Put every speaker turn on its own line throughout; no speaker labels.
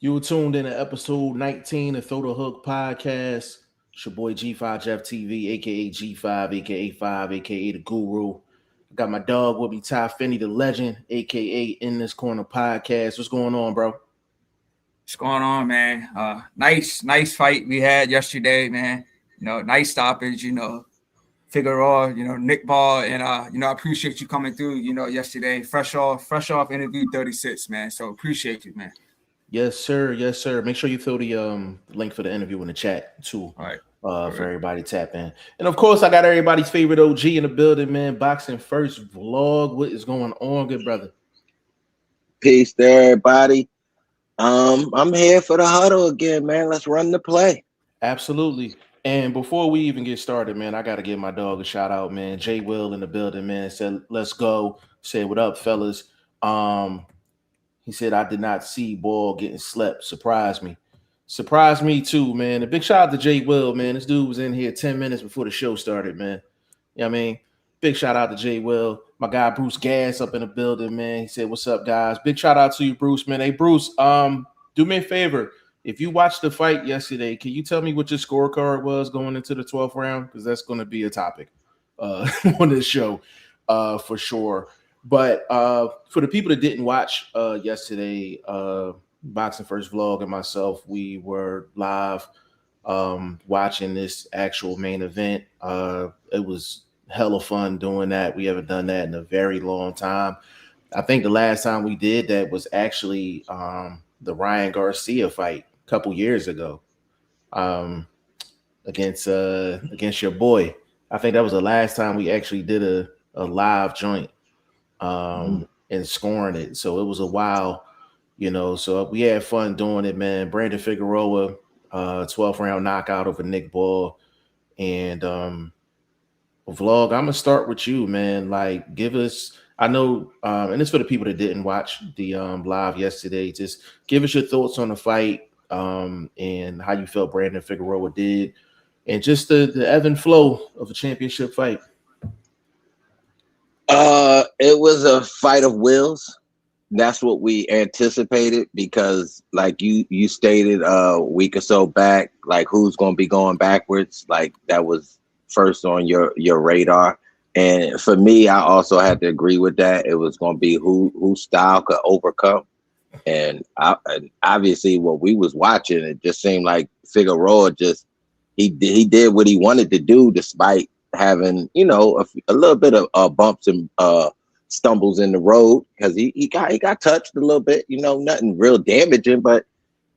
You were tuned in to episode 19 of Throw the Hook podcast. It's your boy G5 Jeff TV, aka G5, aka 5, aka the Guru. I got my dog with me, Ty Finney, the legend, aka In This Corner podcast. What's going on, bro?
What's going on, man? Nice fight we had yesterday, man. Nice stoppage. Figueroa. Nick Ball, and I appreciate you coming through. Yesterday, fresh off interview 36, man. So appreciate you, man.
Yes, sir. Yes, sir. Make sure you throw the link for the interview in the chat too.
All right.
For everybody to tap in. And of course, I got everybody's favorite OG in the building, man. Boxing First vlog. What is going on, good brother?
Peace to everybody. I'm here for the huddle again, man. Let's run the play.
Absolutely. And before we even get started, man, I gotta give my dog a shout out, man. Jay Will in the building, man. Said, let's go. Say what up, fellas. He said, I did not see Ball getting slept. Surprised me. Surprised me too, man. A big shout out to Jay Will, man. This dude was in here 10 minutes before the show started, man. You know what I mean? Big shout out to Jay Will. My guy Bruce Gas up in the building, man. He said, what's up, guys? Big shout out to you, Bruce, man. Hey, Bruce, do me a favor. If you watched the fight yesterday, can you tell me what your scorecard was going into the 12th round? Because that's going to be a topic on this show for sure. But for the people that didn't watch yesterday, Boxing First vlog and myself, we were live watching this actual main event. It was hella fun doing that. We haven't done that in a very long time. I think the last time we did that was actually the Ryan Garcia fight a couple years ago against your boy. I think that was the last time we actually did a live joint and scoring it. So it was a while, so we had fun doing it, man. Brandon Figueroa, 12th round knockout over Nick Ball. And vlog, I'm gonna start with you, man. Like, give us, I know, and it's for the people that didn't watch the live yesterday. Just give us your thoughts on the fight and how you felt Brandon Figueroa did, and just the ebb and flow of a championship fight.
It was a fight of wills. That's what we anticipated because, like you stated a week or so back, like who's going to be going backwards, like that was first on your radar. And for me, I also had to agree with that. It was going to be who style could overcome. And obviously, what we was watching, it just seemed like Figueroa he did what he wanted to do, despite having a little bit of bumps and stumbles in the road, because he got touched a little bit, nothing real damaging, but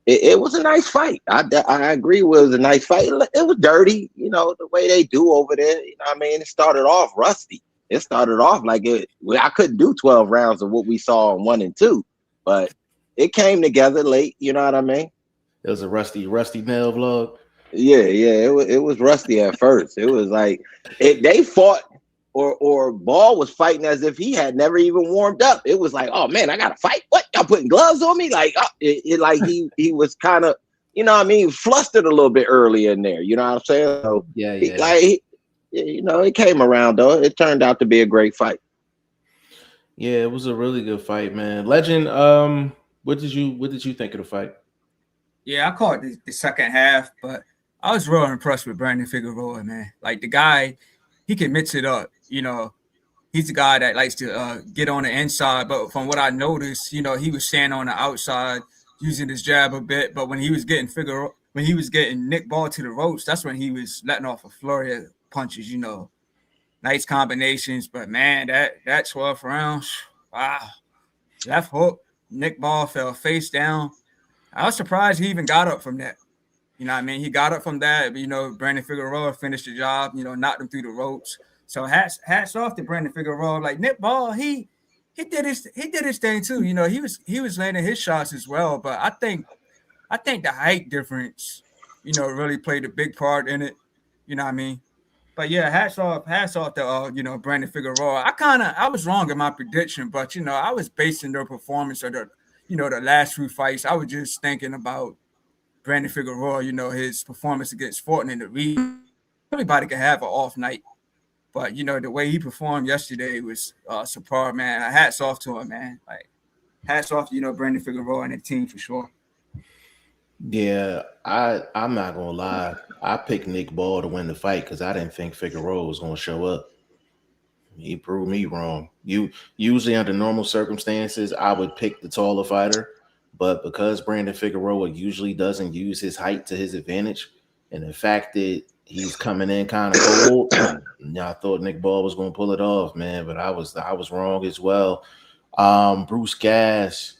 it was a nice fight. I agree, it was a nice fight. It was dirty, the way they do over there. It started off rusty. It started off like I couldn't do 12 rounds of what we saw on 1 and 2, but it came together late. You know what I mean?
It was a rusty nail vlog.
Yeah, it was rusty at first. It was like they fought, or Ball was fighting as if he had never even warmed up. It was like, oh man, I gotta fight. What, y'all putting gloves on me? Like, like he was kind of, flustered a little bit earlier in there. You know what I'm saying? So,
yeah.
It came around though. It turned out to be a great fight.
Yeah, it was a really good fight, man. Legend, what did you think of the fight?
Yeah, I caught the second half, but I was real impressed with Brandon Figueroa, man. Like, the guy, he can mix it up. He's the guy that likes to get on the inside. But from what I noticed, he was standing on the outside, using his jab a bit. But when he was getting Nick Ball to the ropes, that's when he was letting off a flurry of punches. Nice combinations. But man, that 12th round, wow, left hook, Nick Ball fell face down. I was surprised he even got up from that. He got up from that. Brandon Figueroa finished the job, knocked him through the ropes. So hats off to Brandon Figueroa. Like, Nick Ball, he did his thing too. He was landing his shots as well. But I think the height difference, really played a big part in it. You know what I mean? But yeah, hats off to Brandon Figueroa. I was wrong in my prediction, but I was basing their performance or the last few fights. I was just thinking about Brandon Figueroa, his performance against Fortin in the region. Everybody can have an off night. But, the way he performed yesterday was superb, man. Hats off to him, man. Like, hats off to, Brandon Figueroa and the team for sure.
Yeah, I'm not gonna lie. I picked Nick Ball to win the fight because I didn't think Figueroa was gonna show up. He proved me wrong. You usually under normal circumstances, I would pick the taller fighter, but because Brandon Figueroa usually doesn't use his height to his advantage, and the fact that he's coming in kind of cold, yeah, I thought Nick Ball was going to pull it off, man. But I was wrong as well. Bruce Gas,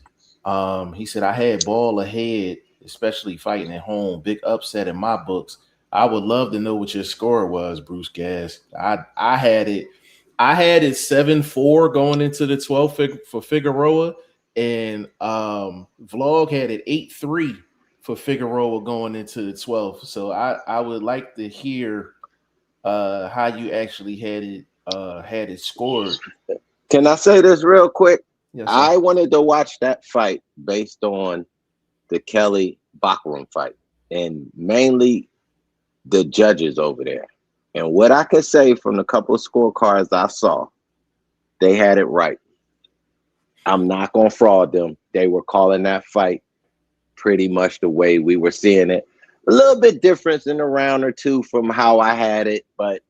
he said I had Ball ahead, especially fighting at home. Big upset in my books. I would love to know what your score was, Bruce Gas. I had it 7-4 going into the 12th for Figueroa, and Vlog had it 8-3 for Figueroa going into the 12th. So I would like to hear how you actually had it scored.
Can I say this real quick?
Yes, sir.
I wanted to watch that fight based on the Kelly Bachram fight, and mainly the judges over there. And what I could say from the couple of scorecards I saw, they had it right. I'm not going to fraud them. They were calling that fight pretty much the way we were seeing it. A little bit difference in a round or two from how I had it, but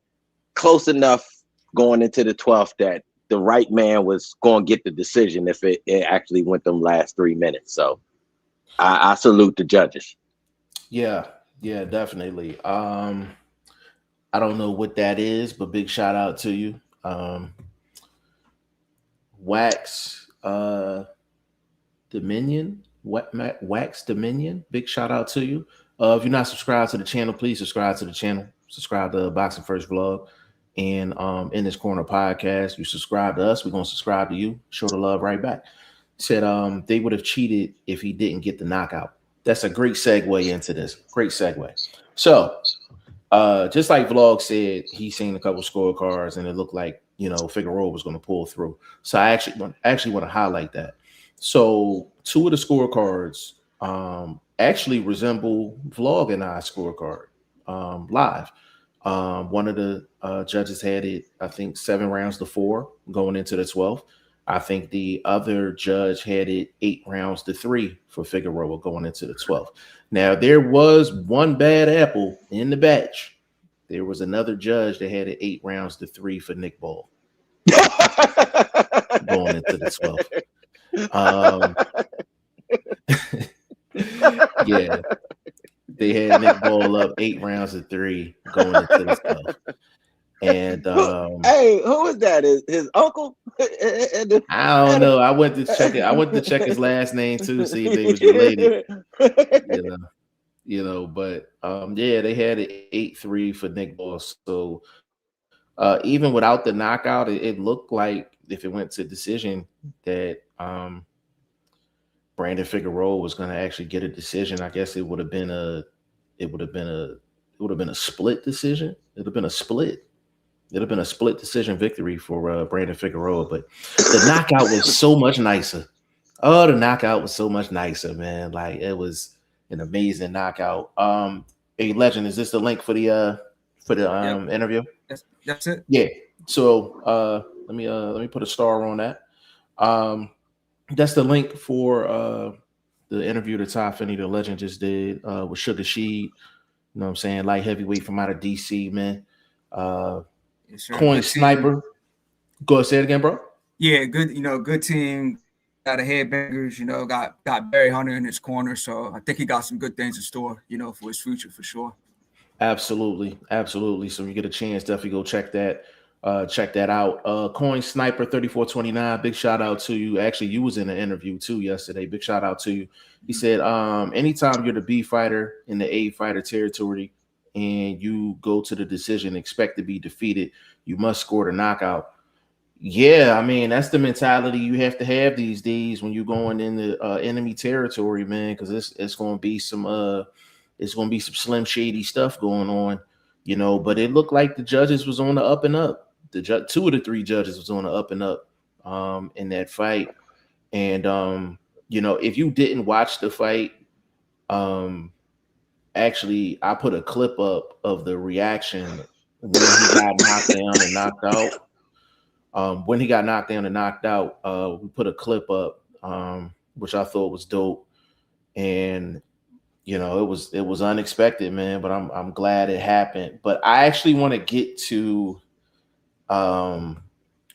close enough going into the 12th that the right man was going to get the decision if it actually went them last 3 minutes. So I salute the judges.
Yeah, yeah, definitely. I don't know what that is, but big shout out to you. Wax Dominion, Wax Dominion. Big shout out to you. If you're not subscribed to the channel, please subscribe to the channel. Subscribe to Boxing First Vlog and in this corner podcast. You subscribe to us, we're gonna subscribe to you. Show the love right back. Said they would have cheated if he didn't get the knockout. That's a great segue into this. Great segue. So just like Vlog said, he's seen a couple scorecards and it looked like Figueroa was going to pull through. So I actually want to highlight that. So two of the scorecards actually resemble Vlog and I scorecard live. One of the judges had it, I think, 7 rounds to 4 going into the 12th. I think the other judge had it 8 rounds to 3 for Figueroa going into the 12th. Now, there was one bad apple in the batch. There was another judge that had it 8 rounds to 3 for Nick Ball going into the 12th. Yeah, they had Nick Ball up 8 rounds to 3 going into the 12th. And
hey, who is that? His uncle?
I don't know. I went to check it. I went to check his last name too, see if they was related. But yeah, they had it 8-3 for Nick Ball. So even without the knockout, it looked like if it went to decision that Brandon Figueroa was going to actually get a decision. I guess it would have been a split decision. It would have been a split. It'd have been a split decision victory for Brandon Figueroa, but the knockout was so much nicer. Oh, the knockout was so much nicer, man. Like it was an amazing knockout. Hey, Legend, is this the link for the
Yep.
interview?
That's it.
Yeah. So let me put a star on that. That's the link for the interview that Ty Finney, the Legend, just did with Sugar Sheed. You know what I'm saying? Light heavyweight from out of DC, man.
Yes, sir.
Coin
Good team.
Sniper. Go ahead, say it again, bro.
Yeah, good. Good team. Got a headbangers. Got Barry Hunter in his corner, so I think he got some good things in store. For his future for sure.
Absolutely, absolutely. So when you get a chance, definitely go check that out. Coin Sniper 3429. Big shout out to you. Actually, you was in an interview too yesterday. Big shout out to you. He said, anytime you're the B fighter in the A fighter territory and you go to the decision, expect to be defeated, you must score the knockout. Yeah, I mean that's the mentality you have to have these days when you're going in the enemy territory, man. Because it's going to be some slim shady stuff going on, But it looked like the judges was on the up and up. Two of the three judges was on the up and up in that fight, and if you didn't watch the fight, actually, I put a clip up of the reaction when he got knocked down and knocked out. When he got knocked down and knocked out, we put a clip up, which I thought was dope. And it was unexpected, man. But I'm glad it happened. But I actually want to get to um,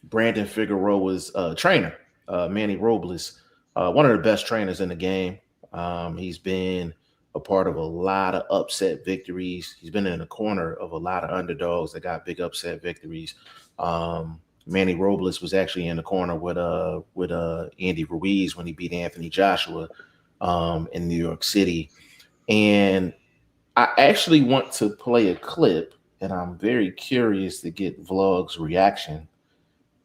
Brandon Figueroa's trainer, Manny Robles, one of the best trainers in the game. He's been a part of a lot of upset victories. He's been in the corner of a lot of underdogs that got big upset victories. Manny Robles was actually in the corner with Andy Ruiz when he beat Anthony Joshua in New York City. And I actually want to play a clip, and I'm very curious to get Vlog's reaction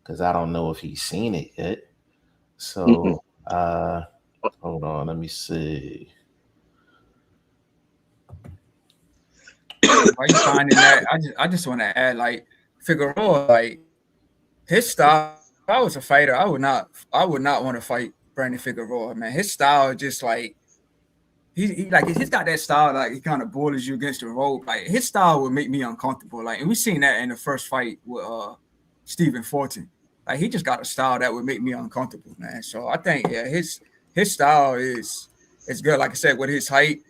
because I don't know if he's seen it yet.
Mm-mm.
So hold on, let me see.
Why you finding that? I just want to add, like, Figueroa, like, his style. If I was a fighter, I would not want to fight Brandon Figueroa, man. His style is just like he like he's got that style, like he kind of bullies you against the rope. Like his style would make me uncomfortable. Like, and we seen that in the first fight with Stephen Fortin. Like he just got a style that would make me uncomfortable, man. So I think, yeah, his style is good. Like I said, with his height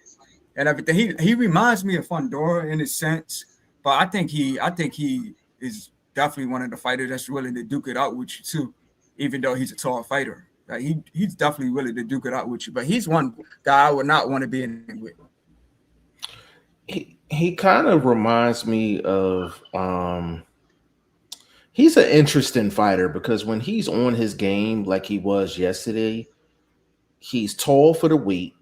and everything, he reminds me of Fundora in a sense, but I think he is definitely one of the fighters that's willing to duke it out with you too, even though he's a tall fighter. Like he's definitely willing to duke it out with you. But he's one guy I would not want to be in with.
He kind of reminds me of he's an interesting fighter because when he's on his game like he was yesterday, he's tall for the weight.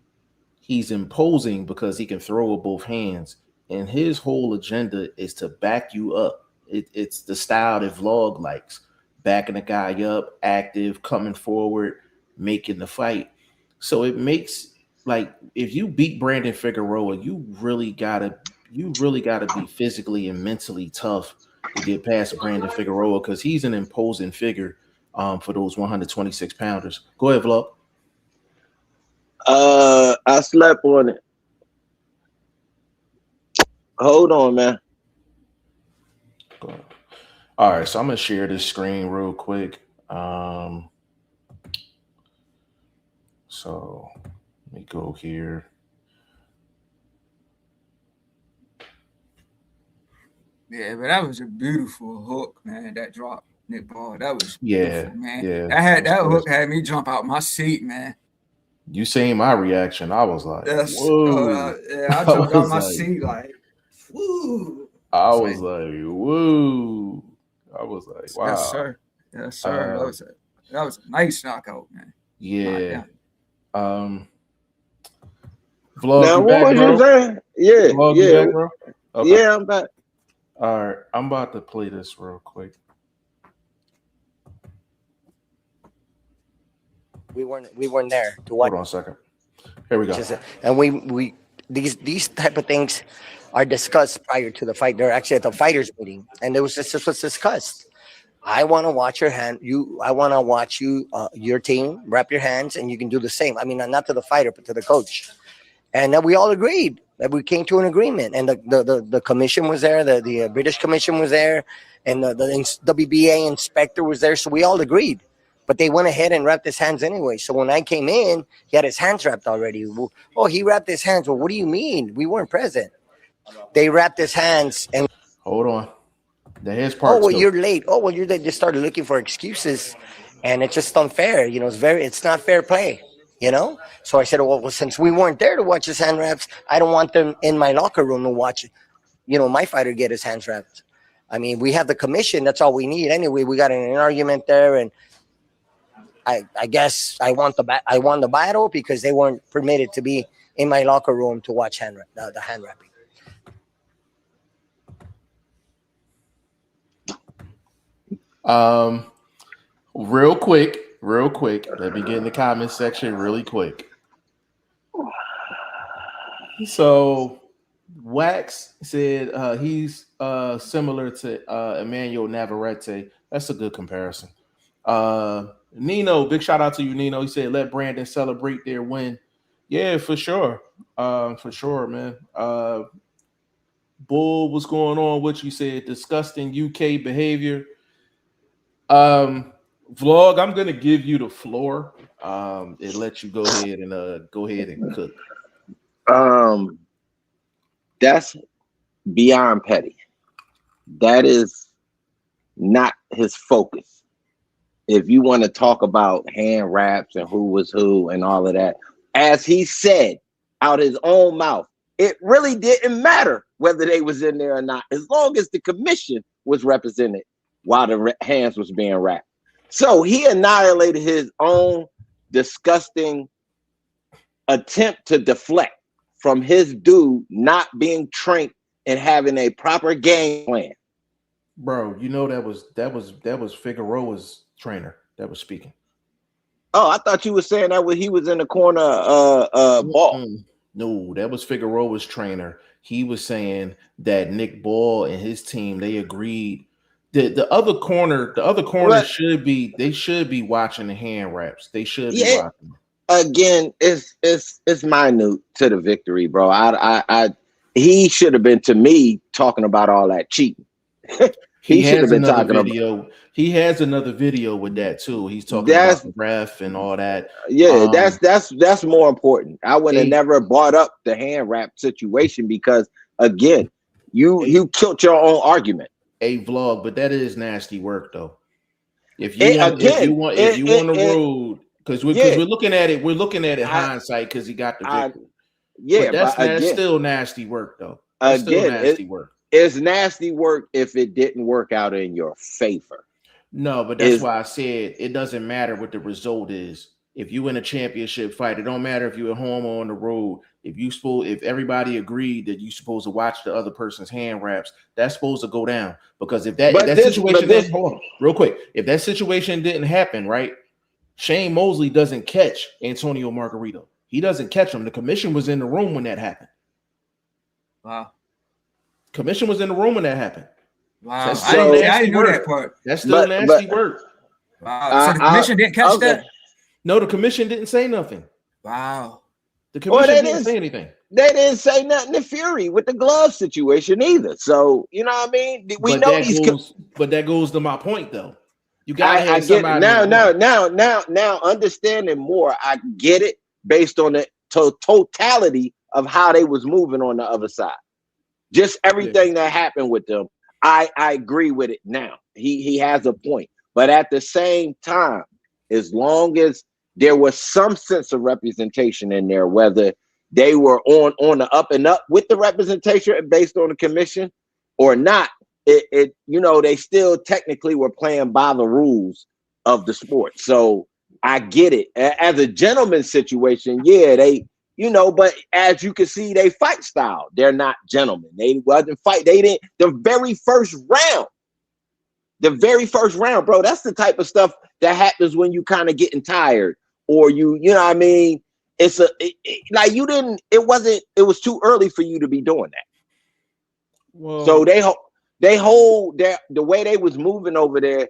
He's imposing because he can throw with both hands, and his whole agenda is to back you up. It's the style that Vlog likes, backing a guy up, active, coming forward, making the fight. So it makes, like, if you beat Brandon Figueroa, you really gotta be physically and mentally tough to get past Brandon Figueroa because he's an imposing figure for those 126 pounders. Go ahead, Vlog.
I slept on it. Hold on, man.
Go ahead. All right, so I'm gonna share this screen real quick. So let me go here.
Yeah, but that was a beautiful hook, man. That drop, Nick Ball, that was
Yeah,
beautiful, man.
yeah,
That
that's
hook had me jump out my seat, man.
you seen my reaction. I was like,
Yes,
whoa.
yeah, I
I
jumped out
was
my
like,
seat like, woo.
I
It's
was
like,
like, whoa. I was like,
yes,
wow.
sir, yes, sir.
Uh,
That was a nice knockout, man. My
yeah.
damn.
Um, Vlog,
Now,
you
what
back,
was you
bro?
saying? Yeah,
Vlog, you
yeah,
back, bro? Okay.
yeah. I'm back.
All right. I'm about to play this real quick.
We weren't there to watch
Hold on a second. Here we go.
it, and we these type of things are discussed prior to the fight. They're actually at the fighters meeting, and this was discussed. I want to watch your hand. I want to watch you, your team, wrap your hands, and you can do the same. I mean, not to the fighter, but to the coach. And that we all agreed that we came to an agreement. And the commission was there, the British Commission was there, and the WBA inspector was there. So we all agreed. But they went ahead and wrapped his hands anyway. So when I came in, he had his hands wrapped already. Well, oh, he wrapped his hands. Well, what do you mean? We weren't present. They wrapped his hands and
Hold on. The his
oh
part
well,
two.
you're late. Oh well, you're late. Just started looking for excuses, and it's just unfair. It's not fair play. So I said, well, since we weren't there to watch his hand wraps, I don't want them in my locker room to watch. My fighter get his hands wrapped. I mean, we have the commission. That's all we need. Anyway, we got in an argument there, and I guess I won the battle because they weren't permitted to be in my locker room to watch the hand wrapping.
Um, real quick. Let me get in the comment section really quick. So Wax said he's similar to Emmanuel Navarrete. That's a good comparison. Nino, big shout out to you, Nino. He said let Brandon celebrate their win. Yeah, for sure. For sure, man. Bull, what's going on? What you said? Disgusting UK behavior. Vlog, I'm gonna give you the floor. And let you go ahead and cook.
That's beyond petty. That is not his focus. If you want to talk about hand wraps and who was who and all of that, as he said out his own mouth, it really didn't matter whether they was in there or not, as long as the commission was represented while the hands was being wrapped. So he annihilated his own disgusting attempt to deflect from his dude not being trained and having a proper game plan.
Bro, you know that was Figueroa's trainer that was speaking.
Oh, I thought you were saying that when he was in the corner ball.
No, that was Figueroa's trainer. He was saying that Nick Ball and his team, they agreed. The other corner should be watching the hand wraps. They should be watching.
Again, it's minute to the victory, bro. He should have been, to me, talking about all that cheating. He should have been talking
about. He has another video with that too. He's talking about the ref and all that.
Yeah, that's more important. I would have never brought up the hand wrap situation because, again, you killed your own argument.
A vlog, but that is nasty work though. If you want the road, because we're looking at it hindsight because he got the victory.
But
that's still nasty work though. That's still nasty work.
It's nasty work if it didn't work out in your favor.
No, but that's why I said it doesn't matter what the result is. If you win a championship fight, it don't matter if you're at home or on the road. If everybody agreed that you're supposed to watch the other person's hand wraps, that's supposed to go down. Because if that situation hold on, real quick, if that situation didn't happen, right? Shane Mosley doesn't catch Antonio Margarito. He doesn't catch him. The commission was in the room when that happened.
Wow.
Commission was in the room when that happened.
Wow. I didn't know that part.
That's still nasty work.
Wow. So the commission didn't catch that?
No, the commission didn't say nothing.
Wow.
The commission didn't say anything.
They didn't say nothing to Fury with the glove situation either. So, you know what I mean?
But that goes to my point though. You gotta have somebody.
Now, understanding more, I get it based on the totality of how they was moving on the other side. Just everything that happened with them, I agree with it now. He has a point. But at the same time, as long as there was some sense of representation in there, whether they were on the up and up with the representation based on the commission or not, they still technically were playing by the rules of the sport. So I get it. As a gentleman's situation, but as you can see, they fight style. They're not gentlemen. They wasn't fight. They didn't. The very first round, bro. That's the type of stuff that happens when you kind of getting tired, or you know what I mean. It was too early for you to be doing that. Whoa. So they hold the way they was moving over there,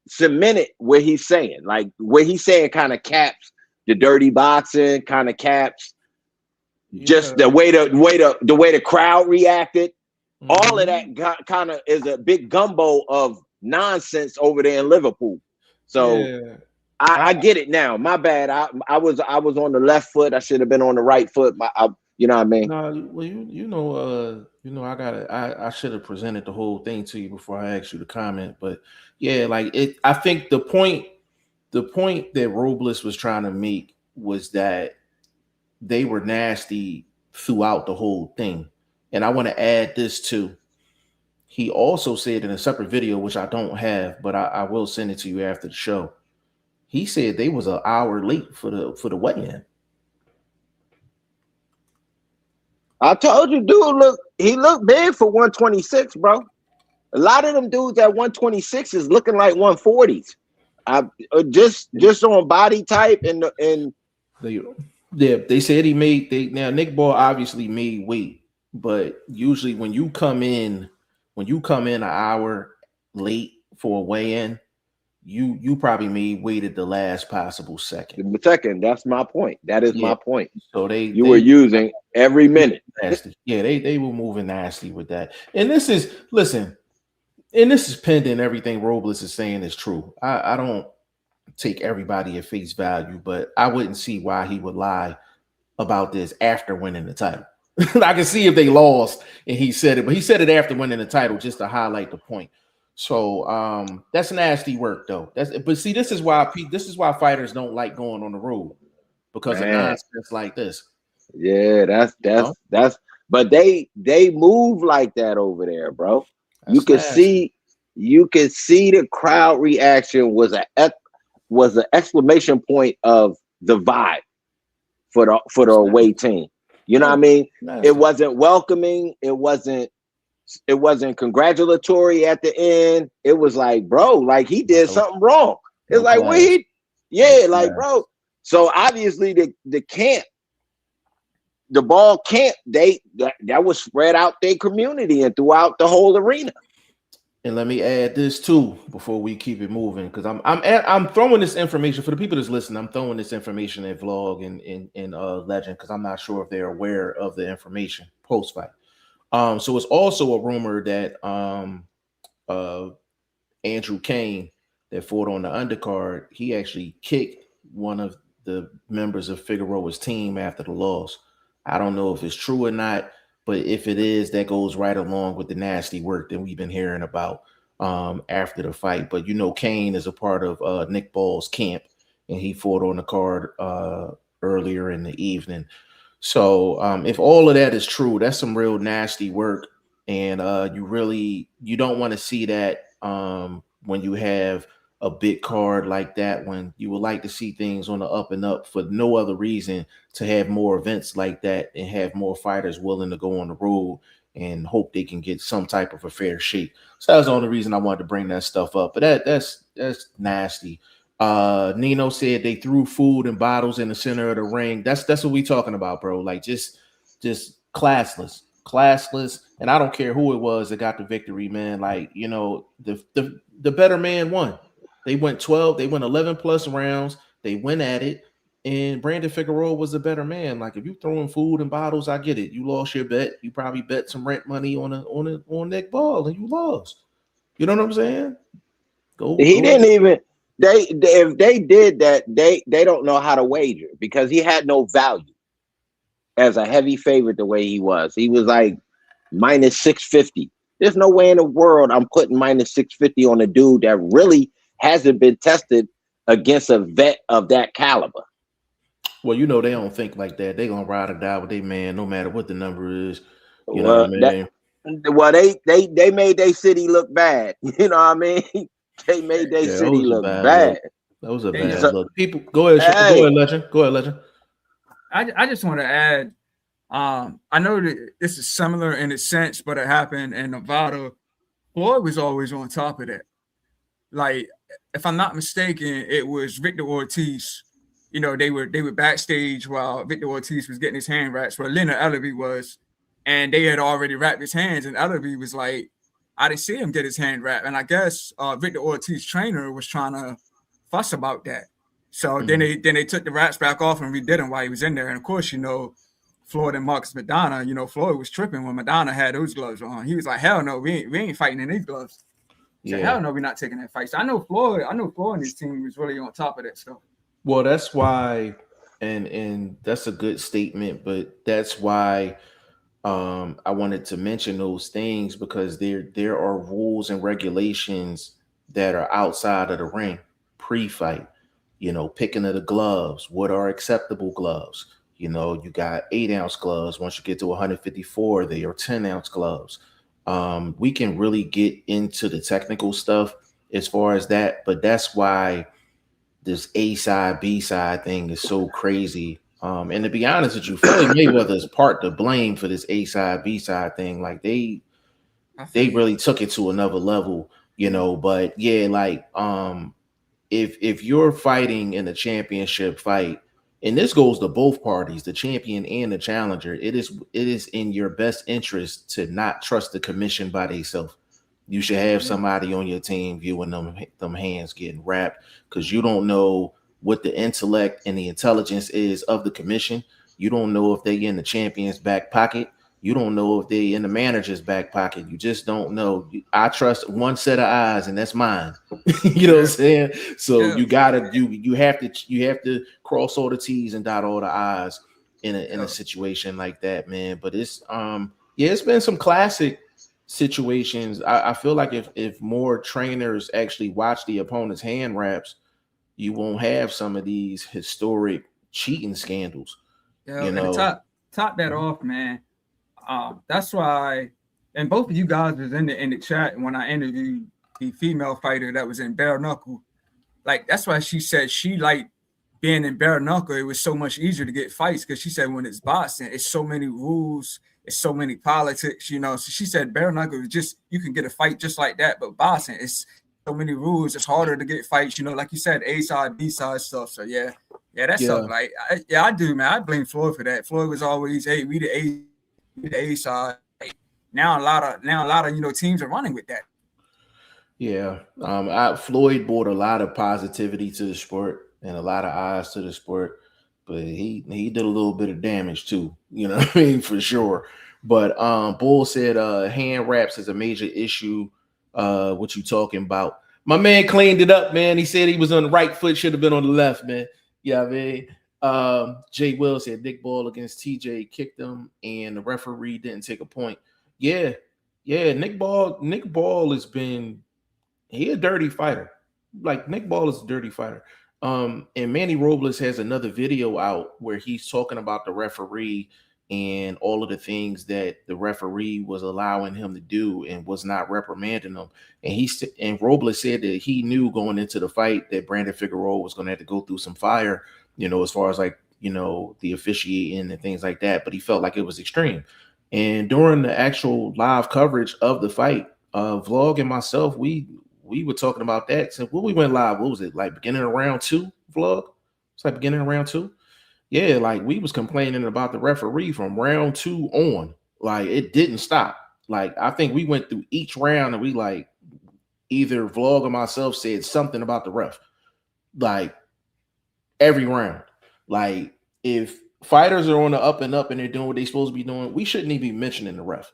cemented what he's saying. Like what he's saying kind of caps the dirty boxing, kind of caps just the way the crowd reacted. Mm-hmm. All of that kind of is a big gumbo of nonsense over there in Liverpool. So I get it now. My bad. I was on the left foot. I should have been on the right foot. You know what I mean?
No, well, I should have presented the whole thing to you before I asked you to comment. But yeah, I think the point that Robles was trying to make was that they were nasty throughout the whole thing. And I want to add this too. He also said in a separate video, which I don't have, but I will send it to you after the show. He said they was an hour late for the weigh-in.
I told you, dude, he looked big for 126, bro. A lot of them dudes at 126 is looking like 140s. Just on body type and
they said he made now Nick Ball obviously made weight, but usually when you come in an hour late for a weigh-in, you probably made weight at the last possible second.
That's my point. That is my point.
So they
were using every minute.
Nasty. Yeah, they were moving nasty with that. And this is pending everything Robles is saying is true. I don't take everybody at face value, but I wouldn't see why he would lie about this after winning the title. I can see if they lost and he said it, but he said it after winning the title just to highlight the point. So that's nasty work though. But see, this is why fighters don't like going on the road because of
Man.
nonsense like this.
Yeah,
You know?
that's but they move like that over there, bro. You
That's
could
nasty.
see the crowd reaction was an exclamation point of the vibe for the
That's nasty.
away team. You know what
Yeah,
I mean? It
nasty.
wasn't welcoming. It wasn't congratulatory at the end. It was like, bro, like he did
No,
something wrong. It's
no
like, what
class.
he,
No
yeah, like,
class.
bro. So obviously the camp, the ball camp, that was spread out their community and throughout the whole arena.
And let me add this too before we keep it moving, because I'm throwing this information for the people that's listening. I'm throwing this information in vlog and legend because I'm not sure if they're aware of the information post fight. So it's also a rumor that uh Andrew Kane that fought on the undercard, he actually kicked one of the members of Figueroa's team after the loss. I don't know if it's true or not, but if it is, that goes right along with the nasty work that we've been hearing about after the fight. But you know, Kane is a part of Nick Ball's camp, and he fought on the card earlier in the evening. So if all of that is true, that's some real nasty work, and you don't want to see that when you have a big card like that. When you would like to see things on the up and up for no other reason to have more events like that and have more fighters willing to go on the road and hope they can get some type of a fair shake. So that's the only reason I wanted to bring that stuff up. But that's nasty. Nino said they threw food and bottles in the center of the ring. That's what we talking about, bro. Like just classless. And I don't care who it was that got the victory, man. Like, you know, the better man won. They went 12, they went 11 plus rounds, they went at it, and Brandon Figueroa was the better man. Like, if you throwing food and bottles, I get it. You lost your bet. You probably bet some rent money on Nick Ball and you lost. You know what I'm saying?
He
Go
didn't
ahead.
even if they did that, they don't know how to wager because he had no value as a heavy favorite the way he was. He was like minus 650. There's no way in the world I'm putting minus 650 on a dude that really hasn't been tested against a vet of that caliber.
Well, you know they don't think like that. They gonna ride or die with their man, no matter what the number is. You know what I
Well,
mean?
they made their city look bad. You know what I mean? They made their
Yeah, that
city
was a
look
bad look.
bad.
That was a
Hey,
bad
So,
look. People, go ahead, go
hey,
ahead, legend. Go ahead, legend.
I just want to add, I know that this is similar in a sense, but it happened in Nevada. Floyd was always on top of that. Like, if I'm not mistaken, it was Victor Ortiz. You know, they were backstage while Victor Ortiz was getting his hand wrapped, where Leonard Ellerby was, and they had already wrapped his hands, and Ellerby was like, I didn't see him get his hand wrapped. And I guess Victor Ortiz trainer was trying to fuss about that. So then they took the wraps back off and redid him while he was in there. And of course, you know, Floyd and Marcus Madonna, you know, Floyd was tripping when Madonna had those gloves on. He was like, hell no, we ain't fighting in these gloves. He said,
Yeah.
hell no, we're not taking that fight. So I know Floyd and his team was really on top of that stuff.
Well, that's why, and that's a good statement, but that's why I wanted to mention those things because there are rules and regulations that are outside of the ring pre-fight. You know, picking of the gloves, what are acceptable gloves? You know, you got 8-ounce gloves. Once you get to 154, they are 10-ounce gloves. We can really get into the technical stuff as far as that, but that's why this A side, B side thing is so crazy. And to be honest with you, Floyd Mayweather is part to blame for this A side, B side thing. Like they really took it to another level, you know. But yeah, like if you're fighting in a championship fight, and this goes to both parties, the champion and the challenger, it is in your best interest to not trust the commission by themselves. You should have somebody on your team viewing them hands getting wrapped because you don't know what the intellect and the intelligence is of the commission. You don't know if they in the champion's back pocket. You don't know if they in the manager's back pocket. You just don't know. I trust one set of eyes, and that's mine. You know what I'm saying? So
Yeah.
you have to cross all the T's and dot all the I's. in a situation like that, man. But it's yeah, it's been some classic situations. I feel like if more trainers actually watch the opponent's hand wraps, you won't have some of these historic cheating scandals.
Yeah,
You
and to
know,
top that off, man. That's why, and both of you guys was in the chat when I interviewed the female fighter that was in bare knuckle. Like that's why she said she liked being in bare knuckle. It was so much easier to get fights because she said when it's boxing, it's so many rules, it's so many politics, you know. So she said bare knuckle is just you can get a fight just like that, but boxing it's so many rules. It's harder to get fights, you know. Like you said, A side, B side stuff. So yeah, that's
yeah,
something. Like I do, man. I blame Floyd for that. Floyd was always, hey, we the A side. Now a lot of teams are running with that.
yeah. Floyd brought a lot of positivity to the sport and a lot of eyes to the sport, but he did a little bit of damage too. You know what I mean, for sure. But Bull said hand wraps is a major issue. What you talking about? My man cleaned it up, man. He said he was on the right foot, should have been on the left, man. Yeah, I mean. Jay Will said Nick Ball against TJ kicked him, and the referee didn't take a point. Yeah, yeah. Nick Ball has been he a dirty fighter. Like Nick Ball is a dirty fighter. And Manny Robles has another video out where he's talking about the referee and all of the things that the referee was allowing him to do and was not reprimanding him. And Robles said that he knew going into the fight that Brandon Figueroa was going to have to go through some fire, as far as like, the officiating and things like that. But he felt like it was extreme. And during the actual live coverage of the fight, Vlog and myself, we were talking about that since when we went live. What was it, like beginning of round 2, Vlog? It's like beginning of round 2. Yeah, like we was complaining about the referee from round 2 on. Like it didn't stop. Like I think we went through each round and we like either Vlog or myself said something about the ref. Like every round. Like if fighters are on the up and up and they're doing what they're supposed to be doing, we shouldn't even be mentioning the ref.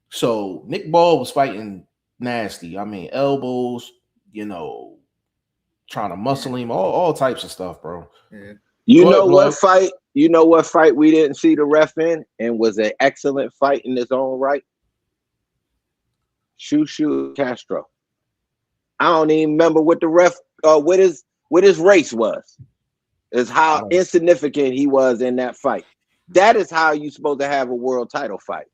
So Nick Ball was fighting nasty. I mean, elbows, trying to muscle him, all types of stuff, bro.
Yeah.
You know what fight? You know what fight we didn't see the ref in and was an excellent fight in its own right? Shushu Castro. I don't even remember what the ref what his race was. Is how insignificant he was in that fight. That is how you're supposed to have a world title fight.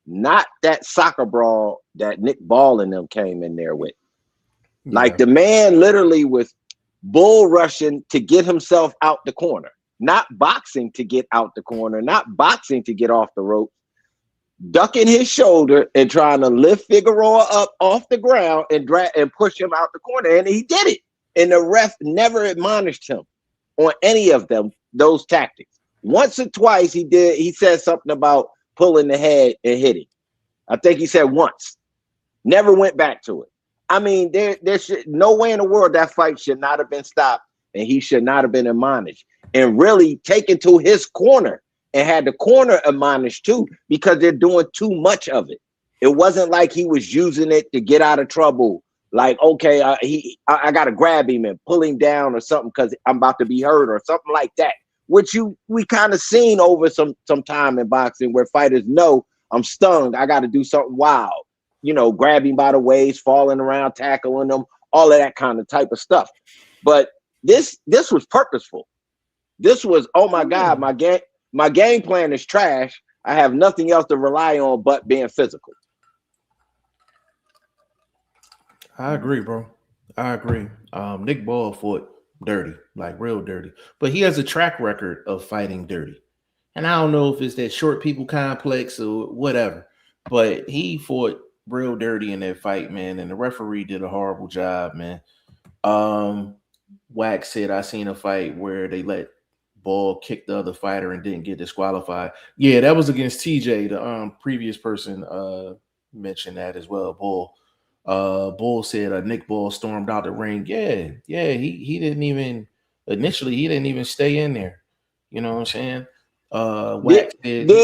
Not that soccer brawl that Nick Ball and them came in there with. Yeah. Like the man literally was bull rushing to get himself out the corner, not boxing to get out the corner, not boxing to get off the rope, ducking his shoulder and trying to lift Figueroa up off the ground and drag and push him out the corner. And he did it. And the ref never admonished him on any of those tactics. Once or twice he said something about pulling the head and hitting. I think he said once. Never went back to it. I mean, there should no way in the world that fight should not have been stopped and he should not have been admonished and really taken to his corner and had the corner admonished too because they're doing too much of it. It wasn't like he was using it to get out of trouble. Like, okay, I got to grab him and pull him down or something because I'm about to be hurt or something like that, which we kind of seen over some time in boxing where fighters know I'm stung. I got to do something wild, grab him by the waist, falling around, tackling them, all of that kind of type of stuff. But this was purposeful. This was, oh my God, my game plan is trash. I have nothing else to rely on but being physical.
I agree, bro. I agree. Nick Ball fought dirty, like real dirty, but he has a track record of fighting dirty. And I don't know if it's that short people complex or whatever, but he fought real dirty in that fight, man. And the referee did a horrible job, man. Wax said, I seen a fight where they let Ball kick the other fighter and didn't get disqualified. Yeah, that was against TJ. The previous person mentioned that as well, Bull. Bull said Nick Ball stormed out the ring. Yeah, he didn't even stay in there. You know what I'm saying? Wax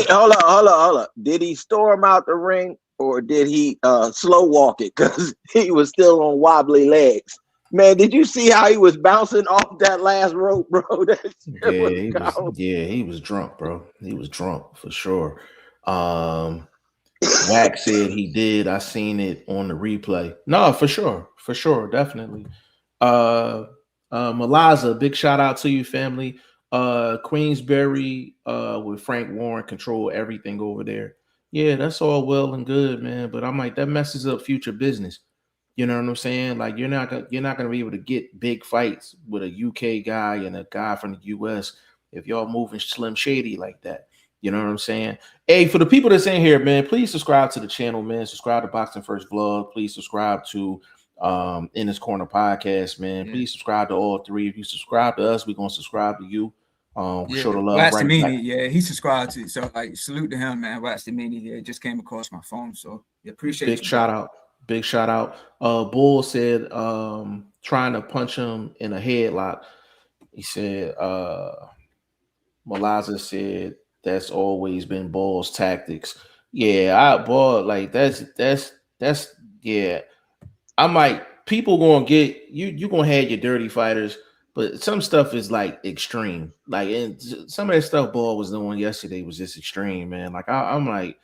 hold up. Did he storm out the ring or did he slow walk it? Because he was still on wobbly legs. Man, did you see how he was bouncing off that last rope, bro? That shit
Yeah,
was cold.
he was drunk, bro. He was drunk for sure. Um, Wax said he did. I seen it on the replay. No, for sure, definitely. Uh, Malaza, big shout out to you, family. Queensberry, with Frank Warren control everything over there. Yeah, that's all well and good, man. But I'm like, that messes up future business. You know what I'm saying? Like you're not gonna be able to get big fights with a UK guy and a guy from the US if y'all moving Slim Shady like that. You know what I'm saying? Hey, for the people that's in here, man, please subscribe to the channel, man. Subscribe to Boxing First Vlog. Please subscribe to In This Corner podcast, man.
Yeah.
Please subscribe to all three. If you subscribe to us, we're gonna subscribe to you.
Yeah,
Show the love
Wax
right back.
Meanie, yeah, he subscribed to. So like, salute to him, man. Wax Meanie, yeah, it just came across my phone. So yeah, appreciate
Big
you,
shout
brother.
out. Big shout out. Bull said trying to punch him in a headlock. He said Malaza said that's always been Bull's tactics. Yeah, I Bull like that's yeah. I'm like people gonna get you gonna have your dirty fighters, but some stuff is like extreme. Like and some of that stuff Bull was doing yesterday was just extreme, man. Like I'm like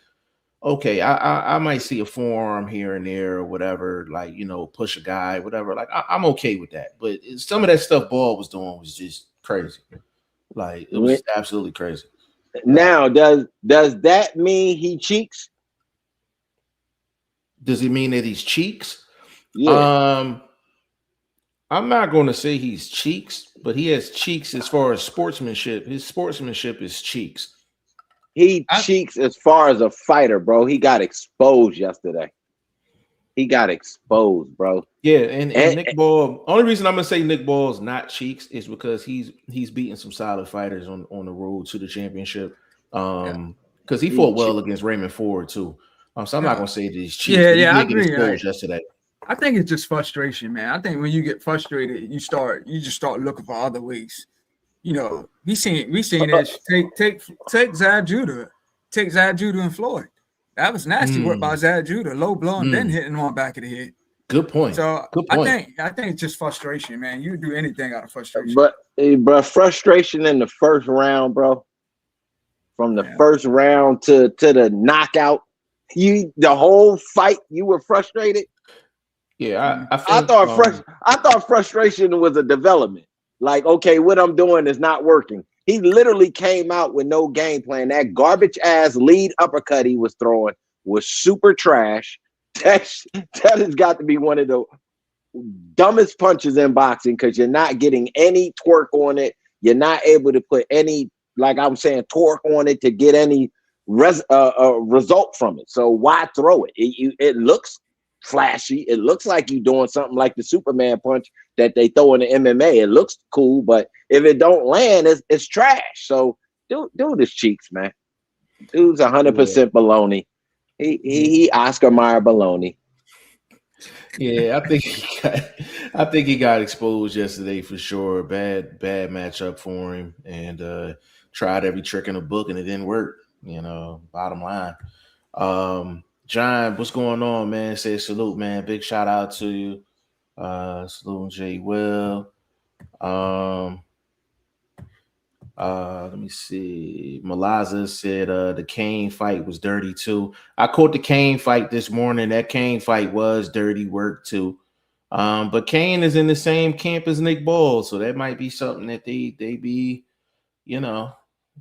okay, I might see a forearm here and there or whatever, like push a guy, whatever. Like I'm okay with that, but some of that stuff Ball was doing was just crazy. Like it was absolutely crazy.
Now, does that mean he cheeks?
Does it mean that he's cheeks?
Yeah,
Um, I'm not going to say he's cheeks, but he has cheeks as far as sportsmanship. His sportsmanship is cheeks.
he cheeks as far as a fighter, bro. He got exposed yesterday. He got exposed, bro.
Yeah, and Nick Ball. Only reason I'm gonna say Nick Ball is not cheeks is because he's beating some solid fighters on the road to the championship.
Yeah,
Because he fought well against Raymond Ford too. So I'm not
yeah,
gonna say that he's cheeks,
yeah,
but he
yeah. I
did get
agree.
exposed yesterday.
I think it's just frustration, man. I think when you get frustrated, you just start looking for other ways. You know, we seen this. Take Zab Judah, take Zab Judah and Floyd. That was nasty work by
Mm,
Zab Judah, low blow and then
mm.
hitting him on back of the head.
Good point.
So
Good
I
point.
think it's just frustration, man. You do anything out of frustration.
But frustration in the first round, bro. From the
Yeah.
first round to the knockout, the whole fight you were frustrated.
Yeah, I
I
think
thought frustration was a development. Like, okay, what I'm doing is not working. He literally came out with no game plan. That garbage ass lead uppercut he was throwing was super trash. That has got to be one of the dumbest punches in boxing because you're not getting any torque on it. You're not able to put any, like I'm saying, torque on it to get any result from it. So why throw it? It looks flashy. It looks like you're doing something like the Superman punch that they throw in the MMA. It looks cool, but if it don't land, it's trash. So dude is cheeks, man. Dude's 100% baloney. He Oscar Mayer baloney.
yeah, I think he got exposed yesterday for sure. Bad matchup for him, and tried every trick in the book and it didn't work. Bottom line. John, what's going on, man? Say salute, man. Big shout out to you. Salute J. Will. Let me see. Malaza said the Kane fight was dirty too. I caught the Kane fight this morning. That Kane fight was dirty work too. But Kane is in the same camp as Nick Ball, so that might be something that they be,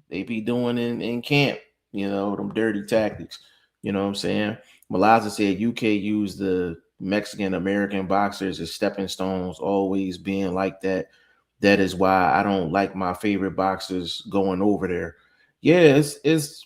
they be doing in camp, them dirty tactics. You know what I'm saying? Malaza said UK used the Mexican American boxers as stepping stones, always being like that. That is why I don't like my favorite boxers going over there. Yeah, it's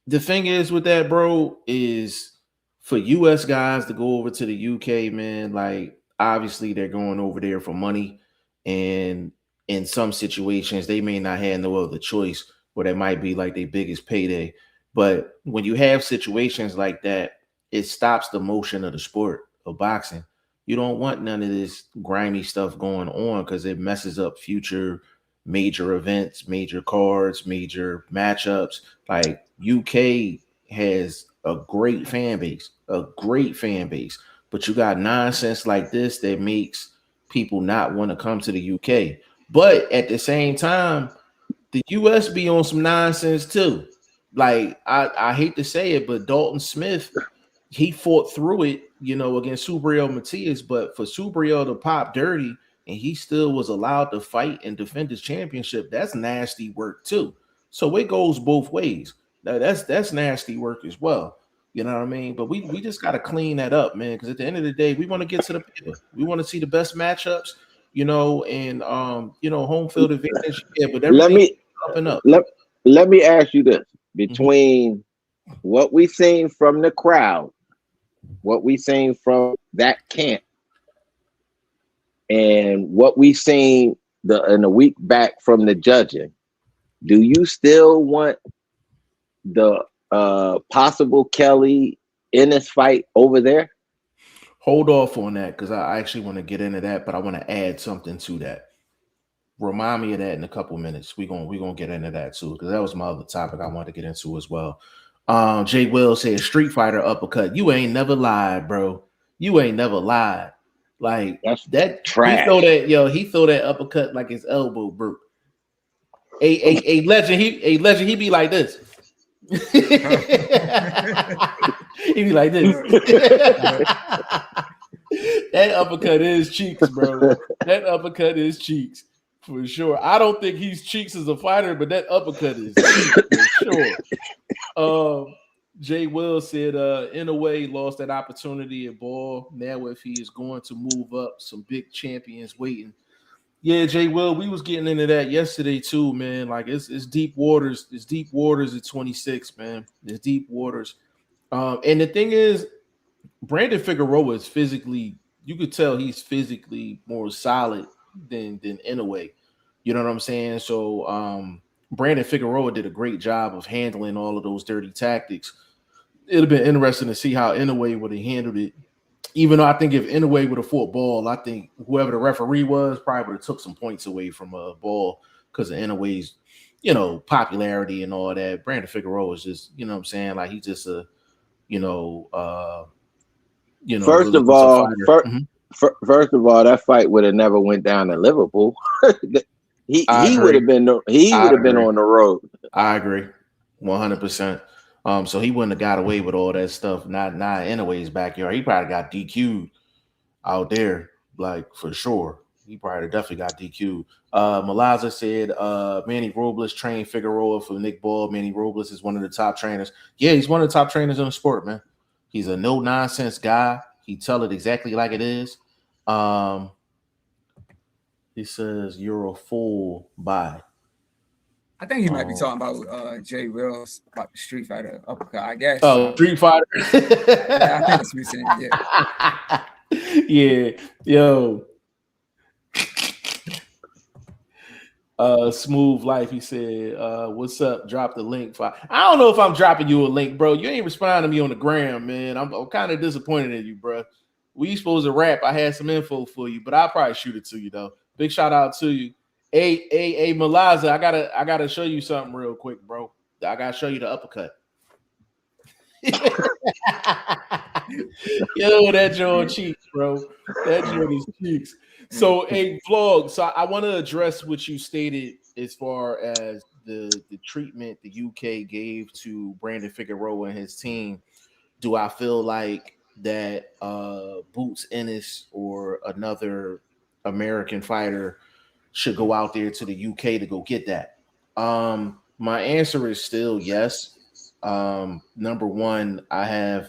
the thing is with that, bro, is for US guys to go over to the UK, man, like obviously they're going over there for money. And in some situations, they may not have no other choice, or that might be like their biggest payday. But when you have situations like that, it stops the motion of the sport of boxing. You don't want none of this grimy stuff going on because it messes up future major events, major cards, major matchups. Like UK has a great fan base, a great fan base. but you got nonsense like this that makes people not want to come to the UK. But at the same time, the US be on some nonsense too. Like I hate to say it, but Dalton Smith, he fought through it, against Subriel Matias, but for Subriel to pop dirty and he still was allowed to fight and defend his championship, that's nasty work too. So it goes both ways. Now, that's nasty work as well. You know what I mean? But we just got to clean that up, man, because at the end of the day, we want to get to the paper. We want to see the best matchups, and home field advantage. Yeah, but
Let
everything
me
up and up.
let me ask you this: between what we seen from the crowd, what we seen from that camp, and what we seen in the week back from the judging, do you still want the possible Kelly in this fight over there?
Hold off on that because I actually want to get into that, but I want to add something to that. Remind me of that in a couple minutes. We're gonna get into that too, because that was my other topic I wanted to get into as well. Jay Will said Street Fighter uppercut. You ain't never lied, bro. You ain't never lied. Like
That's
that
trash.
He throw that uppercut like his elbow broke. A legend, he be like this. He be like this. That uppercut is cheeks, bro. That uppercut is cheeks for sure. I don't think he's cheeks as a fighter, but that uppercut is cheeks for sure. Jay Will said, in a way, lost that opportunity at ball. Now, if he is going to move up, some big champions waiting. Yeah, Jay Will, we was getting into that yesterday too, man. Like it's deep waters. It's deep waters at 26, man. It's deep waters. And the thing is, Brandon Figueroa is physically, you could tell he's physically more solid than Inoue. You know what I'm saying? So Brandon Figueroa did a great job of handling all of those dirty tactics. It'd have been interesting to see how Inoue would have handled it. Even though I think if Inoue would have fought Ball, I think whoever the referee was probably would have took some points away from Ball because of Inoue's, popularity and all that. Brandon Figueroa is just, what I'm saying, like he's just a,
First
really
of all,
fighter.
first of all, that fight would have never went down in Liverpool. he would have been on the road.
I agree, 100%. So he wouldn't have got away with all that stuff. Not Inoue's backyard. He probably got DQ'd out there, like for sure. He probably definitely got DQ'd. Malaza said Manny Robles trained Figueroa for Nick Ball. Manny Robles is one of the top trainers. Yeah, he's one of the top trainers in the sport, man. He's a no-nonsense guy. He tell it exactly like it is. He says, you're a fool, bye.
I think he might be talking about Jay Wills about the Street Fighter uppercut, I guess.
Oh, Street Fighter.
Yeah, I think it's missing. Yeah.
Yeah. Yo. Smooth Life, he said, what's up? Drop the link. I don't know if I'm dropping you a link, bro. You ain't responding to me on the gram, man. I'm kind of disappointed in you, bro. We supposed to rap. I had some info for you, but I'll probably shoot it to you, though. Big shout out to you. Hey, Malaza, I gotta show you something real quick, bro. I gotta show you the uppercut. Yo, that joint cheeks, bro. That joint is cheeks. So, hey, vlog. So, I want to address what you stated as far as the treatment the UK gave to Brandon Figueroa and his team. Do I feel like that Boots Ennis or another American fighter should go out there to the UK to go get that? My answer is still yes. Number one, I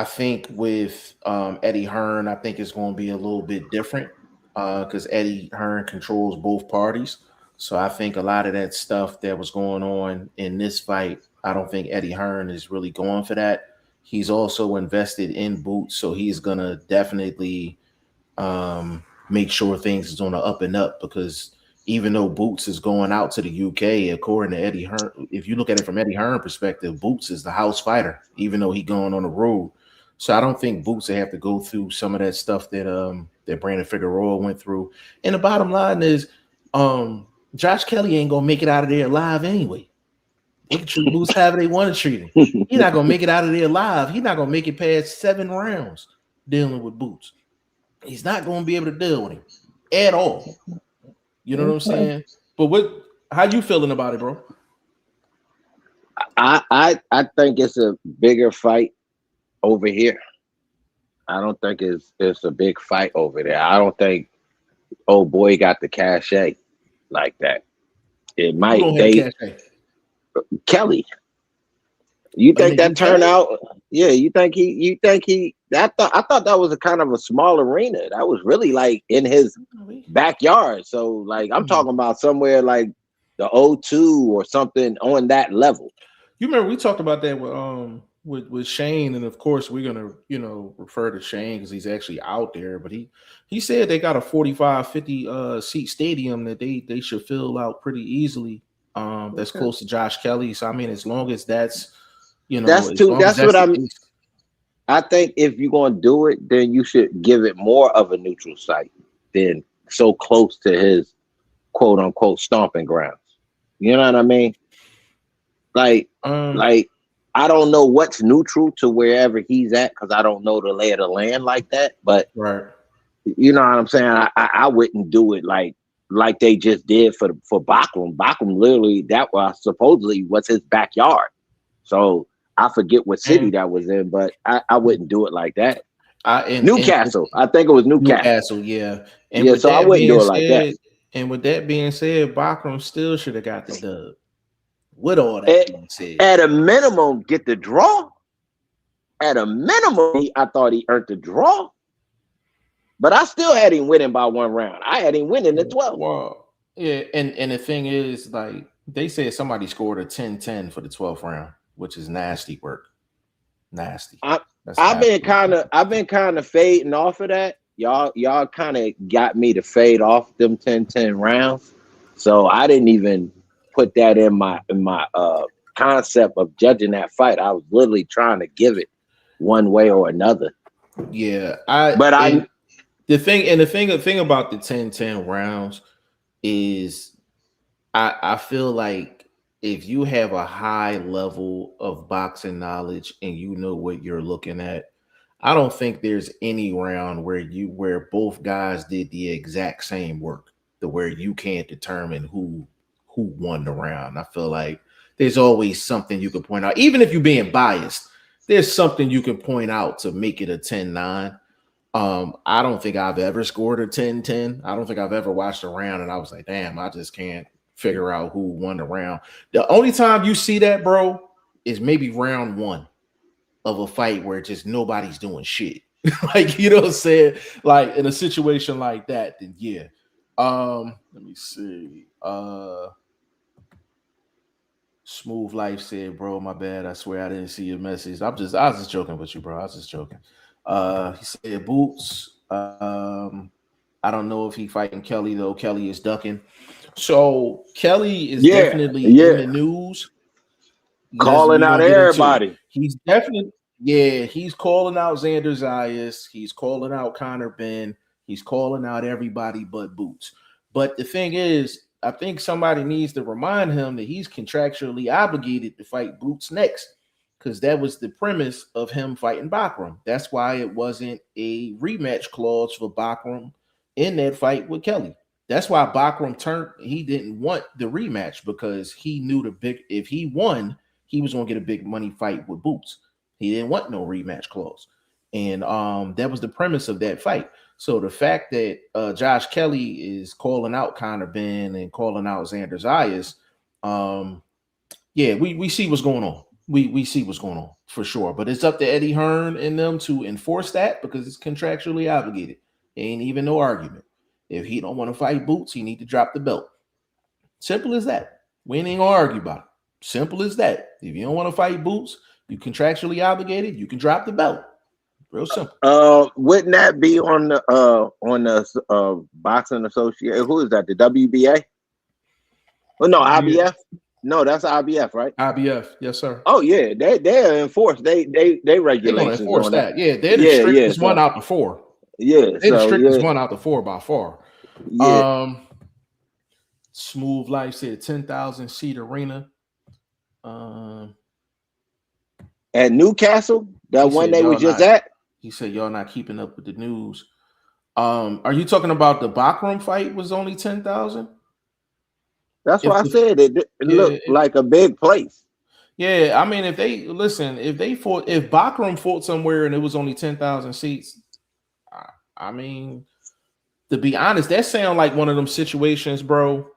think with Eddie Hearn, I think it's going to be a little bit different because Eddie Hearn controls both parties. So I think a lot of that stuff that was going on in this fight, I don't think Eddie Hearn is really going for that. He's also invested in Boots, so he's going to definitely make sure things is on the up and up, because even though Boots is going out to the UK, according to Eddie Hearn, if you look at it from Eddie Hearn perspective, Boots is the house fighter, even though he's going on the road. So I don't think Boots will have to go through some of that stuff that that Brandon Figueroa went through. And the bottom line is Josh Kelly ain't gonna make it out of there alive anyway. They can treat Boots however they want to treat him. He's not gonna make it out of there alive. He's not gonna make it past 7 rounds dealing with Boots. He's not gonna be able to deal with him at all. You know what I'm saying? But how you feeling about it, bro?
I think it's a bigger fight over here. I don't think it's a big fight over there. I don't think old boy got the cachet like that. It might.
Who don't have cachet?
Kelly. You think that turnout? Yeah, you think he I thought that was a kind of a small arena. That was really like in his backyard. So like I'm talking about somewhere like the O2 or something on that level.
You remember we talked about that with Shane, and of course we're gonna refer to Shane because he's actually out there. But he said they got a 45-50 seat stadium that they should fill out pretty easily. That's close to Josh Kelly. So I mean, as long as that's that's what I mean. I think if you're gonna do it, then you should give it more of a neutral site than so close to his quote unquote stomping grounds. You know what I mean? Like I don't know what's neutral to wherever he's at because I don't know the lay of the land like that. But right,
you know what I'm saying? I wouldn't do it like they just did for Bachram. Bachram literally that was supposedly was his backyard. So I forget what city that was in, but I wouldn't do it like that. Newcastle. I think it was Newcastle.
Yeah.
And so I wouldn't do it like that.
And with that being said, Bachram still should have got the dub. With all that being said,
at a minimum, get the draw. At a minimum, I thought he earned the draw. But I still had him winning by 1 round. I had him winning the 12th.
Well, yeah, and the thing is, like they said, somebody scored a 10-10 for the 12th round, which is nasty work. Nasty.
I've been kind of fading off of that. Y'all kind of got me to fade off them 10-10 rounds. So I didn't even put that in my concept of judging that fight. I was literally trying to give it one way or another.
Yeah, the thing about the 10-10 rounds is I feel like if you have a high level of boxing knowledge and you know what you're looking at, I don't think there's any round where both guys did the exact same work to where you can't determine who won the round. I feel like there's always something you can point out. Even if you're being biased, there's something you can point out to make it a 10-9. I don't think I've ever scored a 10-10. I don't think I've ever watched a round and I was like, damn, I just can't figure out who won the round. The only time you see that, bro, is maybe round 1 of a fight where just nobody's doing shit. Like, you know what I'm saying? Like in a situation like that, then yeah. Let me see. Smooth Life said, bro, my bad. I swear I didn't see your message. I was just joking with you, bro. I was just joking. He said Boots. I don't know if he fighting Kelly though. Kelly is ducking. So Kelly is definitely in the news.
Calling out everybody.
He's definitely, he's calling out Xander Zayas. He's calling out Conor Ben. He's calling out everybody but Boots. But the thing is, I think somebody needs to remind him that he's contractually obligated to fight Boots next, because that was the premise of him fighting Bachram. That's why it wasn't a rematch clause for Bachram in that fight with Kelly. That's why Bachram turned. He didn't want the rematch because he knew if he won, he was going to get a big money fight with Boots. He didn't want no rematch clause. And that was the premise of that fight. So the fact that Josh Kelly is calling out Conor Ben and calling out Xander Zayas, we see what's going on. We see what's going on for sure. But it's up to Eddie Hearn and them to enforce that because it's contractually obligated. Ain't even no argument. If he don't want to fight Boots, he need to drop the belt. Simple as that. We ain't gonna argue about it. Simple as that. If you don't want to fight Boots, you contractually obligated, you can drop the belt. Real simple.
Wouldn't that be on the Boxing Association? Who is that? The WBA? Oh no, IBF. No, that's IBF, right?
IBF, yes, sir.
Oh yeah, they enforce they regulations.
They enforce that. Yeah, they're the strictest one out the 4.
Yeah,
they're the strictest one out the 4 by far. Yeah. Smooth Life said 10,000 seat arena. Um,
At Newcastle, that
he
one
said
they was
y'all
just
not.
at.
He said y'all not keeping up with the news. Are you talking about the Bakram fight was only 10,000?
That's
If
why I
the
said it
yeah,
looked like a big place.
yeah, I mean, if they listen, if Bakram fought somewhere and it was only 10,000 seats, I mean, to be honest, that sound like one of them situations, bro,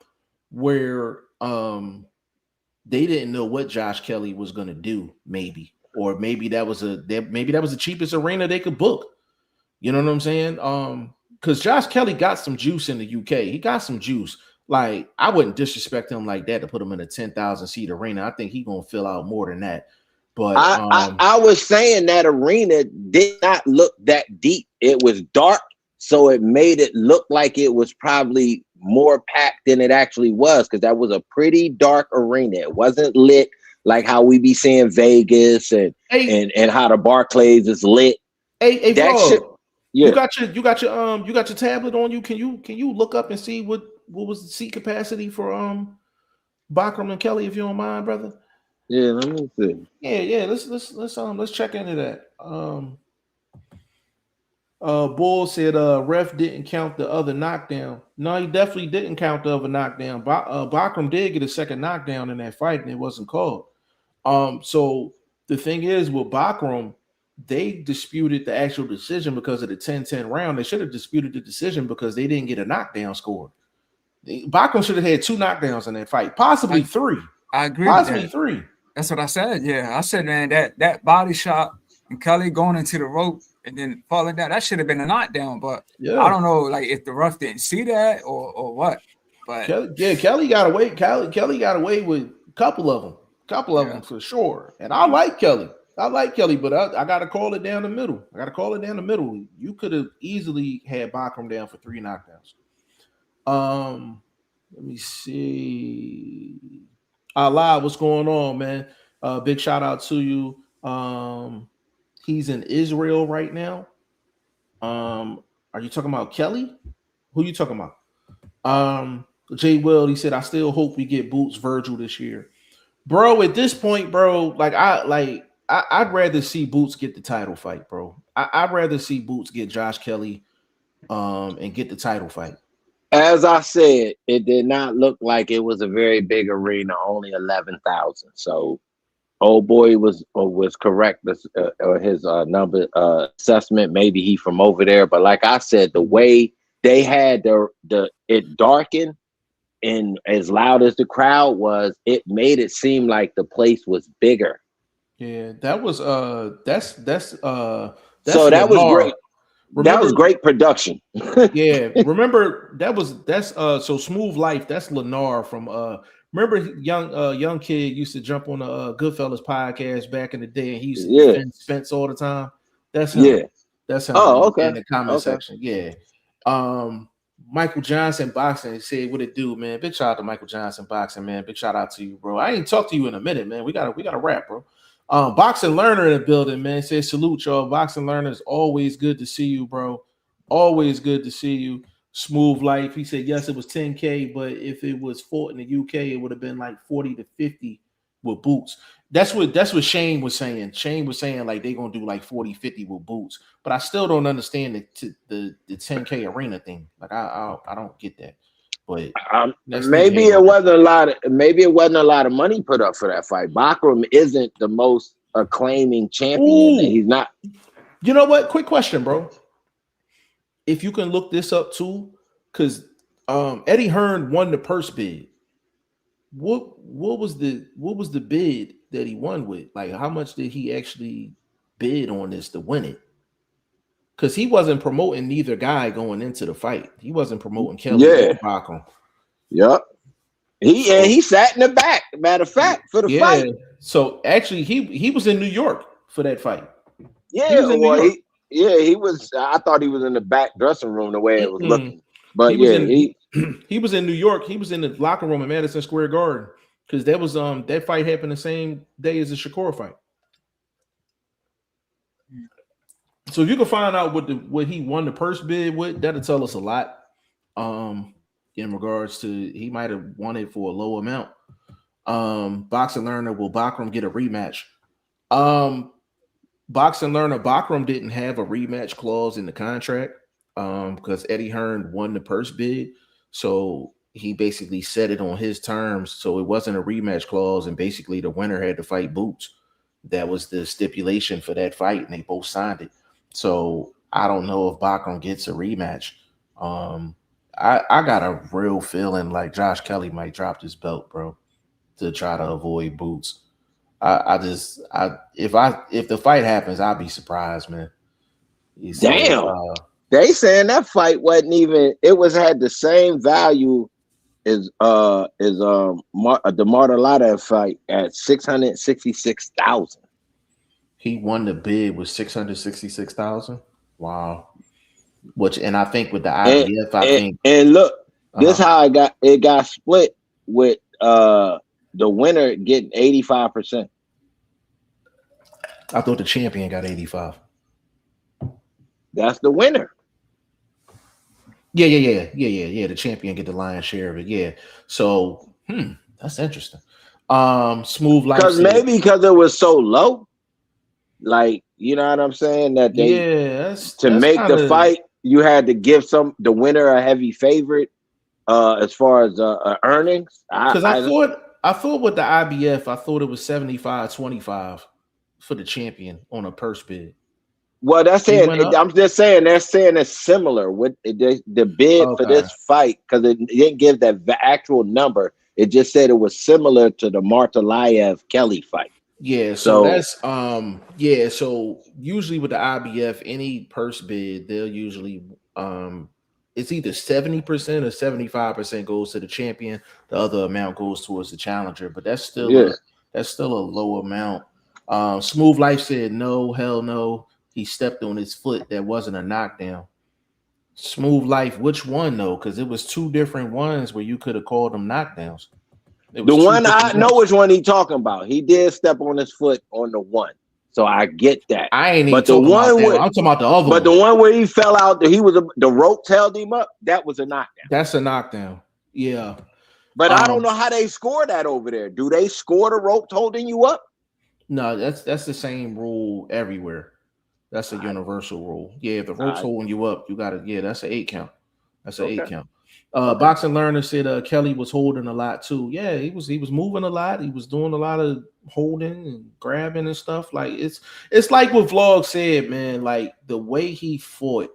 where they didn't know what Josh Kelly was gonna do, maybe, or maybe that was the cheapest arena they could book. You know what I'm saying? Because Josh Kelly got some juice in the UK. He got some juice. Like, I wouldn't disrespect him like that to put him in a 10,000 seat arena. I think he's gonna fill out more than that. But
I was saying that arena did not look that deep. It was dark, so it made it look like it was probably more packed than it actually was, because that was a pretty dark arena. It wasn't lit like how we be seeing Vegas
hey,
and how the Barclays is lit.
hey,
That shit,
Vlog,
yeah.
you got your tablet on you. Can you look up and see what was the seat capacity for Bakram and Kelly, if you don't mind, brother?
Yeah, let me see.
Yeah. Let's check into that. Bull said ref didn't count the other knockdown. No, he definitely didn't count the other knockdown. Bakram did get a second knockdown in that fight, and it wasn't called. So the thing is with Bakram, they disputed the actual decision because of the 10-10 round. They should have disputed the decision because they didn't get a knockdown score. Bakram should have had 2 knockdowns in that fight, possibly 3.
I agree with
Possibly
that.
3.
That's what I said. Yeah, I said, man, that body shot and Kelly going into the rope and then falling down, that should have been a knockdown. But
Yeah.
I don't know, like if the ref didn't see that or what. But
Kelly got away. Kelly got away with a couple of them. Couple of them for sure. And I like Kelly. But I got to call it down the middle. You could have easily had Bakram down for 3 knockdowns. Let me see. Allah, what's going on, man? Big shout out to you. He's in Israel right now. Are you talking about Kelly? Who you talking about? Jay Will, he said, I still hope we get Boots Virgil this year. Bro, at this point, bro, I'd rather see Boots get the title fight, bro. I'd rather see Boots get Josh Kelly and get the title fight.
As I said, it did not look like it was a very big arena, only 11,000. So, old boy was correct. His number assessment. Maybe he from over there, but like I said, the way they had it darkened and as loud as the crowd was, it made it seem like the place was bigger.
Yeah, that was that's
so that was great. That was great production.
Yeah, remember that's so Smooth Life. That's Lennar from remember young kid used to jump on the Goodfellas podcast back in the day, and he used to defend Spence all the time. That's him.
Yeah,
that's him.
Oh, okay.
In the comment section, yeah. Michael Johnson boxing said, "What it do, man? Big shout out to Michael Johnson boxing, man. Big shout out to you, bro. I ain't talked to you in a minute, man. We gotta wrap, bro." Boxing Learner in the building, man. Says salute, y'all. Boxing Learners, always good to see you, bro. Always good to see you. Smooth Life. He said, yes, it was 10K, but if it was fought in the UK, it would have been like 40 to 50 with Boots. That's what Shane was saying. Shane was saying like they're gonna do like 40, 50 with Boots, but I still don't understand the 10K arena thing. Like I don't get that. But
maybe it wasn't a lot of money put up for that fight. Bakram isn't the most acclaiming champion. He's not.
You know what? Quick question, bro. If you can look this up too, because Eddie Hearn won the purse bid. What was the bid that he won with? Like, how much did he actually bid on this to win it? Because he wasn't promoting neither guy going into the fight. He wasn't promoting Kelly or Bakram.
Yep. He sat in the back. Matter of fact, for the fight.
So actually, he was in New York for that fight.
Yeah, he was. I thought he was in the back dressing room the way it was looking. But
he was in New York. He was in the locker room at Madison Square Garden because that was that fight happened the same day as the Shakur fight. So if you can find out what he won the purse bid with, that'll tell us a lot. In regards to he might have won it for a low amount. Boxing Learner, will Bakram get a rematch? Um, Boxing Learner, Bakram didn't have a rematch clause in the contract because Eddie Hearn won the purse bid. So he basically set it on his terms. So it wasn't a rematch clause. And basically the winner had to fight Boots. That was the stipulation for that fight. And they both signed it. So I don't know if Bakram gets a rematch. Um, I got a real feeling like Josh Kelly might drop this belt, bro, to try to avoid Boots. If the fight happens, I'll be surprised, man. He said,
Damn. They saying that fight wasn't even. It was had the same value as the Martalata fight at 666,000.
he won the bid with 666,000. Wow. Which, and I think with the IBF, I think
And look, this how it got split with the winner getting 85%.
I thought the champion got 85.
That's the winner.
Yeah. The champion get the lion's share of it. Yeah. So, that's interesting. Smooth Life
Because maybe because it was so low, like you know what I'm saying, that they to make
kinda,
the fight, you had to give the winner a heavy favorite as far as earnings.
because I thought with the IBF, I thought it was 75-25 for the champion on a purse bid.
Well, that's
He
saying.
went up?
I'm just saying they're saying it's similar with the bid for this fight because it didn't give that actual number. It just said it was similar to the Martalayev Kelly fight.
Yeah, so that's so usually with the IBF, any purse bid, they'll usually it's either 70% or 75% goes to the champion, the other amount goes towards the challenger, but that's still a low amount. Smooth Life said no, hell no. He stepped on his foot. That wasn't a knockdown. Smooth Life, which one though? Because it was two different ones where you could have called them knockdowns.
The one I know which one he talking about. He did step on his foot on the one, so I get that.
I ain't
but
even
the
talking
one
about that. I'm talking about the other
but
one.
the one where he fell out, the ropes held him up. That was a knockdown.
That's a knockdown. Yeah.
But I don't know how they score that over there. Do they score the ropes holding you up?
No, that's the same rule everywhere. That's a universal rule. Yeah, if the rope's holding you up, you gotta. Yeah, that's an 8 count. That's an 8 count. Boxing Learner said Kelly was holding a lot too. Yeah, he was moving a lot. He was doing a lot of holding and grabbing and stuff. Like it's like what Vlog said, man. Like the way he fought.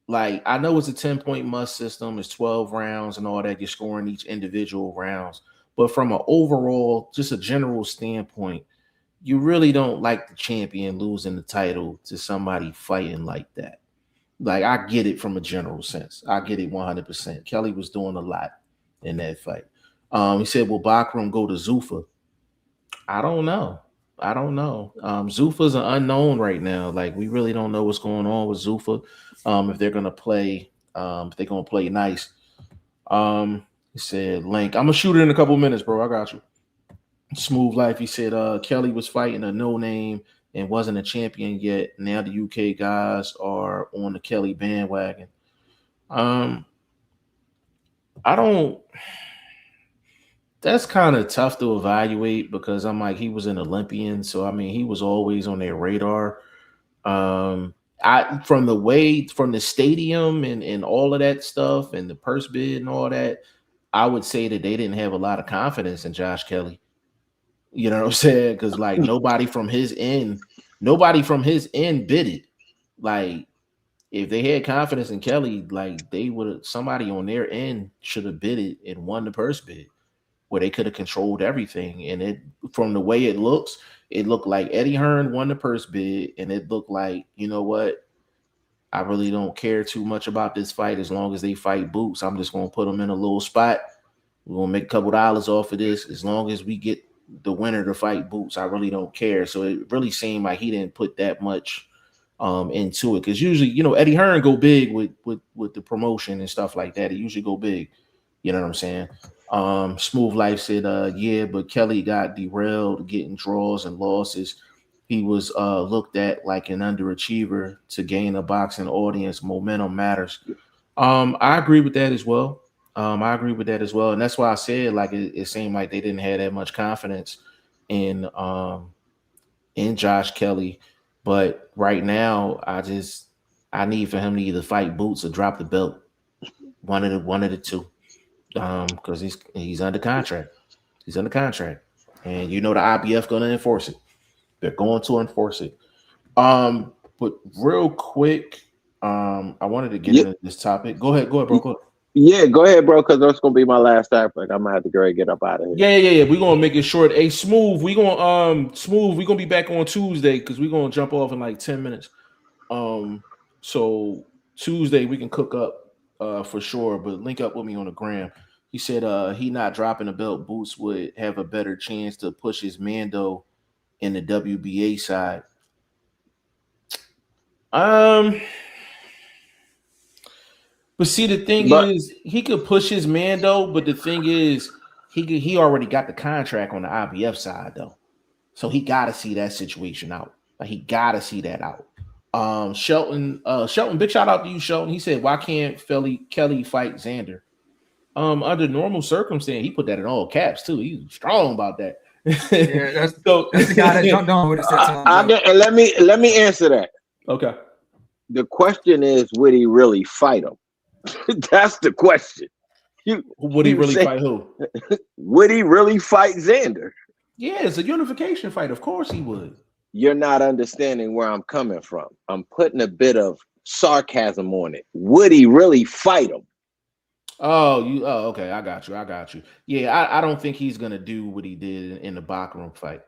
Like I know it's a 10-point must system, it's 12 rounds and all that. You're scoring each individual rounds, but from an overall, just a general standpoint, you really don't like the champion losing the title to somebody fighting like that. Like I get it from a general sense. I get it 100%. Kelly was doing a lot in that fight. He said, "Will Bakram go to Zuffa?" I don't know. Zuffa's an unknown right now. Like we really don't know what's going on with Zuffa. If they're gonna play, if they're gonna play nice. He said, "Link, I'm gonna shoot it in a couple minutes, bro. I got you." Smooth Life. He said Kelly was fighting a no name and wasn't a champion yet. Now the UK guys are on the Kelly bandwagon. I don't. That's kind of tough to evaluate because I'm like he was an Olympian, so I mean he was always on their radar. From the stadium and all of that stuff and the purse bid and all that, I would say that they didn't have a lot of confidence in Josh Kelly. You know what I'm saying? Because like nobody from his end bid it. Like if they had confidence in Kelly, like they would have somebody on their end should have bid it and won the purse bid where they could have controlled everything. And it from the way it looks, it looked like Eddie Hearn won the purse bid, and it looked like, you know what? I really don't care too much about this fight as long as they fight Boots. I'm just gonna put them in a little spot. We're gonna make a couple dollars off of this. As long as we get the winner to fight Boots, I really don't care. So it really seemed like he didn't put that much into it. Because usually, you know, Eddie Hearn go big with the promotion and stuff like that. He usually go big. You know what I'm saying? Smooth Life said, yeah, but Kelly got derailed getting draws and losses. He was looked at like an underachiever to gain a boxing audience. Momentum matters. I agree with that as well. I agree with that as well, and that's why I said like it seemed like they didn't have that much confidence in Josh Kelly. But right now, I need for him to either fight Boots or drop the belt. One of the two. Because he's under contract. He's under contract, and you know the IBF going to enforce it. They're going to enforce it. But real quick, I wanted to get
Yeah,
into this topic. Go ahead, bro. Go ahead.
yeah, go ahead, bro, because that's gonna be my last topic. I'm gonna have to go and get up out of here.
Yeah. We're gonna make it short. Hey, smooth. We're gonna be back on Tuesday because we're gonna jump off in like 10 minutes. So Tuesday we can cook up for sure, but link up with me on the gram. He said he not dropping the belt. Boots would have a better chance to push his Mando in the WBA side. Um, but see, the thing
But
is, he could push his Mando, but the thing is, he already got the contract on the IBF side though, so he got to see that situation out. Like he got to see that out. Shelton, big shout out to you, Shelton. He said, "Why can't Kelly fight Xander?" Under normal circumstance, he put that in all caps too. He's strong about that.
Yeah, that's
So
that's the guy that jumped on with it. Said
and let me answer that.
okay.
The question is, would he really fight him? That's the question.
Would he
you
really
say-
fight who?
Would he really fight Xander?
Yeah, it's a unification fight. Of course he would.
You're not understanding where I'm coming from. I'm putting a bit of sarcasm on it. Would he really fight him?
Oh, okay. I got you. Yeah, I don't think he's gonna do what he did in the Bachram fight.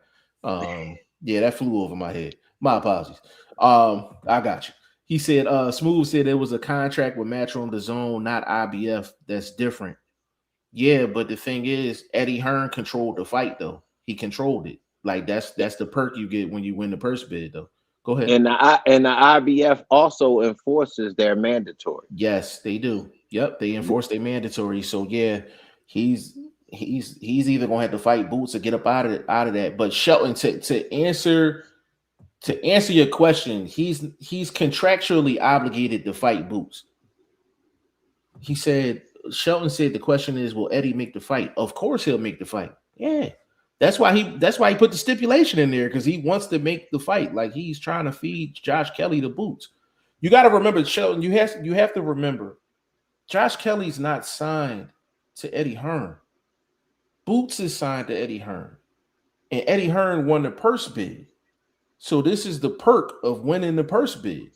Yeah, that flew over my head. My apologies. I got you. He said, Smooth said it was a contract with Matchroom the Zone, not IBF. That's different. Yeah, but the thing is, Eddie Hearn controlled the fight, though. He controlled it. Like that's the perk you get when you win the purse bid, though. Go ahead.
And the IBF also enforces their mandatory.
Yes, they do. Yep, they enforce their mandatory. So yeah, he's either gonna have to fight Boots or get up out of that. But Shelton, to answer your question, he's contractually obligated to fight Boots. He said Shelton said the question is, will Eddie make the fight? Of course he'll make the fight. Yeah. That's why he put the stipulation in there, because he wants to make the fight. Like he's trying to feed Josh Kelly the Boots. You got to remember, Shelton, you have to remember, Josh Kelly's not signed to Eddie Hearn. Boots is signed to Eddie Hearn. And Eddie Hearn won the purse bid. So this is the perk of winning the purse bid.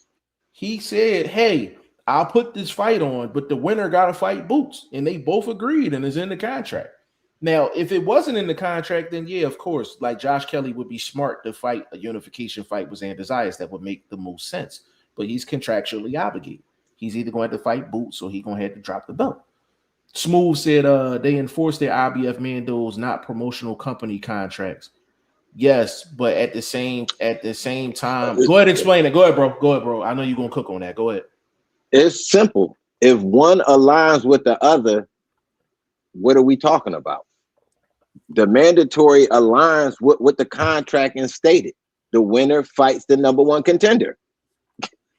He said, hey, I'll put this fight on, but the winner got to fight Boots. And they both agreed, and it's in the contract. Now, if it wasn't in the contract, then yeah, of course, like Josh Kelly would be smart to fight a unification fight with Xander Zayas. That would make the most sense. But he's contractually obligated. He's either going to have to fight Boots or he's going to have to drop the belt. Smooth said they enforce their IBF Mandos, not promotional company contracts. Yes, but at the same time, go ahead and explain it. Go ahead, bro. I know you're going to cook on that. Go ahead.
It's simple. If one aligns with the other, what are we talking about? The mandatory aligns with the contract and stated. The winner fights the number one contender.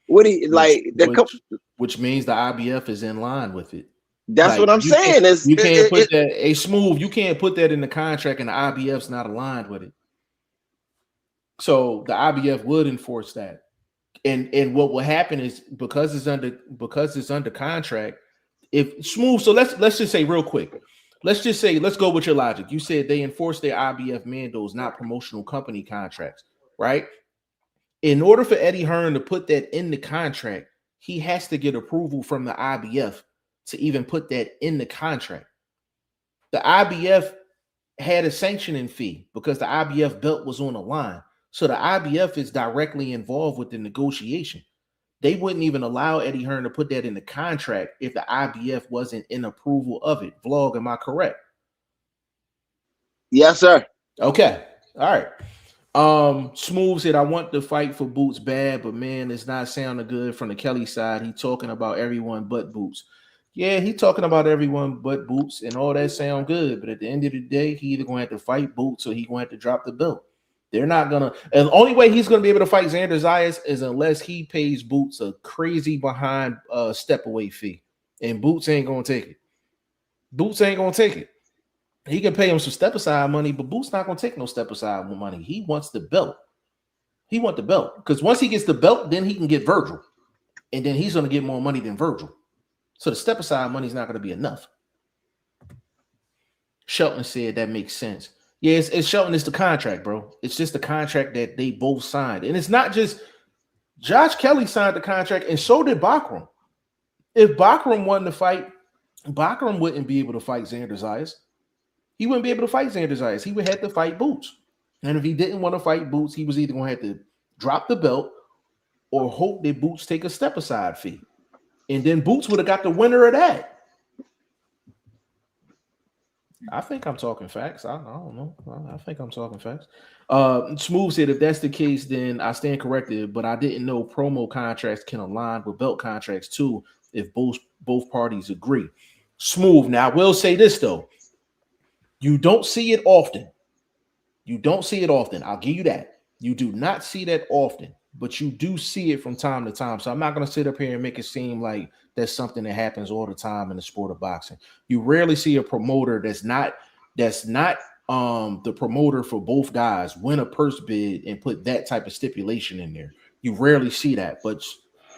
What do you like?
Which means the IBF is in line with it.
That's
Like,
what I'm saying.
You can't put that a Smooth. You can't put that in the contract, and the IBF's not aligned with it. So the IBF would enforce that, and what will happen is because it's under contract. If Smooth, so let's just say real quick. Let's go with your logic. You said they enforce their IBF Mandos, not promotional company contracts, right? In order for Eddie Hearn to put that in the contract, he has to get approval from the IBF to even put that in the contract. The IBF had a sanctioning fee because the IBF belt was on the line. So the IBF is directly involved with the negotiation. They wouldn't even allow Eddie Hearn to put that in the contract if the IBF wasn't in approval of it. Vlog, am I correct?
Yes, sir.
Okay. All right. Smooth said, I want to fight for Boots bad, but man, it's not sounding good from the Kelly side. He talking about everyone but Boots. Yeah, he talking about everyone but Boots, and all that sound good. But at the end of the day, he either going to have to fight Boots or he going to have to drop the belt. They're not gonna, and the only way he's gonna be able to fight Xander Zayas is unless he pays Boots a crazy behind step away fee, and Boots ain't gonna take it. Boots ain't gonna take it. He can pay him some step aside money, but Boots not gonna take no step aside money. He wants the belt. He wants the belt because once he gets the belt, then he can get Virgil, and then he's gonna get more money than Virgil. So the step aside money is not gonna be enough. Shelton said that makes sense. Yeah, it's Shelton. It's the contract, bro. It's just the contract that they both signed, and it's not just Josh Kelly signed the contract, and so did Bakram. If Bakram wanted to fight, Bakram wouldn't be able to fight Xander Zayas. He wouldn't be able to fight Xander Zayas. He would have to fight Boots. And if he didn't want to fight Boots, he was either going to have to drop the belt or hope that Boots take a step aside fee. And then Boots would have got the winner of that. I think I'm talking facts. I don't know. I think I'm talking facts. Smooth said, if that's the case, then I stand corrected, but I didn't know promo contracts can align with belt contracts too if both parties agree. Smooth. Now, I will say this, though. You don't see it often. You don't see it often. I'll give you that. You do not see that often, but you do see it from time to time. So I'm not going to sit up here and make it seem like that's something that happens all the time in the sport of boxing. You rarely see a promoter that's not the promoter for both guys win a purse bid and put that type of stipulation in there. You rarely see that, but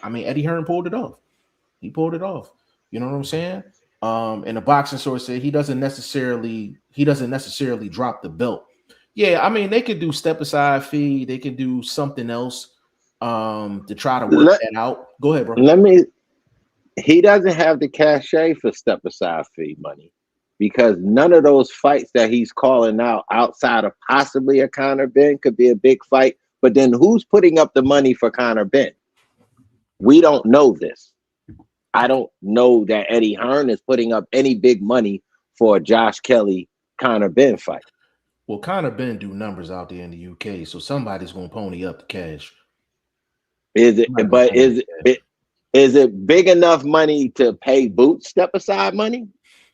I mean, Eddie Hearn pulled it off. He pulled it off. You know what I'm saying? And the boxing source said he doesn't necessarily drop the belt. Yeah, I mean, they could do step aside fee. They could do something else to try to work that out. Go ahead, bro.
He doesn't have the cachet for step aside fee money because none of those fights that he's calling out outside of possibly a Conor Benn could be a big fight. But then who's putting up the money for Conor Benn? We don't know this. I don't know that Eddie Hearn is putting up any big money for a Josh Kelly Conor Benn fight.
Well, Conor Benn do numbers out there in the UK, so somebody's gonna pony up the cash.
Is it big enough money to pay Boots step aside money?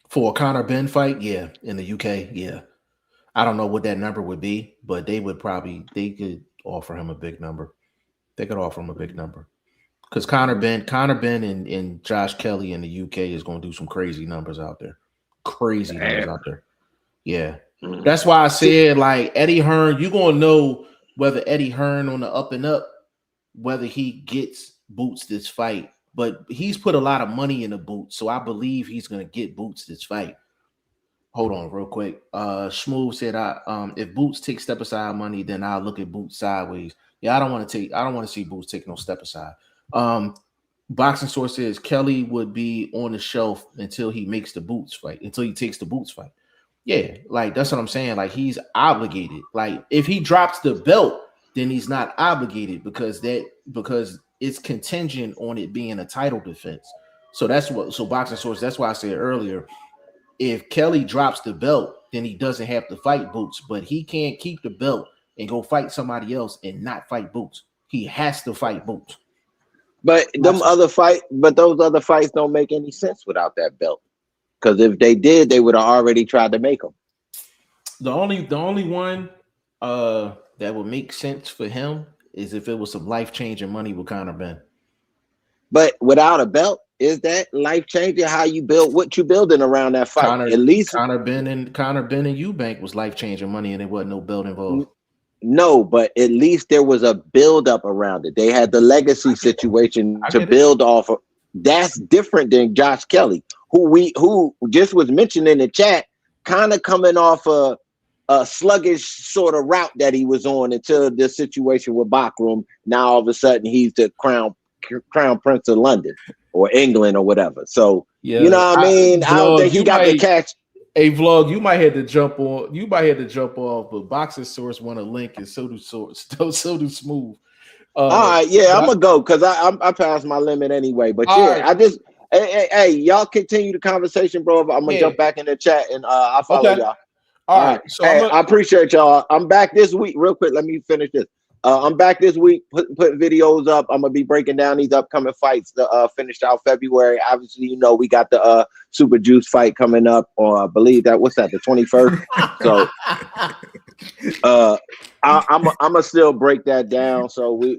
For a Conor Benn fight? Yeah, in the UK, yeah. I don't know what that number would be, but they could offer him a big number. They could offer him a big number. Because Conor Benn and Josh Kelly in the UK is going to do some crazy numbers out there. Numbers out there. Yeah. That's why I said, like, Eddie Hearn, you're going to know whether Eddie Hearn on the up and up, whether he gets Boots this fight. But he's put a lot of money in the Boots, so I believe he's going to get Boots this fight. Hold on real quick. Shmoov said, if Boots take step aside money, then I'll look at Boots sideways. Yeah, I don't want to see Boots take no step aside. Boxing source says Kelly would be on the shelf until he makes the Boots fight, until he takes the Boots fight. Yeah, like that's what I'm saying. Like he's obligated. Like if he drops the belt, then he's not obligated because it's contingent on it being a title defense. So boxing source, that's why I said earlier, if Kelly drops the belt, then he doesn't have to fight Boots, but he can't keep the belt and go fight somebody else and not fight Boots. He has to fight Boots. But those other fights don't make any sense without that belt. Because if they did, they would have already tried to make them. The only one that would make sense for him is if it was some life-changing money with Conor Benn. But without a belt, is that life-changing? How you build what you building around that fight? At least Conor Benn and Eubank was life-changing money, and there wasn't no belt involved. No, but at least there was a build-up around it. They had the legacy situation to build off of. That's different than Josh Kelly, who just was mentioned in the chat, kind of coming off a sluggish sort of route that he was on until this situation with Bakram. Now all of a sudden he's the crown prince of London or England or whatever. So yeah, you know what I mean? I don't think he got the catch. Hey, Vlog, you might have to jump on. You might have to jump off, but Boxing Source want a link, and so do Smooth. All right, yeah, I'm gonna go because I passed my limit anyway. But yeah, right. I just hey, y'all continue the conversation, bro. I'm gonna jump back in the chat and I'll follow y'all. All right. So I appreciate y'all. I'm back this week. Real quick, let me finish this. I'm back this week, putting videos up. I'm gonna be breaking down these upcoming fights to finish out February. Obviously, you know we got the Super Juice fight coming up, or I believe the 21st. So I'm gonna still break that down. So we,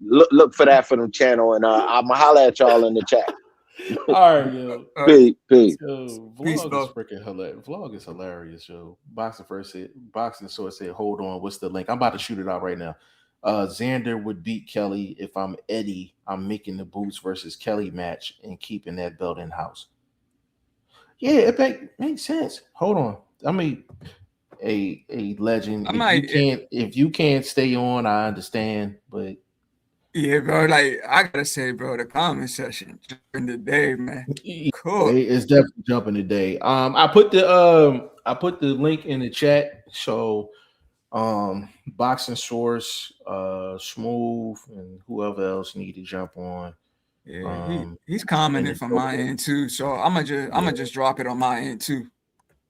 look for that for the channel, and I'm gonna holler at y'all in the chat. All right, yo.
Peace.
So
Peace,
vlog is
bro.
freaking hilarious. Vlog is hilarious, yo. Boxing source said, hold on, what's the link? I'm about to shoot it out right now. Xander would beat Kelly. If I'm Eddie, I'm making the Boots versus Kelly match and keeping that belt in house. Yeah, makes sense. Hold on. I mean, a legend.
I might,
If you can't stay on, I understand. But
yeah, bro. Like I gotta say, bro, the comment section during the day, man. Cool.
it's definitely jumping today. I put the link in the chat. So boxing source, smooth, and whoever else need to jump on.
Yeah, he's
And
commenting
then
from my end too. So I'm gonna just drop it on my end too.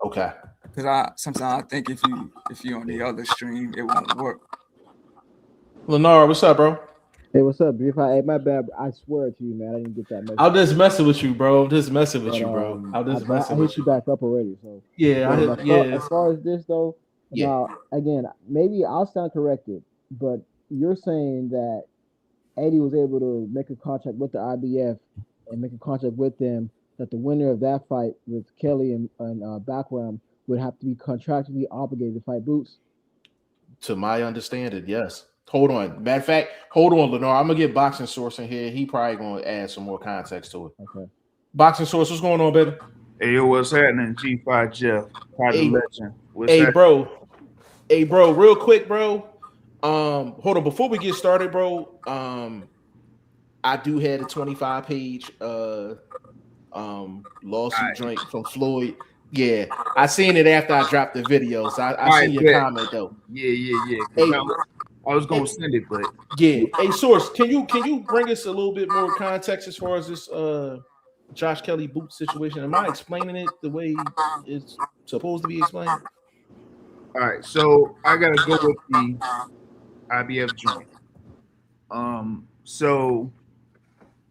okay.
Cause sometimes I think if you on the other stream, it won't work.
Lennar, what's up, bro?
Hey, what's up, Beef? Hey, my bad. I swear to you, man, I didn't get that message.
I'm just messing with you, bro. I'm just messing with
But
you, bro. I'm just
but
messing
I
with
hit
you.
you back up already. So
Yeah,
as far as this though,
Yeah.
now again, maybe I'll sound corrected, but you're saying that Eddie was able to make a contract with the IBF and make a contract with them that the winner of that fight with Kelly and Backwam would have to be contractually obligated to fight Boots.
To my understanding, yes. Hold on. Matter of fact, hold on, Lenore. I'm gonna get boxing source in here. He probably gonna add some more context to it.
Okay.
Boxing source, what's going on, baby?
Hey, yo, what's happening? G5 Jeff, Pod
Hey,
Legend. What's
Hey,
that?
bro. Hey, bro. Real quick, bro. Hold on. Before we get started, bro. I do have a 25 page lawsuit joint from Floyd. Yeah, I seen it after I dropped the video. So I
All
seen
right,
your
bet.
comment though.
Yeah. 'Cause
Hey,
I was gonna send it, but
yeah. Hey, source, can you bring us a little bit more context as far as this Josh Kelly boot situation? Am I explaining it the way it's supposed to be explained?
all right. So I gotta go with the IBF joint. So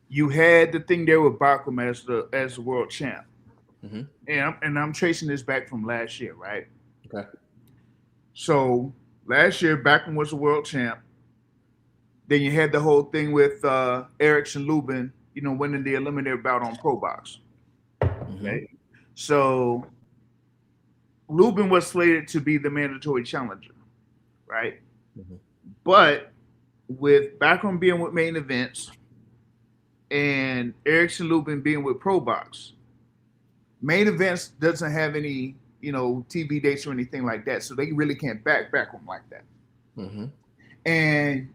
you had the thing there with Bachman as the world champ,
Mhm.
and I'm tracing this back from last year, right?
Okay.
So last year, Bachman was the world champ. Then you had the whole thing with Erickson Lubin, winning the eliminator bout on Pro Box.
Mhm.
Okay. So Lubin was slated to be the mandatory challenger, right?
Mhm.
But with Backrun being with main events and Erickson Lubin being with Pro Box, main events doesn't have any, TV dates or anything like that. So they really can't back Backrun like that.
Mhm.
And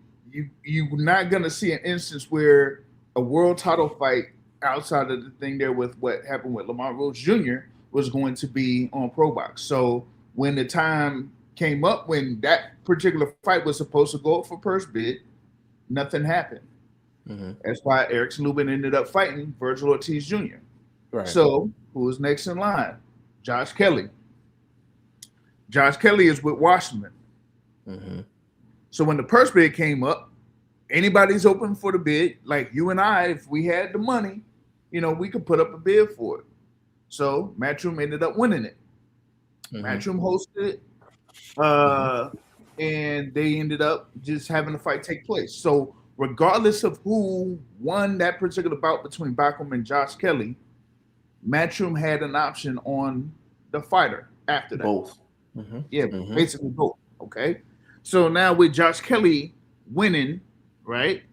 you're not gonna see an instance where a world title fight outside of the thing there with what happened with Lamont Rhodes Jr. was going to be on Pro Box. So when the time came up when that particular fight was supposed to go up for purse bid, nothing happened.
Mhm.
That's why Erickson Lubin ended up fighting Virgil Ortiz Jr.
Right.
So who was next in line? Josh Kelly. Josh Kelly is with Washington.
Mhm.
So when the purse bid came up, anybody's open for the bid. Like you and I, if we had the money, we could put up a bid for it. So Matchroom ended up winning it.
Mhm.
Matchroom hosted it, and they ended up just having the fight take place. So regardless of who won that particular bout between Backrun and Josh Kelly, Matchroom had an option on the fighter after that.
Both. Mhm.
Yeah,
Mhm.
basically both. Okay. So now with Josh Kelly winning, right?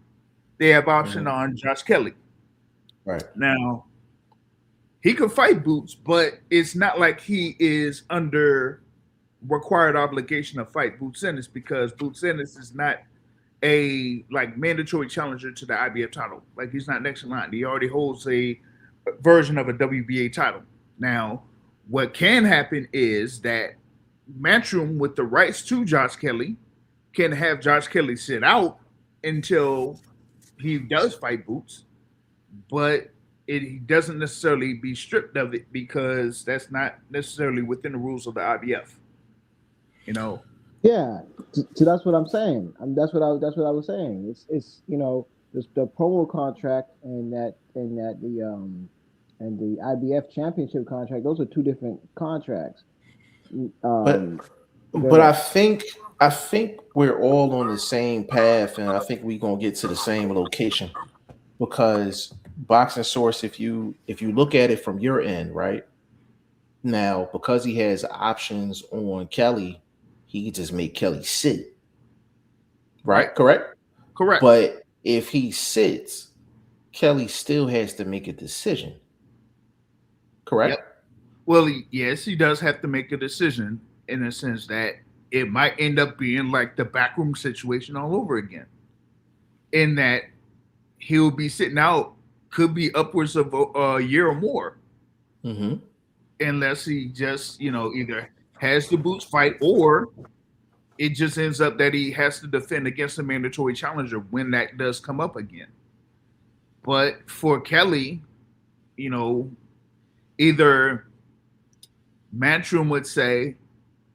They have option on Josh Kelly.
Right.
Now, he could fight Boots, but it's not like he is under required obligation to fight Boots Ennis because Boots Ennis is not a mandatory challenger to the IBF title. Like he's not next in line. He already holds a version of a WBA title. Now, what can happen is that Matchroom with the rights to Josh Kelly can have Josh Kelly sit out until he does fight Boots, but he doesn't necessarily be stripped of it because that's not necessarily within the rules of the IBF.
Yeah, so that's what I'm saying. That's what I was saying. It's the promo contract and the IBF championship contract. Those are two different contracts.
But I think we're all on the same path, and I think we're gonna get to the same location because boxing source, if you look at it from your end, right now, because he has options on Kelly, he could just make Kelly sit,
Right.
right? Correct.
Correct.
But if he sits, Kelly still has to make a decision.
Yep.
Correct.
Well, yes, he does have to make a decision in a sense that it might end up being like the backroom situation all over again. In that he'll be sitting out, could be upwards of a year or more,
Mm-hmm.
unless he just, either has the boots fight or it just ends up that he has to defend against a mandatory challenger when that does come up again. But for Kelly, you know, either Matchroom would say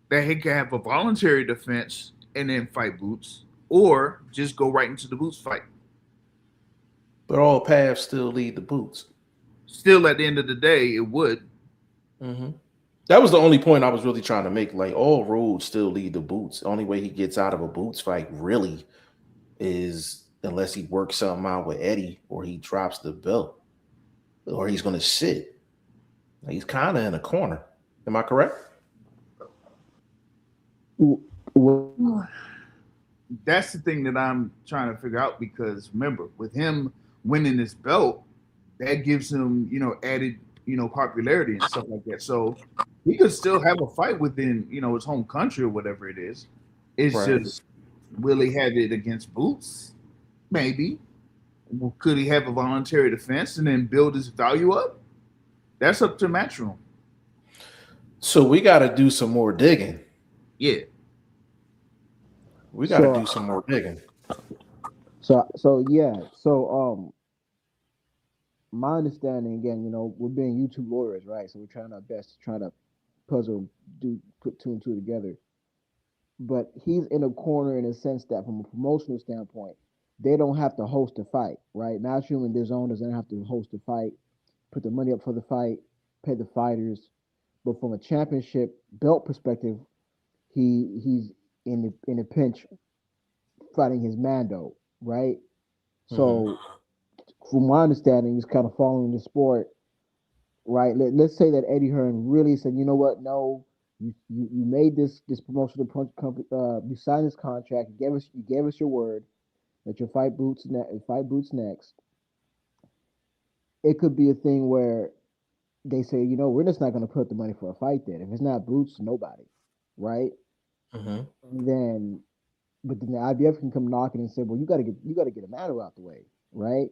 that he could have a voluntary defense and then fight Boots, or just go right into the Boots fight.
But all paths still lead to Boots.
Still, at the end of the day, it would.
Mm-hmm. That was the only point I was really trying to make. Like all roads still lead to Boots. The only way he gets out of a Boots fight really is unless he works something out with Eddie or he drops the belt or he's going to sit. He's kind of in a corner. Am I correct?
That's the thing that I'm trying to figure out because remember, with him winning this belt, that gives him, added, popularity and stuff like that. So he could still have a fight within, his home country or whatever it is. It's
Right.
just, will he have it against Boots? Maybe. Could he have a voluntary defense and then build his value up? That's up to Matchroom.
So we got to do some more digging.
Yeah.
We got to
So
do some more digging.
So my understanding again, we're being YouTube lawyers, right? So we're trying our best to try to put two and two together. But he's in a corner in a sense that from a promotional standpoint, they don't have to host a fight, right? Matchroom and their own doesn't have to host a fight, put the money up for the fight, pay the fighters. But from a championship belt perspective, he's in a pinch fighting his Mando, right?
Mhm.
So from my understanding, he's kind of following the sport, right? Let's say that Eddie Hearn really said, you know what, no, you made this promotional company, you signed this contract, you gave us your word that you'll fight Boots next. It could be a thing where they say, we're just not going to put the money for a fight then. If it's not Boots, nobody, right?
Mhm.
And then, but then the IBF can come knocking and say, well, you got to get a matter out the way, right?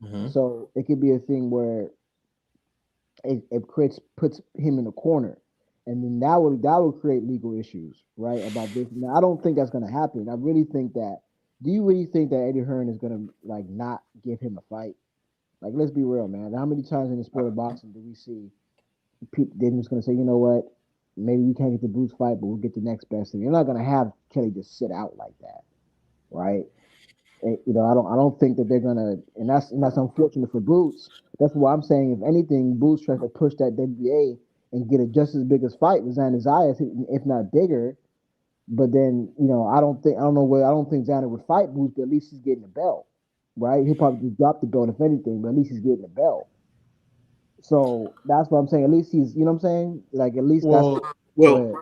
Mhm.
So it could be a thing where it puts him in a corner, and then that would create legal issues, right? About this. Now, I don't think that's going to happen. I really think that. Do you really think that Eddie Hearn is going to like not give him a fight? Like, let's be real, man. How many times in the sport of boxing do we see people they're just going to say, you know what? Maybe we can't get the Boots fight, but we'll get the next best thing. You're not going to have Kelly just sit out like that, right? I don't think that they're gonna, and that's unfortunate for Boots. That's why I'm saying, if anything, Boots tries to push that WBA and get a just as big as fight with Xanazias, if not bigger. But then, I don't think Xander would fight Boots, but at least he's getting the belt, right? He'll probably just drop the belt if anything, but at least he's getting the belt. So that's what I'm saying. At least he's, you know what I'm saying? Like at least that's.
Well,
Go
Well,
ahead.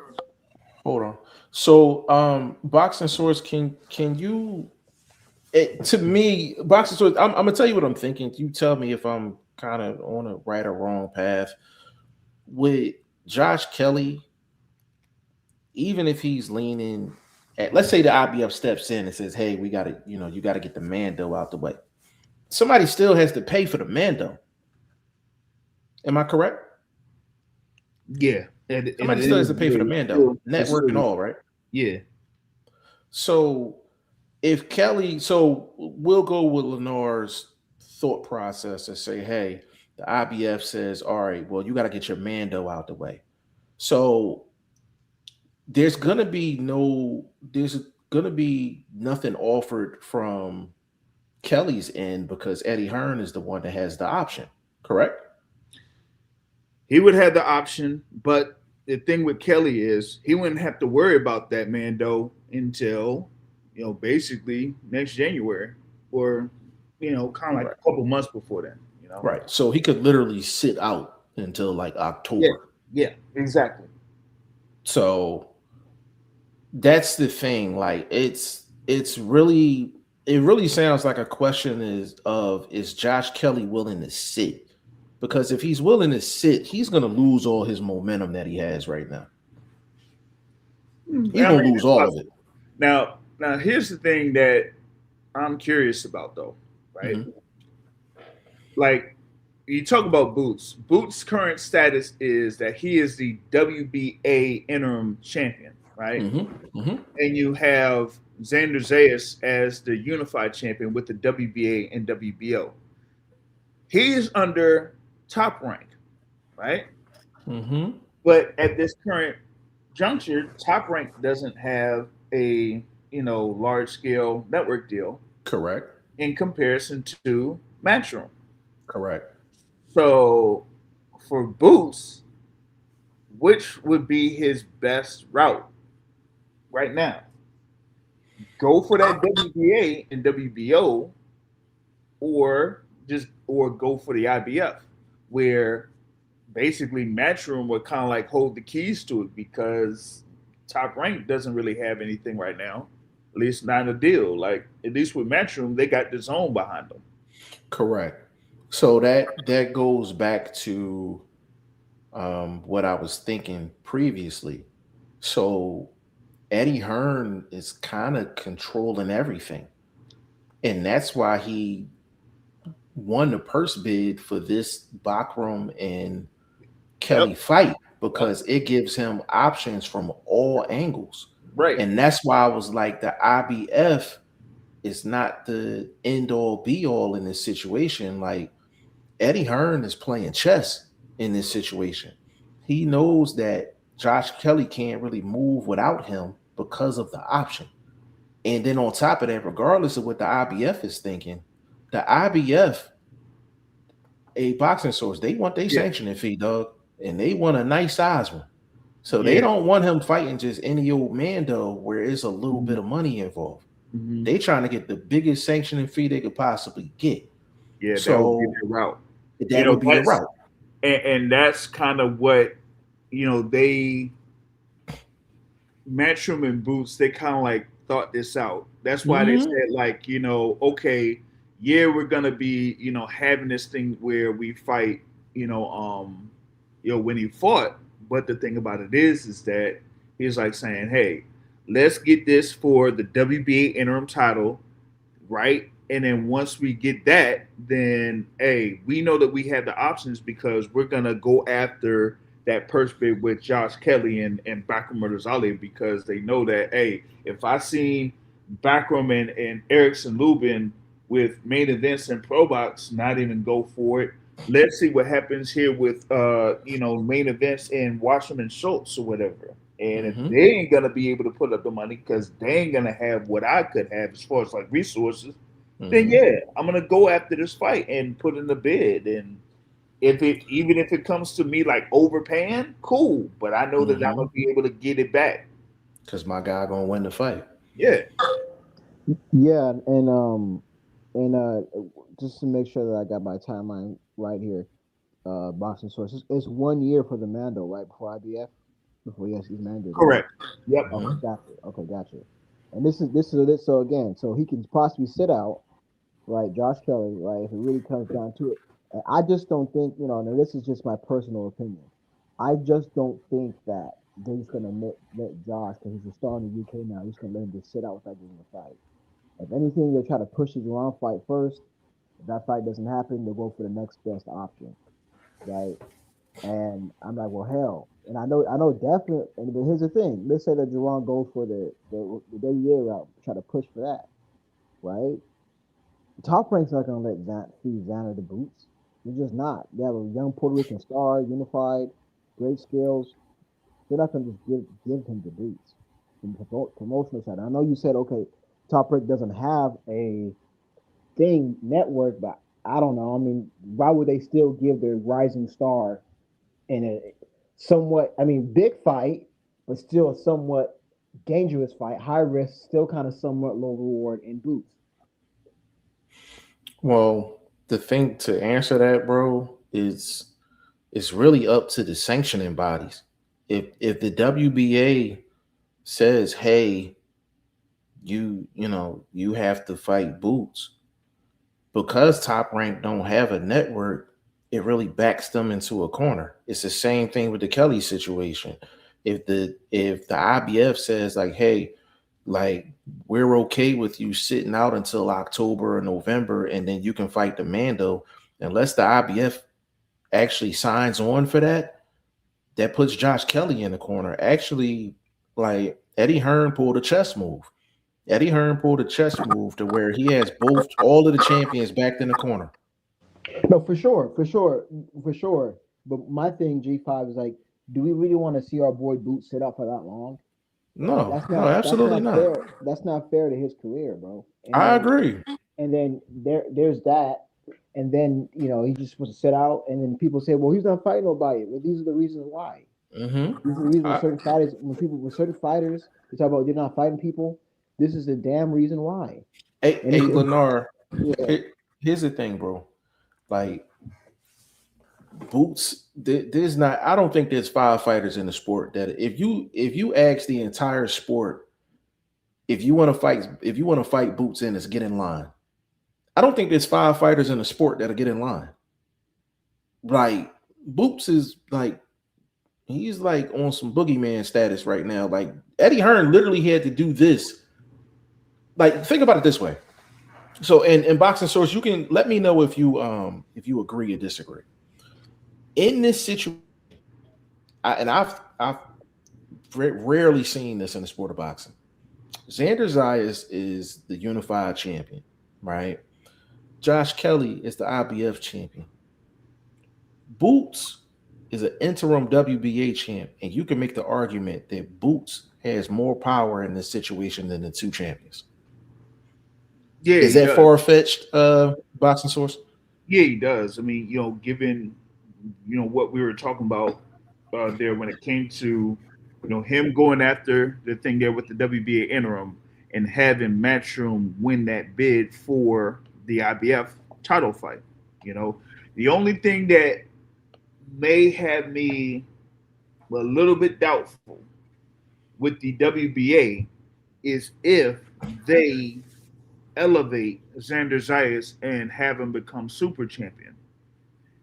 hold on. So, boxing source, can you? To me, boxing source. I'm gonna tell you what I'm thinking. You tell me if I'm kind of on a right or wrong path. With Josh Kelly, even if he's leaning at, let's say the IBF steps in and says, "Hey, we got to, you got to get the Mando out the way." Somebody still has to pay for the Mando. Am I correct?
yeah. At the
Somebody
end
still
of
has to
the
pay for the
day,
Mando,
it's
network and
still,
all, right?
yeah.
So if Kelly, so we'll go with Lennar's thought process and say, hey, the IBF says, all right, well, you got to get your Mando out the way. So there's gonna be nothing offered from Kelly's end because Eddie Hearn is the one that has the option, correct?
He would have the option, but the thing with Kelly is he wouldn't have to worry about that Mando until, basically next January or, kind of like
Right.
a couple months before then. You know.
Right. So he could literally sit out until like
Yeah.
October.
Yeah. Exactly.
So that's the thing. Like it's really it really sounds like a question is Josh Kelly willing to sit? Because if he's willing to sit, he's gonna lose all his momentum that he has right now. He's
I
gonna
mean,
lose all of it.
now here's the thing that I'm curious about though, right?
Hmm.
Like you talk about Boots. Boots' current status is that he is the WBA interim champion, right?
Hmm. Hmm.
And you have Xander Zayas as the unified champion with the WBA and WBO. He is under top rank, right?
Hmm.
But at this current juncture, top rank doesn't have a large scale network deal
Correct.
in comparison to Matchroom.
Correct.
So for Boots, which would be his best route right now? Go for that WBA and WBO, or go for the IBF, where basically Matchroom would kind of like hold the keys to it because Top Rank doesn't really have anything right now, at least not a deal. Like at least with Matchroom, they got the zone behind them.
Correct. So that goes back to what I was thinking previously. So Eddie Hearn is kind of controlling everything. And that's why he won the purse bid for this Bakram and
Yep.
Kelly fight
Yep.
because it gives him options from all angles.
Right.
And that's why I was like, the IBF is not the end all be all in this situation. Like, Eddie Hearn is playing chess in this situation. He knows that Josh Kelly can't really move without him because of the option. And then on top of that, regardless of what the IBF is thinking, the IBF, a boxing source, they want their
Yeah.
sanctioning fee, dog, and they want a nice size one. So they
Yeah.
don't want him fighting just any old man, though, where it's a little bit of money involved.
Mhm.
They trying to get the biggest sanctioning fee they could possibly get.
Yeah, that would be
So
their route.
that would be the
That's
route.
and that's kind of what they Matchroom and Boots, they kind of like thought this out. That's why they
Hmm.
said like, okay, yeah, we're gonna be, having this thing where we fight, when he fought. But the thing about it is that he's like saying, hey, let's get this for the WBA interim title, right? And then once we get that, then hey, we know that we have the options because we're gonna go after that purse bid with Josh Kelly and Bakram Murtazali because they know that hey, if I seen Bakram and Erickson Lubin with main events and pro box not even go for it. Let's see what happens here with main events in Wasserman Schultz or whatever. And if
Hmm.
they ain't gonna be able to put up the money because they ain't gonna have what I could have as far as like resources, then
Hmm.
yeah, I'm gonna go after this fight and put in the bid. And even if it comes to me like overpaying, cool. But I know that I'm
Hmm.
gonna be able to get it back.
Because my guy gonna win the fight.
Yeah.
Yeah, and just to make sure that I got my timeline right here, boxing sources. It's 1 year for the Mando, right before IBF, before he's mandated, right?
Correct. Yep.
Okay,
Hmm.
gotcha. Okay, gotcha. And this. So again, so he can possibly sit out, right? Josh Kelly, right? If it really comes down to it, and I just don't think, Now this is just my personal opinion. I just don't think that they're just gonna let Josh, because he's a star in the UK now, he's gonna let him just sit out without getting a fight. If anything, they'll try to push his around fight first. If that fight doesn't happen, they'll go for the next best option, right? And I'm like, well, hell. And I know definitely. And but here's the thing: let's say that Jerron goes for the WA route, try to push for that, right? Top Rank's not gonna let feed Xander the boots. They're just not. They have a young Puerto Rican star, unified, great skills. They're not gonna just give him the boots from the promotional side. I know you said okay, Top Rank doesn't have a thing network, but I don't know. I mean, why would they still give their rising star in a somewhat, I mean, big fight, but still a somewhat dangerous fight, high risk, still kind of somewhat low reward in boots?
Well, The thing to answer that, bro, is it's really up to the sanctioning bodies. If the WBA says, "Hey, you have to fight Boots," because Top Rank don't have a network, it really backs them into a corner. It's the same thing with the Kelly situation. If the IBF says like, "Hey, like we're okay with you sitting out until October or November, and then you can fight the Mando," unless the IBF actually signs on for that, that puts Josh Kelly in the corner. Actually, like Eddie Hearn pulled a chess move. Eddie Hearn pulled a chess move to where he has both all of the champions backed in the corner.
No, for sure. But my thing, G5, is like, do we really want to see our boy Boot sit out for that long? Like
No, no, absolutely
that's not
not.
fair. That's not fair to his career, bro.
I agree.
And then there's that, and then he's just supposed to sit out, and then people say, well, he's not fighting nobody. Well, these are the reasons why.
Mm-hmm.
These are the reasons
I,
certain fighters, when certain fighters, they talk about they're not fighting people. This is the damn reason why.
hey,
And
hey,
it's
Lennar,
yeah.
here's the thing, bro. Like Boots, there's not. I don't think there's five fighters in the sport that if you ask the entire sport if you want to fight Boots in us, get in line. I don't think there's five fighters in the sport that'll get in line. Like Boots is like he's like on some boogeyman status right now. Like Eddie Hearn literally had to do this. Like think about it this way. So in boxing source, you can let me know if you agree or disagree. In this situation, I've rarely seen this in the sport of boxing. Xander Zayas is the unified champion, right? Josh Kelly is the IBF champion. Boots is an interim WBA champ, and you can make the argument that Boots has more power in this situation than the two champions.
Yeah,
Is
he
that
does.
far fetched, boxing source?
Yeah, he does. I mean, given what we were talking about there when it came to him going after the thing there with the WBA interim and having Matchroom win that bid for the IBF title fight. You know, the only thing that may have me a little bit doubtful with the WBA is if they elevate Xander Zayas and have him become super champion.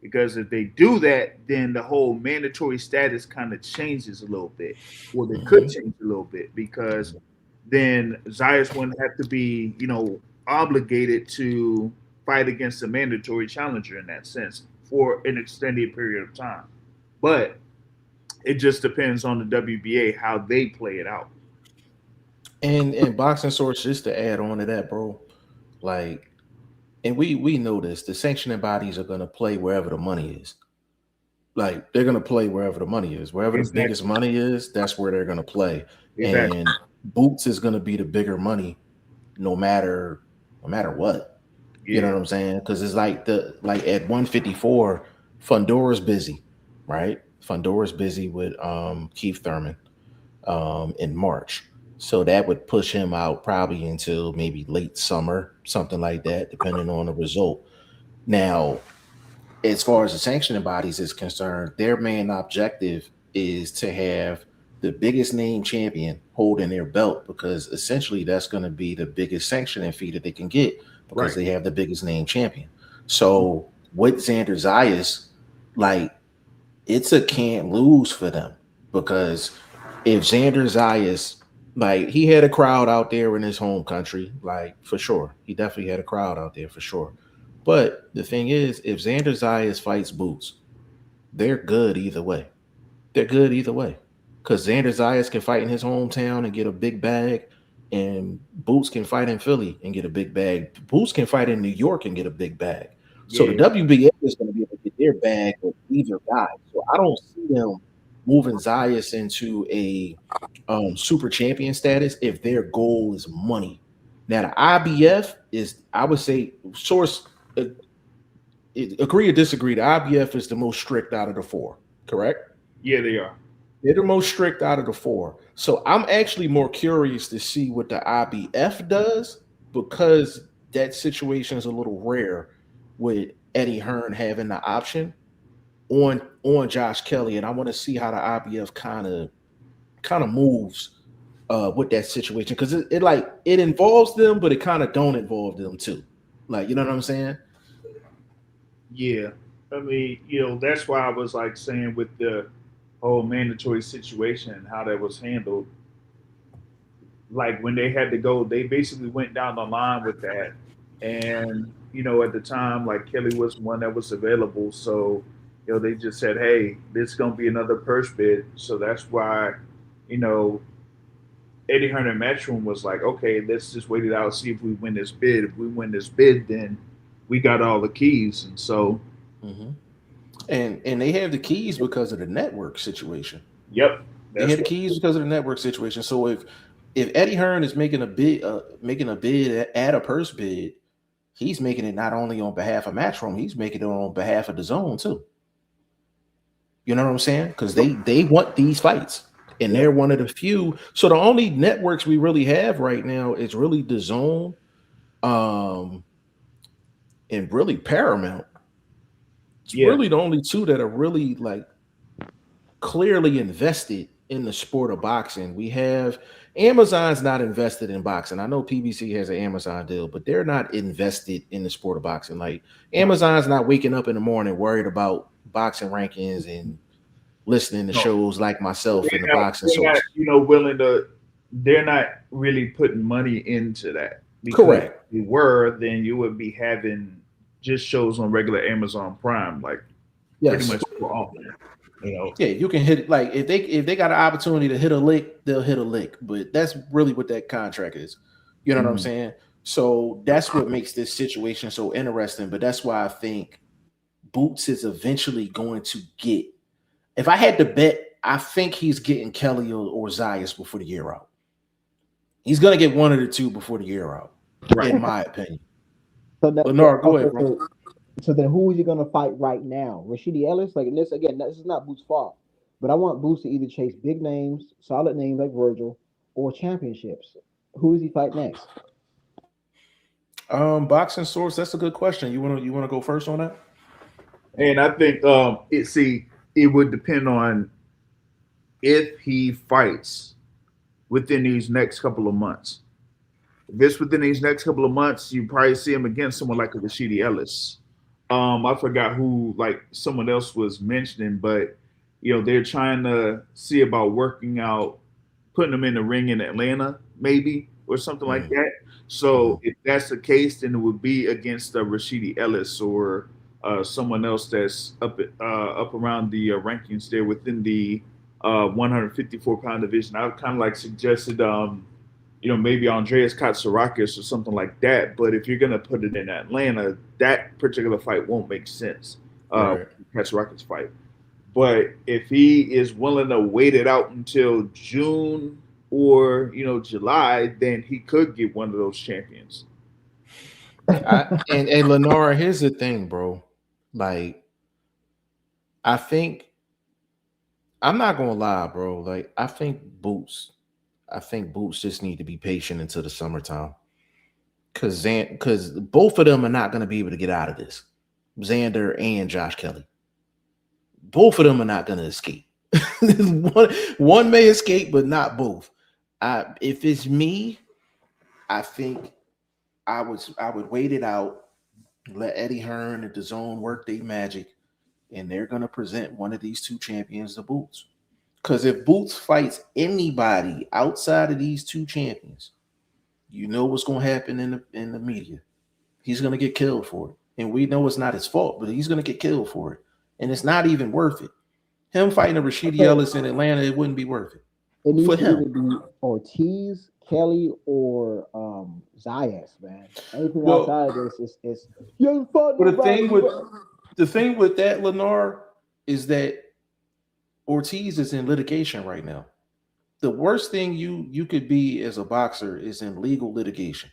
Because if they do that, then the whole mandatory status kind of changes a little bit, or they could
Hmm.
change a little bit because then Zayas wouldn't have to be, obligated to fight against a mandatory challenger in that sense for an extended period of time. But it just depends on the WBA how they play it out.
And boxing source, just to add on to that, bro. Like, and we know this. The sanctioning bodies are gonna play wherever the money is. Like they're gonna play wherever the money is. Wherever the biggest
Exactly.
money is, that's where they're gonna play.
Exactly.
And Boots is gonna be the bigger money, no matter what. You know
Yeah.
what I'm saying? Because it's like at 154, Fundora's busy, right? Fundora's busy with Keith Thurman in March. So that would push him out probably until maybe late summer, something like that, depending on the result. Now, as far as the sanctioning bodies is concerned, their main objective is to have the biggest name champion holding their belt because essentially that's going to be the biggest sanctioning fee that they can get because
Right.
they have the biggest name champion. So with Xander Zayas, like it's a can't lose for them because if Xander Zayas, like he had a crowd out there in his home country, like for sure, he definitely had a crowd out there for sure. But the thing is, if Xander Zayas fights Boots, they're good either way. They're good either way. Because Xander Zayas can fight in his hometown and get a big bag, and Boots can fight in Philly and get a big bag. Boots can fight in New York and get a big bag. So the
Yeah.
WBA is going to be able to get their bag with either guy. So I don't see them moving Zayas into a super champion status if their goal is money. Now the IBF is, I would say, source agree or disagree. The IBF is the most strict out of the four. Correct?
Yeah, they are.
They're the most strict out of the four. So I'm actually more curious to see what the IBF does because that situation is a little rare. with Eddie Hearn having the option on Josh Kelly, and I want to see how the IBF kind of moves with that situation because it like it involves them, but it kind of don't involve them too. Like you know what I'm saying?
Yeah, I mean, that's why I was like saying with the whole mandatory situation and how that was handled. Like when they had to go, they basically went down the line with that. And, at the time, like Kelly was one that was available. So, they just said, hey, this is going to be another purse bid. So that's why, you know, Eddie Hearn and Matchroom was like, okay, let's just wait it out, see if we win this bid. If we win this bid, then we got all the keys. And so,
Mm-hmm. And they have the keys because of the network situation.
yep,
They
that's
had the
what.
keys because of the network situation. So if Eddie Hearn is making a bid at a purse bid, he's making it not only on behalf of Matchroom, he's making it on behalf of the Zone too. You know what I'm saying? Because they want these fights, and
Yep.
they're one of the few. So the only networks we really have right now is really the Zone, um, and really Paramount. It's
Yeah.
really the only two that are really like clearly invested in the sport of boxing. We have Amazon's not invested in boxing. I know PBC has an Amazon deal, but they're not invested in the sport of boxing. Like Amazon's not waking up in the morning worried about boxing rankings and listening to
No,
shows like myself and the
they're not,
boxing
they're not,
source.
willing to. They're not really putting money into that because if
Correct.
they were, then you would be having just shows on regular Amazon Prime, like pretty
Yes.
much for often. You know.
Yeah, you can hit it like if they got an opportunity to hit a lick, they'll hit a lick. But that's really what that contract is. You know what I'm
Mhm.
saying? So that's what makes this situation so interesting. But that's why I think Boots is eventually going to get. If I had to bet, I think he's getting Kelly or Zayas before the year out. He's gonna get one of the two before the year out,
Right.
in my opinion.
So that
Lenore, go
okay.
ahead, bro.
So then, who is he gonna fight right now? Rashidi Ellis? Like this again. This is not Boots' fault, but I want Boots to either chase big names, solid names like Virgil, or championships. Who does he fight next?
Boxing source. That's a good question. You wanna go first on that?
And I think it would depend on if he fights within these next couple of months. If it's within these next couple of months, you probably see him against someone like a Rashidi Ellis. I forgot who, like someone else was mentioning, but they're trying to see about working out, putting him in the ring in Atlanta, maybe or something like
Mm-hmm.
that. So if that's the case, then it would be against Rashidi Ellis or someone else that's up around the rankings there within the 154-pound division. I kind of like suggested maybe Andreas Katsarakis or something like that. But if you're going to put it in Atlanta, that particular fight won't make sense.
Right.
Katsarakis fight. But if he is willing to wait it out until June or July, then he could get one of those champions.
And Lenora, here's the thing, bro. Like, I think I'm not gonna lie, bro. Like, I think Boots just need to be patient until the summertime. Because both of them are not gonna be able to get out of this. Xander and Josh Kelly. Both of them are not gonna escape. one may escape, but not both. If it's me, I think I would wait it out, let Eddie Hearn and the Zone work their magic, and they're gonna present one of these two champions to Boots. Because if Boots fights anybody outside of these two champions, you know what's gonna happen in the media. He's gonna get killed for it. And we know it's not his fault, but he's gonna get killed for it. And it's not even worth it. Him fighting a Rashidi
Okay,
Ellis in Atlanta, it wouldn't be worth it.
it
For
needs to
him.
either be Ortiz, Kelly, or Zayas, man. Anything
Well,
outside of this is you ain't fought
but
nobody.
the thing with that, Lennar, is that Ortiz is in litigation right now. The worst thing you could be as a boxer is in legal litigation.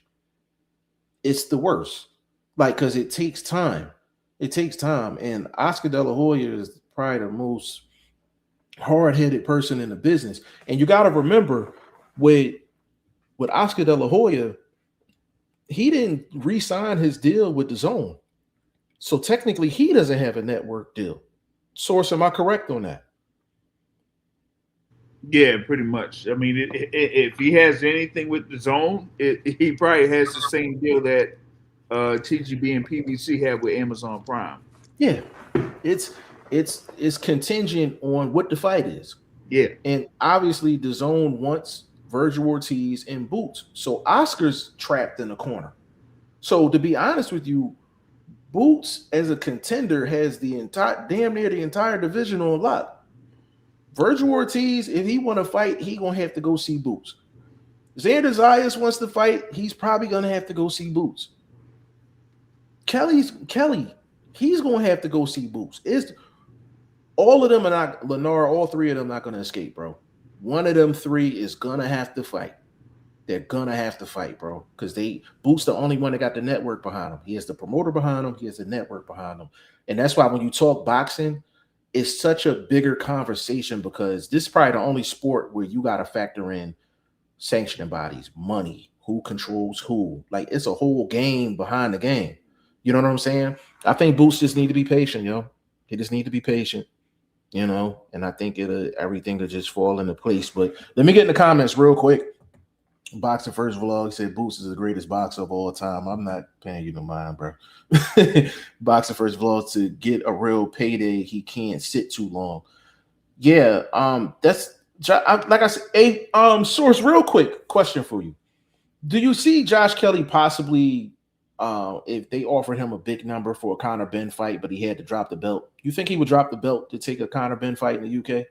It's the worst. Like, because it takes time. It takes time. And Oscar De La Hoya is probably the most hard-headed person in the business. And you got to remember with Oscar De La Hoya, he didn't re-sign his deal with the Zone. So technically, he doesn't have a network deal. Source, am I correct on that?
Yeah, pretty much. I mean, if he has anything with the zone, he probably has the same deal that TGB and PBC have with Amazon Prime.
Yeah, it's it's contingent on what the fight is,
Yeah,
and obviously the zone wants Virgil Ortiz and Boots. So Oscar's trapped in a corner. So to be honest with you, Boots as a contender has the entire damn near the entire division on lock. Virgil Ortiz, if he want to fight, he gonna have to go see Boots. Xander Zayas wants to fight, he's probably gonna have to go see Boots. Kelly, he's gonna have to go see Boots. It's all of them are not Lennar, all three of them not gonna escape, bro. One of them three is gonna have to fight. They're gonna have to fight, bro. Because they Boots the only one that got the network behind him. He has the promoter behind him, he has the network behind him. And that's why when you talk boxing, it's such a bigger conversation because this is probably the only sport where you gotta factor in sanctioning bodies, money, who controls who. Like it's a whole game behind the game. You know what I'm saying? I think Boots just need to be patient, yo. He just need to be patient, and I think everything will just fall into place. But let me get in the comments real quick. Boxing First Vlog said Boots is the greatest boxer of all time. I'm not paying you no mind, bro. Boxing First Vlog, to get a real payday, he can't sit too long. Yeah, that's like I said. Source, real quick question for you: do you see Josh Kelly possibly, if they offered him a big number for a Conor Benn fight, but he had to drop the belt? You think he would drop the belt to take a Conor Benn fight in the UK?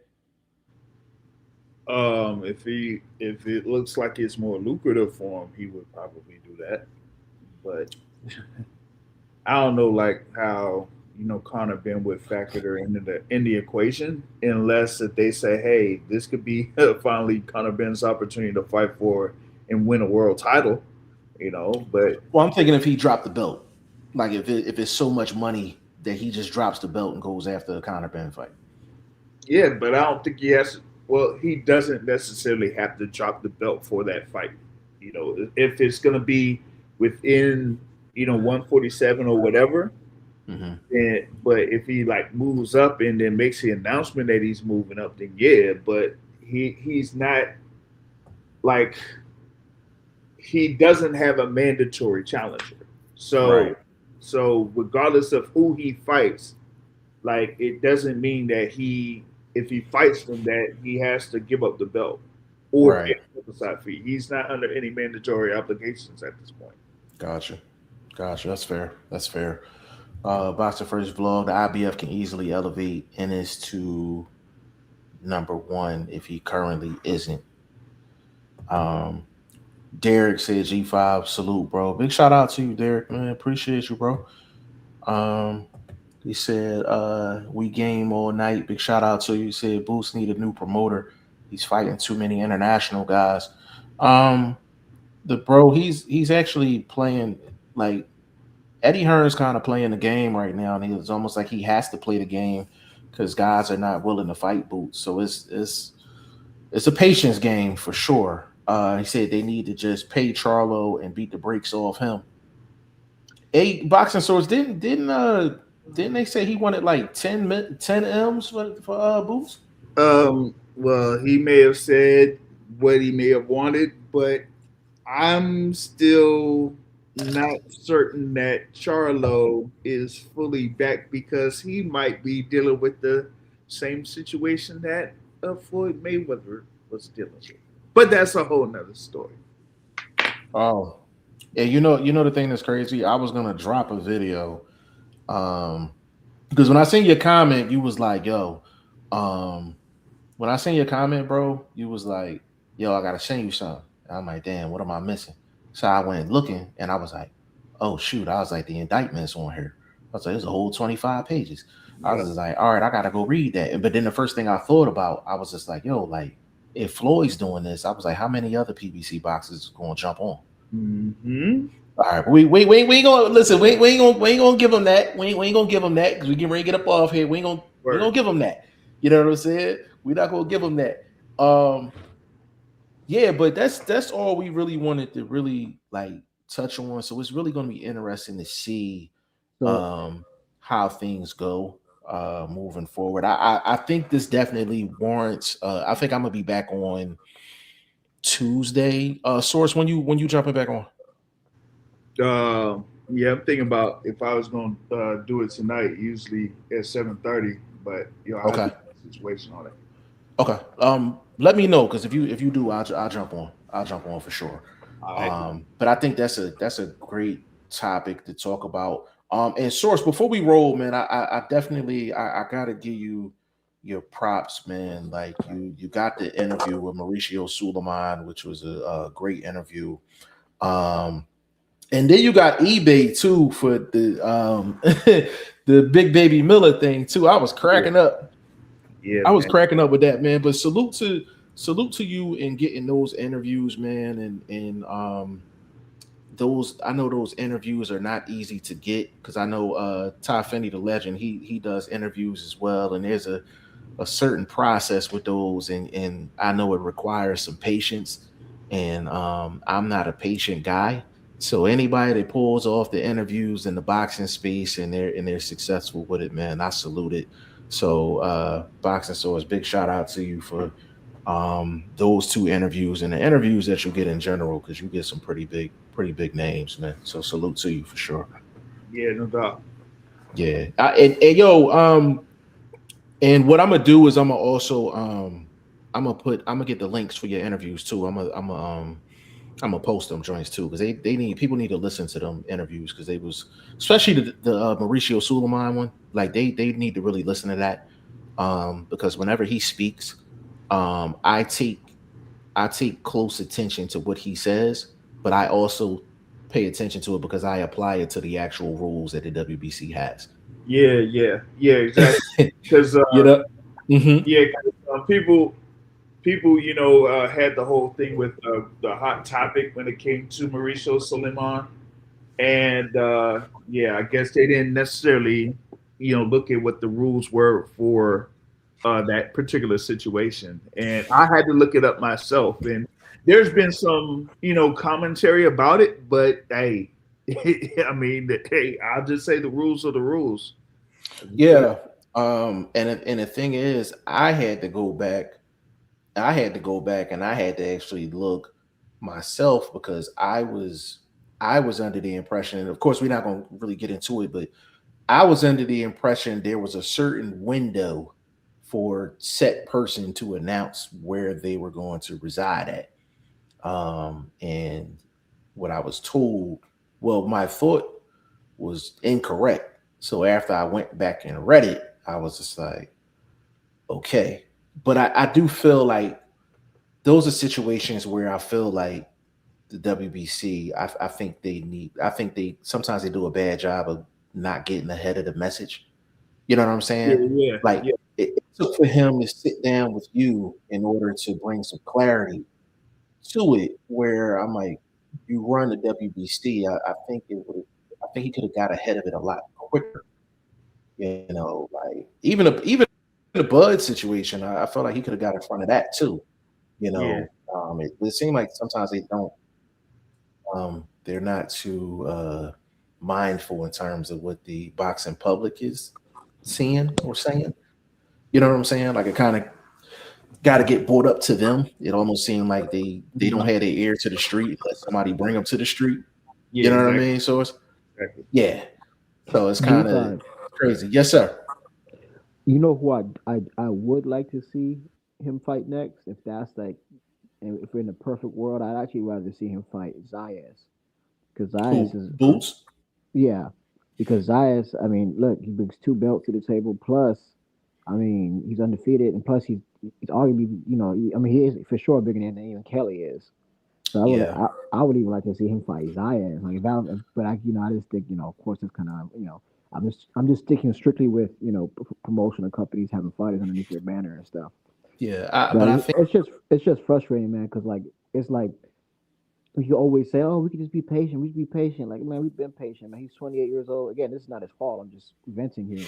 if it looks like it's more lucrative for him, he would probably do that. But I don't know, like how Connor Ben would factor into the equation, unless if they say, hey, this could be finally Connor Ben's opportunity to fight for and win a world title. But
Well, I'm thinking if he dropped the belt, like if it's so much money that he just drops the belt and goes after the Conor Benn fight.
yeah, but I don't think he has. Well, he doesn't necessarily have to drop the belt for that fight. If it's going to be within 147 or whatever.
Mm-hmm.
But if he like moves up and then makes the announcement that he's moving up, then yeah. But he's not like, he doesn't have a mandatory challenger. So
Right.
so regardless of who he fights, like it doesn't mean that if he fights them that he has to give up the belt or pay
Right.
a side fee. He's not under any mandatory obligations at this point.
Gotcha. That's fair. That's fair. Boxer First Vlog, the IBF can easily elevate Ennis to number one if he currently isn't. Um, Derek said G5, salute, bro. Big shout out to you, Derek, man. Appreciate you, bro. Um, he said, we game all night. Big shout out to you. He said Boots need a new promoter. He's fighting too many international guys. Um, the bro, he's actually playing like Eddie Hearn's kind of playing the game right now, and it's almost like he has to play the game because guys are not willing to fight Boots. So it's a patience game for sure. He said they need to just pay Charlo and beat the brakes off him. A boxing source didn't they say he wanted like 10 M's for Boots?
Well, he may have said what he may have wanted, but I'm still not certain that Charlo is fully back because he might be dealing with the same situation that Floyd Mayweather was dealing with. But that's a whole nother story.
Oh, yeah, the thing that's crazy. I was gonna drop a video, because when I seen your comment, you was like, "Yo," when I seen your comment, bro, you was like, "Yo, I gotta send you something." And I'm like, "Damn, what am I missing?" So I went looking, and I was like, "Oh shoot!" I was like, "The indictment's on here." I was like, "There's a whole 25 pages." I was
Yeah.
just like, "All right, I gotta go read that." But then the first thing I thought about, I was just like, "Yo, like if Floyd's doing this," I was like, "How many other PBC boxes is gonna jump on?"
Mm-hmm.
All right, we ain't gonna listen. We ain't gonna give them that. We ain't gonna give them that because we get ready to get up off here. We ain't gonna give them that. You know what I'm saying? We're not gonna give them that. Yeah, but that's all we really wanted to really like touch on. So it's really gonna be interesting to see.
So
Um, how things go moving forward. I think this definitely warrants. I think I'm gonna be back on Tuesday. Source, when you jumping back on?
Yeah, I'm thinking about if I was going to do it tonight, usually at 7:30. But I have
Okay.
a situation on it.
Okay. Let me know because if you do, I'll jump on. I'll jump on for sure.
All right.
But I think that's a great topic to talk about. And source before we roll, man, I definitely I gotta give you your props, man. Like you got the interview with Mauricio Suleiman, which was a great interview. Um, and then you got eBay too for the the Big Baby Miller thing too. I was
Yeah,
cracking up.
yeah,
I was
man.
cracking up with that, man. But salute to you in getting those interviews, man. And those I know those interviews are not easy to get because I know Ty Finney, the legend, he does interviews as well, and there's a certain process with those, and I know it requires some patience, and I'm not a patient guy. So anybody that pulls off the interviews in the boxing space and they're successful with it, man, I salute it. So boxing source, big shout out to you for those two interviews and the interviews that you get in general because you get some pretty big names, man. So salute to you for sure.
Yeah, no doubt.
Yeah. And yo, and what I'm gonna do is I'm gonna also I'm gonna get the links for your interviews too. I'm gonna post them joints too because they need people need to listen to them interviews because they was especially the Mauricio Suleiman one. Like they need to really listen to that because whenever he speaks, I take close attention to what he says, but I also pay attention to it because I apply it to the actual rules that the WBC has.
Yeah, yeah, yeah, exactly. Because
you know. Hmm.
yeah, 'cause, people, had the whole thing with the hot topic when it came to Mauricio Suleiman, and yeah, I guess they didn't necessarily, look at what the rules were for that particular situation, and I had to look it up myself. And there's been some, commentary about it, but hey, I mean, hey, I'll just say the rules are the rules.
Yeah. And the thing is, I had to go back and I had to actually look myself because I was under the impression, and of course we're not gonna really get into it, but I was under the impression there was a certain window for set person to announce where they were going to reside at. And what I was told, well, my thought was incorrect. So after I went back and read it, I was just like, okay. But I do feel like those are situations where I feel like the WBC, I think I think they sometimes they do a bad job of not getting ahead of the message. You know what I'm
Yeah,
saying?
yeah,
Like
yeah,
it took for him to sit down with you in order to bring some clarity to it. Where I'm like, you run the WBC, I think it would. I think he could have got ahead of it a lot quicker. Like even the Bud situation, I felt like he could have got in front of that too.
yeah,
It seemed like sometimes they don't. They're not too mindful in terms of what the boxing public is seeing or saying. You know what I'm saying? Like it kind of got to get brought up to them. It almost seemed like they don't have their ear to the street. Let somebody bring them to the street.
yeah,
You know what I
exactly,
mean? So it's
exactly.
yeah. So it's kind of
B5.
crazy. Yes, sir.
You know who I would like to see him fight next? If that's like, and if we're in the perfect world, I'd actually rather see him fight Zayas because Zayas
Who
is
boots?
yeah, because Zayas. I mean, look, he brings two belts to the table. Plus, I mean, he's undefeated, and plus he's arguably I mean he is for sure bigger than even Kelly is. So
Yeah.
I would even like to see him fight Zayas. Like, but I just think of course it's kind of I'm just sticking strictly with promotional companies having fighters underneath their banner and stuff.
Yeah.
But
But I think
it's just frustrating, man, because like it's like you always say, oh, we can just be patient. We can be patient. Like, man, we've been patient, man. He's 28 years old. Again, this is not his fault. I'm just venting here.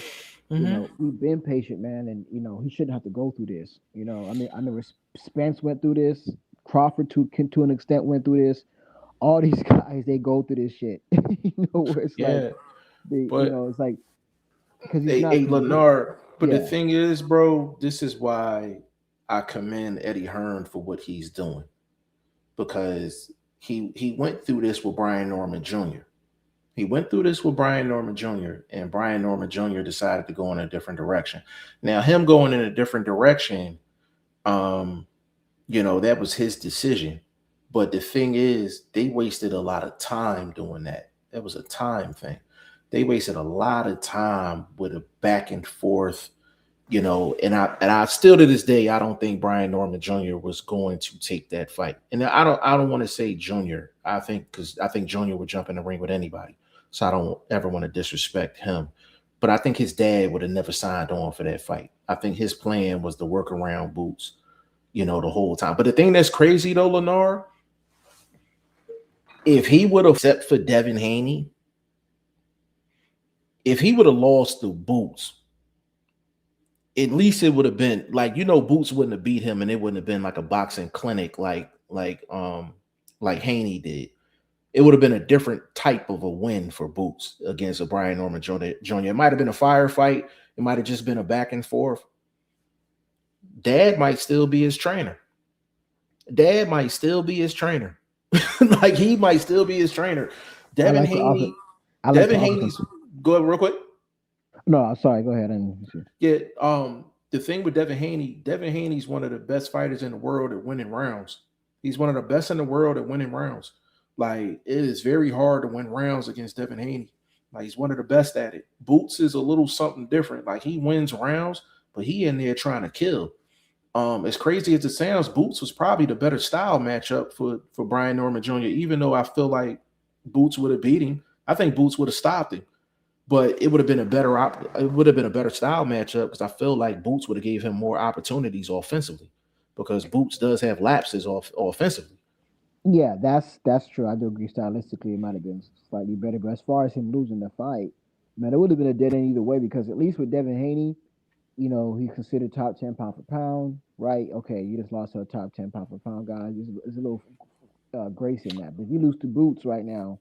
mhm.
We've been patient, man, and he shouldn't have to go through this. I mean, I remember Spence went through this. Crawford to an extent went through this. All these guys they go through this shit. Where it's like
Yeah.
they,
But
it's like because he's not.
Hey, Leonard. But the
Yeah,
thing is, bro, this is why I commend Eddie Hearn for what he's doing, because he went through this with Brian Norman Jr. He went through this with Brian Norman Jr. and Brian Norman Jr. decided to go in a different direction. Now, him going in a different direction, um, that was his decision. But the thing is, they wasted a lot of time doing that. That was a time thing. They wasted a lot of time with a back and forth, and I still to this day I don't think Brian Norman Jr. was going to take that fight. And I don't want to say Junior. I think because I think Junior would jump in the ring with anybody. So I don't ever want to disrespect him. But I think his dad would have never signed on for that fight. I think his plan was to work around Boots, the whole time. But the thing that's crazy though, Lennar, if he would have, except for Devin Haney, if he would have lost to Boots, at least it would have been like, Boots wouldn't have beat him and it wouldn't have been like a boxing clinic like Haney did. It would have been a different type of a win for Boots against a Brian Norman Jr. It might have been a firefight. It might have just been a back and forth. Dad might still be his trainer. Like he might still be his trainer. Devin Haney. Haney's go ahead real quick.
No, sorry. Go ahead.
Yeah. The thing with Devin Haney's one of the best fighters in the world at winning rounds. He's one of the best in the world at winning rounds. Like, it is very hard to win rounds against Devin Haney. Like, he's one of the best at it. Boots is a little something different. Like, he wins rounds, but he in there trying to kill. As crazy as it sounds, Boots was probably the better style matchup for Brian Norman Jr. Even though I feel like Boots would have beat him, I think Boots would have stopped him. But it would have been a better style matchup because I feel like Boots would have gave him more opportunities offensively, because Boots does have lapses offensively.
Yeah, that's true. I do agree. Stylistically, it might have been slightly better, but as far as him losing the fight, man, it would have been a dead end either way. Because at least with Devin Haney, he's considered top 10 pound for pound, right? Okay, you just lost to a top 10 pound for pound guy. There's a little grace in that. But if you lose to Boots right now,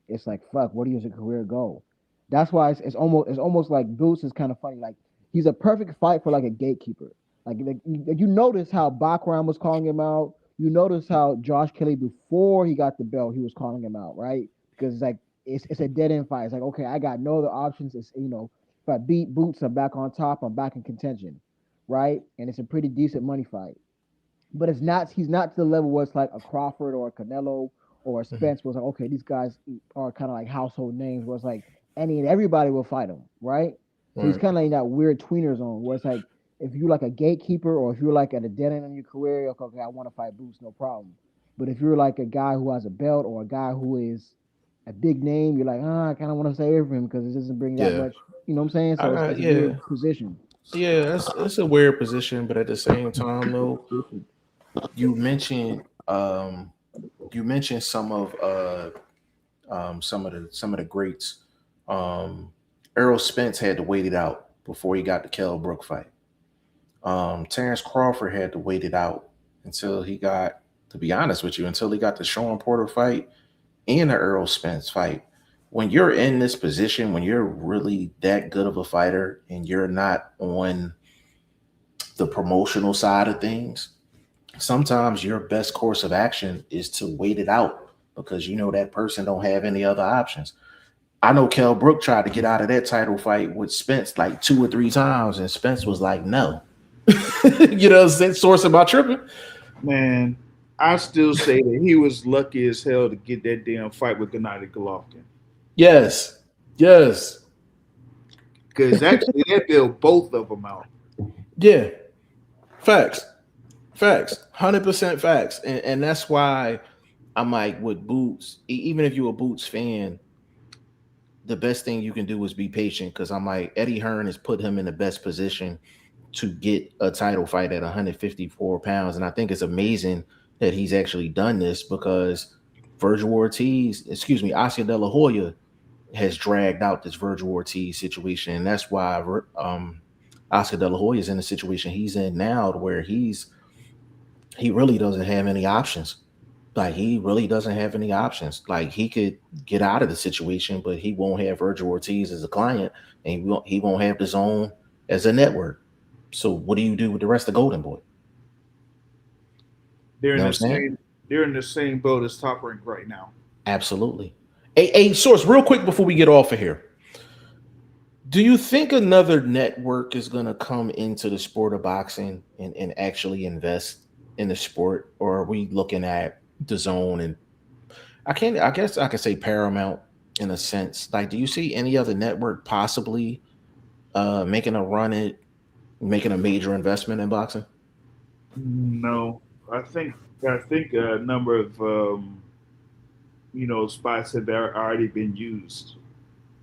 it's like fuck. Where does your career go? That's why it's almost like Boots is kind of funny. Like, he's a perfect fight for like a gatekeeper. Like you notice how Bakram was calling him out. You notice how Josh Kelly, before he got the belt, he was calling him out, right? Because it's like it's a dead end fight. It's like, okay, I got no other options. If I beat Boots, I'm back on top. I'm back in contention, right? And it's a pretty decent money fight. But it's not. He's not to the level where it's like a Crawford or a Canelo or a
Mhm.
Spence. Where it's like, okay, these guys are kind of like household names. Where it's like any and everybody will fight him, right? So he's
Right.
kind of in that weird tweener zone where it's like, if you're like a gatekeeper or if you're like at a dead end in your career, okay, I want to fight Boots, no problem. But if you're like a guy who has a belt or a guy who is a big name, you're like, I kind of want to stay away from him because it doesn't bring that
Yeah.
much. You know what I'm saying? So it's a
Yeah.
weird position.
Yeah, it's a weird position, but at the same time, though, you mentioned um, some of the greats. Um, Errol Spence had to wait it out before he got the Kell Brook fight. Terrence Crawford had to wait it out until he got, to be honest with you, until he got the Sean Porter fight and the Earl Spence fight. When you're in this position, when you're really that good of a fighter and you're not on the promotional side of things, sometimes your best course of action is to wait it out because that person don't have any other options. I know Kell Brook tried to get out of that title fight with Spence like 2 or 3 times, and Spence was like, no. Source about tripping.
Man, I still say that he was lucky as hell to get that damn fight with Gennady Golovkin.
Yes. Yes.
Because actually, that bailed both of them out.
Yeah. Facts. 100% facts. And that's why I'm like, with Boots, even if you're a Boots fan, the best thing you can do is be patient, because I'm like, Eddie Hearn has put him in the best position to get a title fight at 154 pounds. And I think it's amazing that he's actually done this, because Oscar De La Hoya has dragged out this Virgil Ortiz situation. And that's why Oscar De La Hoya is in the situation he's in now, to where he really doesn't have any options. Like he really doesn't have any options. Like he could get out of the situation, but he won't have Virgil Ortiz as a client, and he won't have the zone as a network. So what do you do with the rest of Golden Boy?
They're
You
in
know
the
what I'm saying?
same. They're in the same boat as Top Rank right now.
Absolutely. A source, real quick before we get off of here. Do you think another network is gonna come into the sport of boxing and actually invest in the sport, or are we looking at the zone and I guess I could say Paramount in a sense. Like, do you see any other network possibly making a run at making a major investment in boxing?
No, I think I think a number of spots have already been used.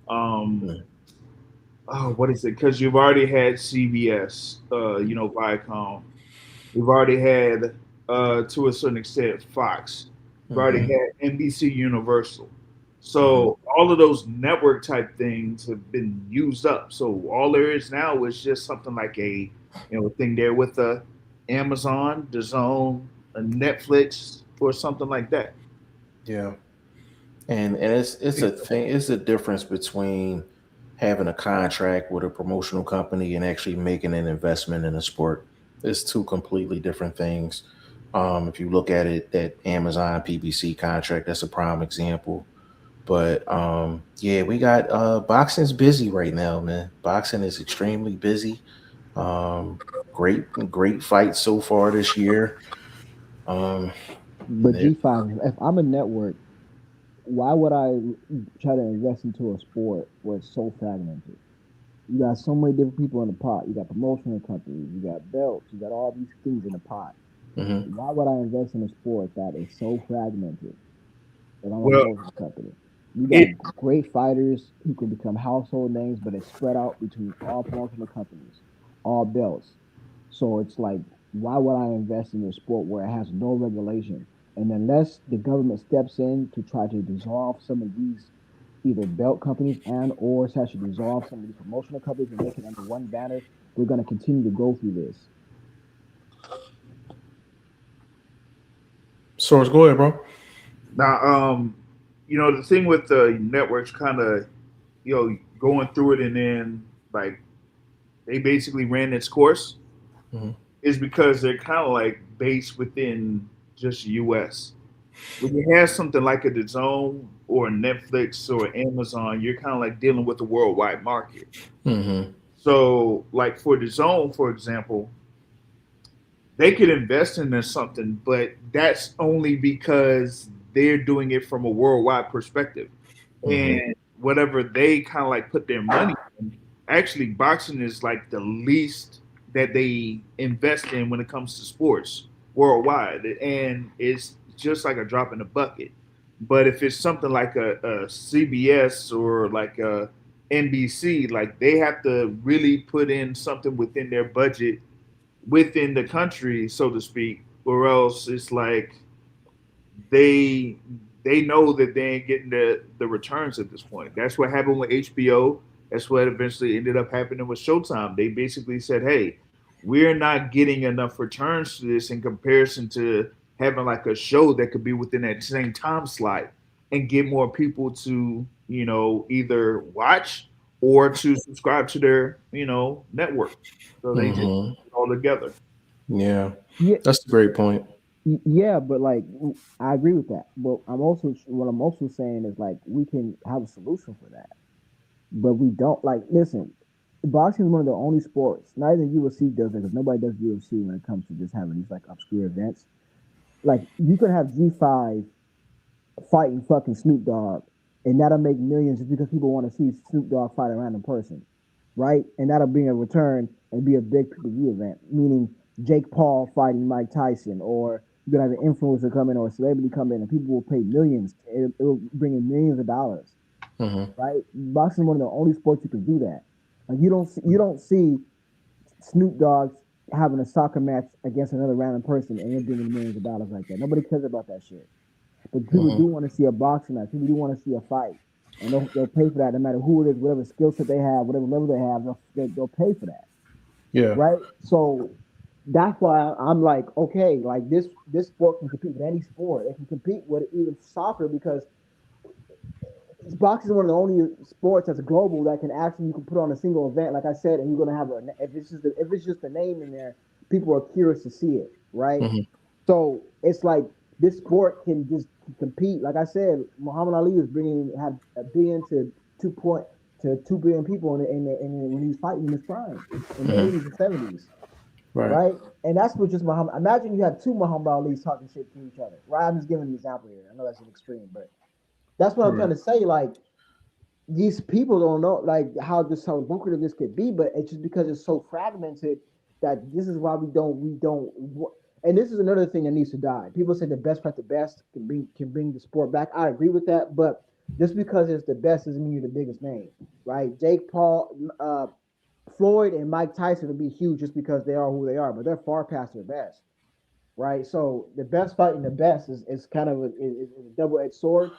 Um,
Mm,
what is it? Because you've already had CBS, Viacom. You've already had, to a certain extent, Fox. You've already
mhm,
had NBC Universal.
mhm.
So all of those network type things have been used up. So all there is now is just something like a, thing there with the Amazon, the Zone, a Netflix, or something like that.
Yeah. And it's a thing. It's a difference between having a contract with a promotional company and actually making an investment in a sport. It's two completely different things. If you look at it, that Amazon PBC contract, that's a prime example. But yeah, we got boxing's busy right now, man. Boxing is extremely busy. Um, great fights so far this year. Um,
But
there-
G5, if I'm a network, why would I try to invest into a sport where it's so fragmented? You got so many different people in the pot. You got promotional companies, you got belts, you got all these things in the pot.
mhm.
Why would I invest in a sport that is so fragmented if I'm a
Well,
promotional company? You got
it
great fighters who can become household names, but it's spread out between all promotional companies, all belts. So it's like, why would I invest in a sport where it has no regulation? And unless the government steps in to try to dissolve some of these either belt companies and or to actually dissolve some of these promotional companies and make it under one banner, we're going to continue to go through this.
Source, go ahead, bro.
now, the thing with the networks, kind of, going through it and then like they basically ran its course
Mhm.
is because they're kind of like based within just U.S. When you have something like a DAZN or Netflix or Amazon, you're kind of like dealing with the worldwide market.
Mhm.
So, like for DAZN, for example, they could invest in something, but that's only because they're doing it from a worldwide perspective.
Mhm.
And whatever they kind of like put their money in, actually, boxing is like the least that they invest in when it comes to sports worldwide. And it's just like a drop in the bucket. But if it's something like a CBS or like a NBC, like they have to really put in something within their budget within the country, so to speak, or else it's like they they know that they ain't getting the returns at this point. That's what happened with HBO. That's what eventually ended up happening with Showtime. They basically said, "Hey, we're not getting enough returns to this in comparison to having like a show that could be within that same time slot and get more people to either watch or to subscribe to their network." So they just
Mhm.
all together.
Yeah,
Yeah,
that's a great point.
yeah, but like I agree with that. But what I'm also saying is like we can have a solution for that, but we don't. Like, listen, boxing is one of the only sports. Not even UFC does it because nobody does UFC when it comes to just having these like obscure events. Like you could have G5 fighting fucking Snoop Dogg, and that'll make millions just because people want to see Snoop Dogg fight a random person, right? And that'll bring a return and be a big pay-per-view event. Meaning Jake Paul fighting Mike Tyson, or you're gonna have an influencer come in or a celebrity come in, and people will pay millions. It'll bring in millions of dollars,
Mhm.
right? Boxing is one of the only sports you can do that. Like you don't see Snoop Dogg having a soccer match against another random person and it bringing millions of dollars like that. Nobody cares about that shit. But people
Mhm.
do want to see a boxing match. People do want to see a fight, and they'll pay for that no matter who it is, whatever skill set they have, whatever level they have. They'll pay for that,
Yeah.
right? So that's why I'm like, okay, like this sport can compete with any sport. It can compete with even soccer because boxing is one of the only sports that's global that can actually you can put on a single event, like I said, and you're gonna have a if it's just a name in there, people are curious to see it, right?
Mhm.
So it's like this sport can just compete. Like I said, Muhammad Ali was bringing had a billion to 2 billion people in when he was fighting in his prime in the
Mhm.
80s and 70s,
Right.
right? And that's what just Muhammad. Imagine you have two Muhammad Ali's talking shit to each other, right? I'm just giving an example here. I know that's an extreme, but that's what I'm
Right.
trying to say. Like these people don't know like how lucrative this could be, but it's just because it's so fragmented that this is why we don't. And this is another thing that needs to die. People say the best fight the best can bring the sport back. I agree with that, but just because it's the best doesn't mean you're the biggest name, right? Jake Paul, Floyd, and Mike Tyson will be huge just because they are who they are, but they're far past their best, right? So the best fighting the best is kind of is a double edged sword.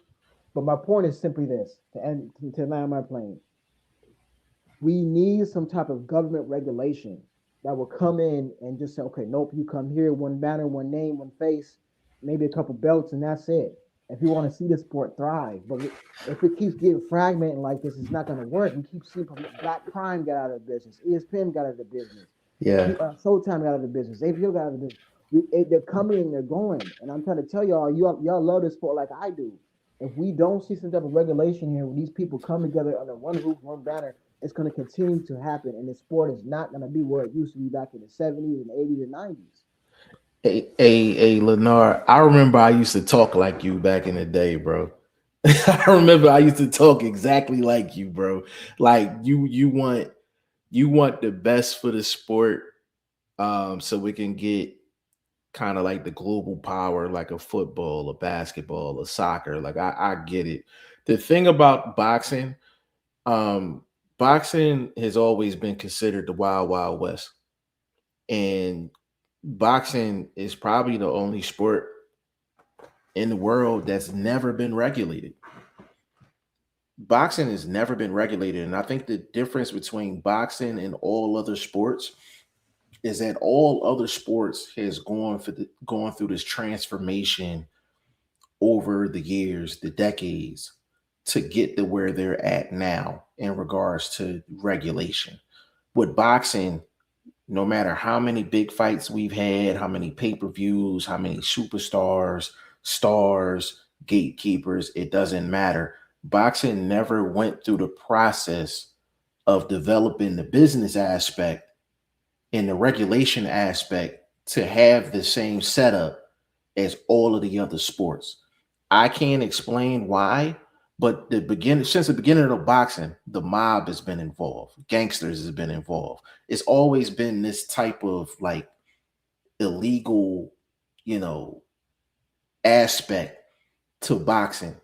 But my point is simply this to end to land my plane. We need some type of government regulation that will come in and just say, okay, nope, you come here, one banner, one name, one face, maybe a couple belts, and that's it. If you want to see the sport thrive, but if it keeps getting fragmented like this, it's not going to work. We keep seeing Black Prime get out of the business, ESPN got out of the business,
Yeah.
Showtime got out of the business, HBO got out of the business. They're coming and they're going, and I'm trying to tell y'all, y'all love this sport like I do. If we don't see some type of regulation here, where these people come together under one roof, one banner, it's going to continue to happen, and the sport is not going to be where it used to be back in the 70s and 80s and 90s.
Lennar, I remember I used to talk like you back in the day, bro. I remember I used to talk exactly like you, bro. Like you want the best for the sport, so we can get kind of like the global power, like a football, a basketball, a soccer. Like I get it. The thing about boxing, um, boxing has always been considered the wild, wild west, and boxing is probably the only sport in the world that's never been regulated. Boxing has never been regulated, and I think the difference between boxing and all other sports is that all other sports has gone through this transformation over the years, the decades, to get to where they're at now in regards to regulation. With boxing, no matter how many big fights we've had, how many pay-per-views, how many superstars, stars, gatekeepers, it doesn't matter. Boxing never went through the process of developing the business aspect and the regulation aspect to have the same setup as all of the other sports. I can't explain why, but since the beginning of boxing, the mob has been involved, gangsters has been involved. It's always been this type of like illegal, you know, aspect to boxing.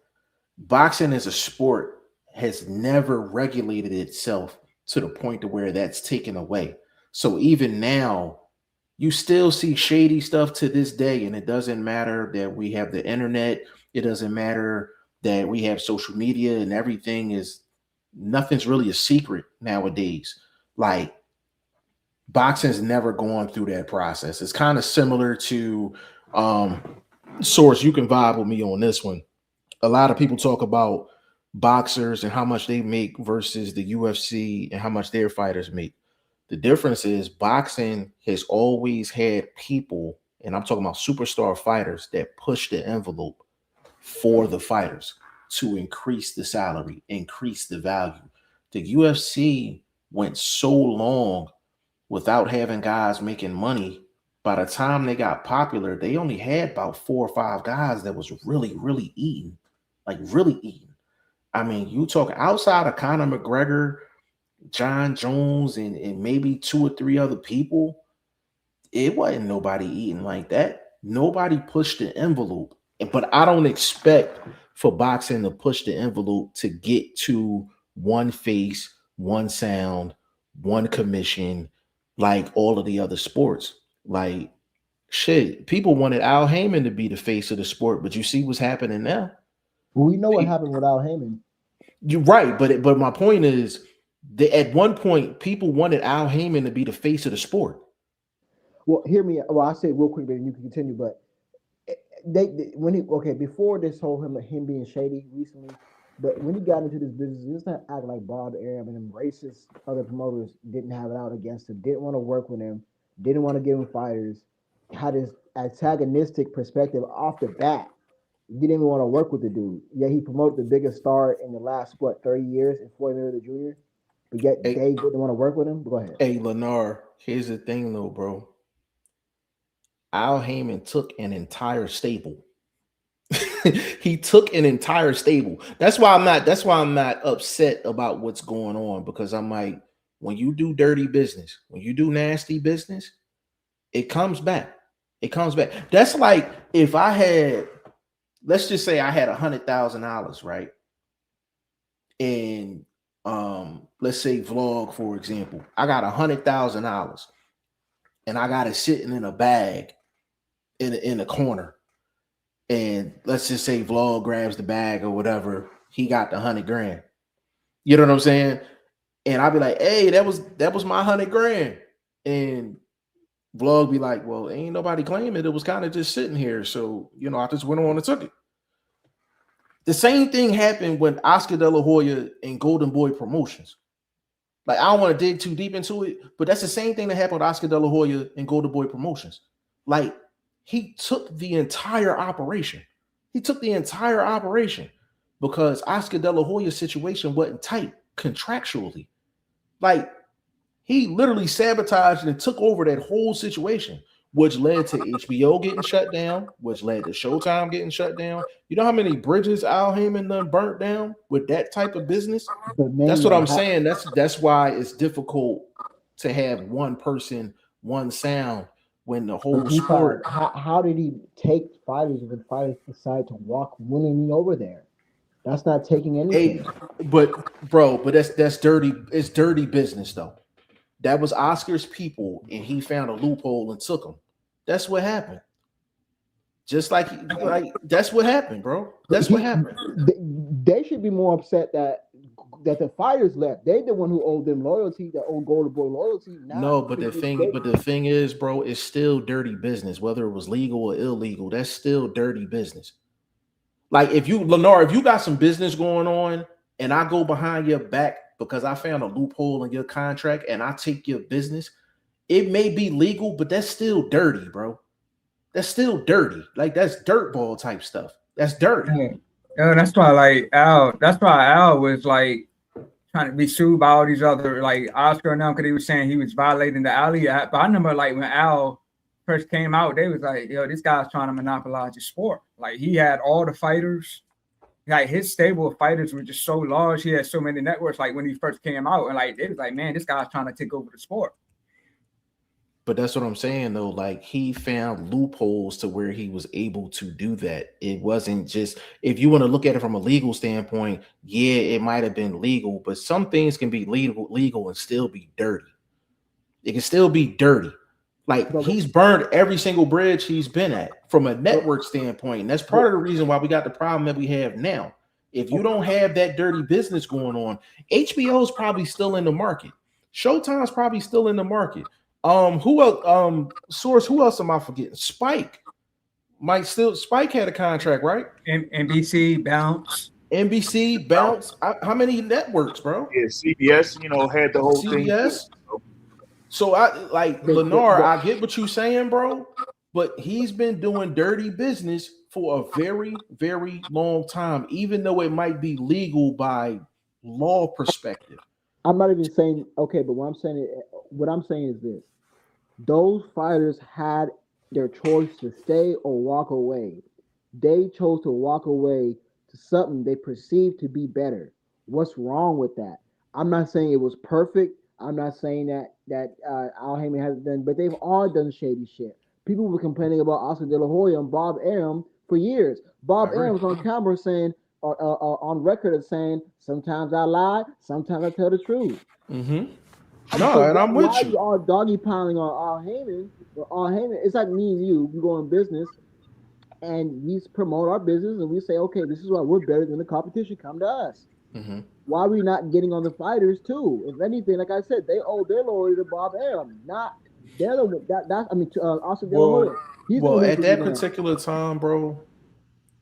Boxing as a sport has never regulated itself to the point to where that's taken away. So even now, you still see shady stuff to this day, and it doesn't matter that we have the internet. It doesn't matter that we have social media, and everything is nothing's really a secret nowadays. Like boxing's never gone through that process. It's kind of similar to um source. You can vibe with me on this one. A lot of people talk about boxers and how much they make versus the UFC and how much their fighters make. The difference is boxing has always had people, and I'm talking about superstar fighters that push the envelope for the fighters to increase the salary, increase the value. The UFC went so long without having guys making money. By the time they got popular, they only had about 4 or 5 guys that was really, really eating, like really eating. I mean, you talk outside of Conor McGregor, John Jones, and maybe 2 or 3 other people, it wasn't nobody eating like that. Nobody pushed the envelope. But I don't expect for boxing to push the envelope to get to one face, one sound, one commission, like all of the other sports. Like shit, people wanted Al Heyman to be the face of the sport, but you see what's happening now.
But we know what happened without Heyman.
You're right, but my point is that at one point people wanted Al Heyman to be the face of the sport.
Well, hear me. Well, I'll say it real quick, and you can continue. But when he before this whole him being shady recently, but when he got into this business, he just not act like Bob Arum and them racist other promoters didn't have it out against him, didn't want to work with him, didn't want to give him fighters, had this antagonistic perspective off the bat. Didn't even want to work with the dude. Yet he promoted the biggest star in the last 30 years in Floyd Mayweather Jr. But yet
Hey,
they didn't want to work with him. But go ahead.
hey, Lennar, here's the thing though, bro. Al Heyman took an entire stable. He took an entire stable. That's why I'm not upset about what's going on, because I'm like, when you do dirty business, when you do nasty business, it comes back. It comes back. That's like if I had, let's just say I had $100,000, right? And let's say Vlog, for example, I got $100,000 and I got it sitting in a bag in a corner. And let's just say Vlog grabs the bag or whatever, he got the 100 grand. You know what I'm saying? And I'll be like, hey, that was my 100 grand. And Vlog be like, well, ain't nobody claiming it. It was kind of just sitting here. So, I just went on and took it. The same thing happened with Oscar De La Hoya and Golden Boy Promotions. Like, I don't want to dig too deep into it, but that's the same thing that happened with Oscar De La Hoya and Golden Boy Promotions. Like, he took the entire operation. Because Oscar De La Hoya's situation wasn't tight contractually. Like, he literally sabotaged and took over that whole situation, which led to HBO getting shut down, which led to Showtime getting shut down. You know how many bridges Al Heyman done burnt down with that type of business? That's what I'm saying. That's why it's difficult to have one person, one sound when the whole sport.
How did he take fighters when fighters decide to walk willingly over there? That's not taking anything.
But that's dirty. It's dirty business though. That was Oscar's people, and he found a loophole and took them. That's what happened. Just like that's what happened, bro. That's what happened.
They should be more upset that the fighters left. They the one who owed them loyalty, that owed Golden Boy loyalty.
No, but the thing is, bro, it's still dirty business. Whether it was legal or illegal, that's still dirty business. Like if you got some business going on, and I go behind your back because I found a loophole in your contract and I take your business, it may be legal, but that's still dirty, bro. That's still dirty. Like that's dirtball type stuff. That's dirty.
Yeah, that's why Al was like trying to be sued by all these other like Oscar and them, because he was saying he was violating the Ali Act. But I remember like when Al first came out, they was like, yo, this guy's trying to monopolize the sport. Like he had all the fighters. Like his stable of fighters were just so large. He had so many networks. Like when he first came out, and like they was like, man, this guy's trying to take over the sport.
But that's what I'm saying though. Like he found loopholes to where he was able to do that. It wasn't just, if you want to look at it from a legal standpoint, yeah, it might have been legal, but some things can be legal and still be dirty. It can still be dirty. Like he's burned every single bridge he's been at from a network standpoint. And that's part of the reason why we got the problem that we have now. If you don't have that dirty business going on, HBO is probably still in the market. Showtime's probably still in the market. Who else? Source, who else am I forgetting? Spike had a contract, right?
NBC, Bounce.
NBC, Bounce. How many networks, bro?
Yeah, CBS, had the whole
CBS.
thing.
So Lennar, I get what you're saying, bro, but he's been doing dirty business for a very, very long time, even though it might be legal by law perspective.
I'm not even saying okay, but what I'm saying is this: those fighters had their choice to stay or walk away. They chose to walk away to something they perceived to be better. What's wrong with that? I'm not saying it was perfect. I'm not saying that Al Heyman hasn't done, but they've all done shady shit. People were complaining about Oscar De La Hoya and Bob Arum for years. Bob Arum was on camera saying, on record of saying, sometimes I lie, sometimes I tell the truth.
Mm-hmm. No, and I'm with you.
Why are you all doggy piling on Al Heyman? Al Heyman, it's like me and you. We go in business, and we promote our business, and we say, okay, this is why we're better than the competition. Come to us.
Mm-hmm.
Why are we not getting on the fighters too? If anything, like I said, they owe their loyalty to Bob Arum, not They're the that's I mean Oscar De La
Well,
Hoya. He's the
well,
one who
at
took you
that
down.
particular time, bro,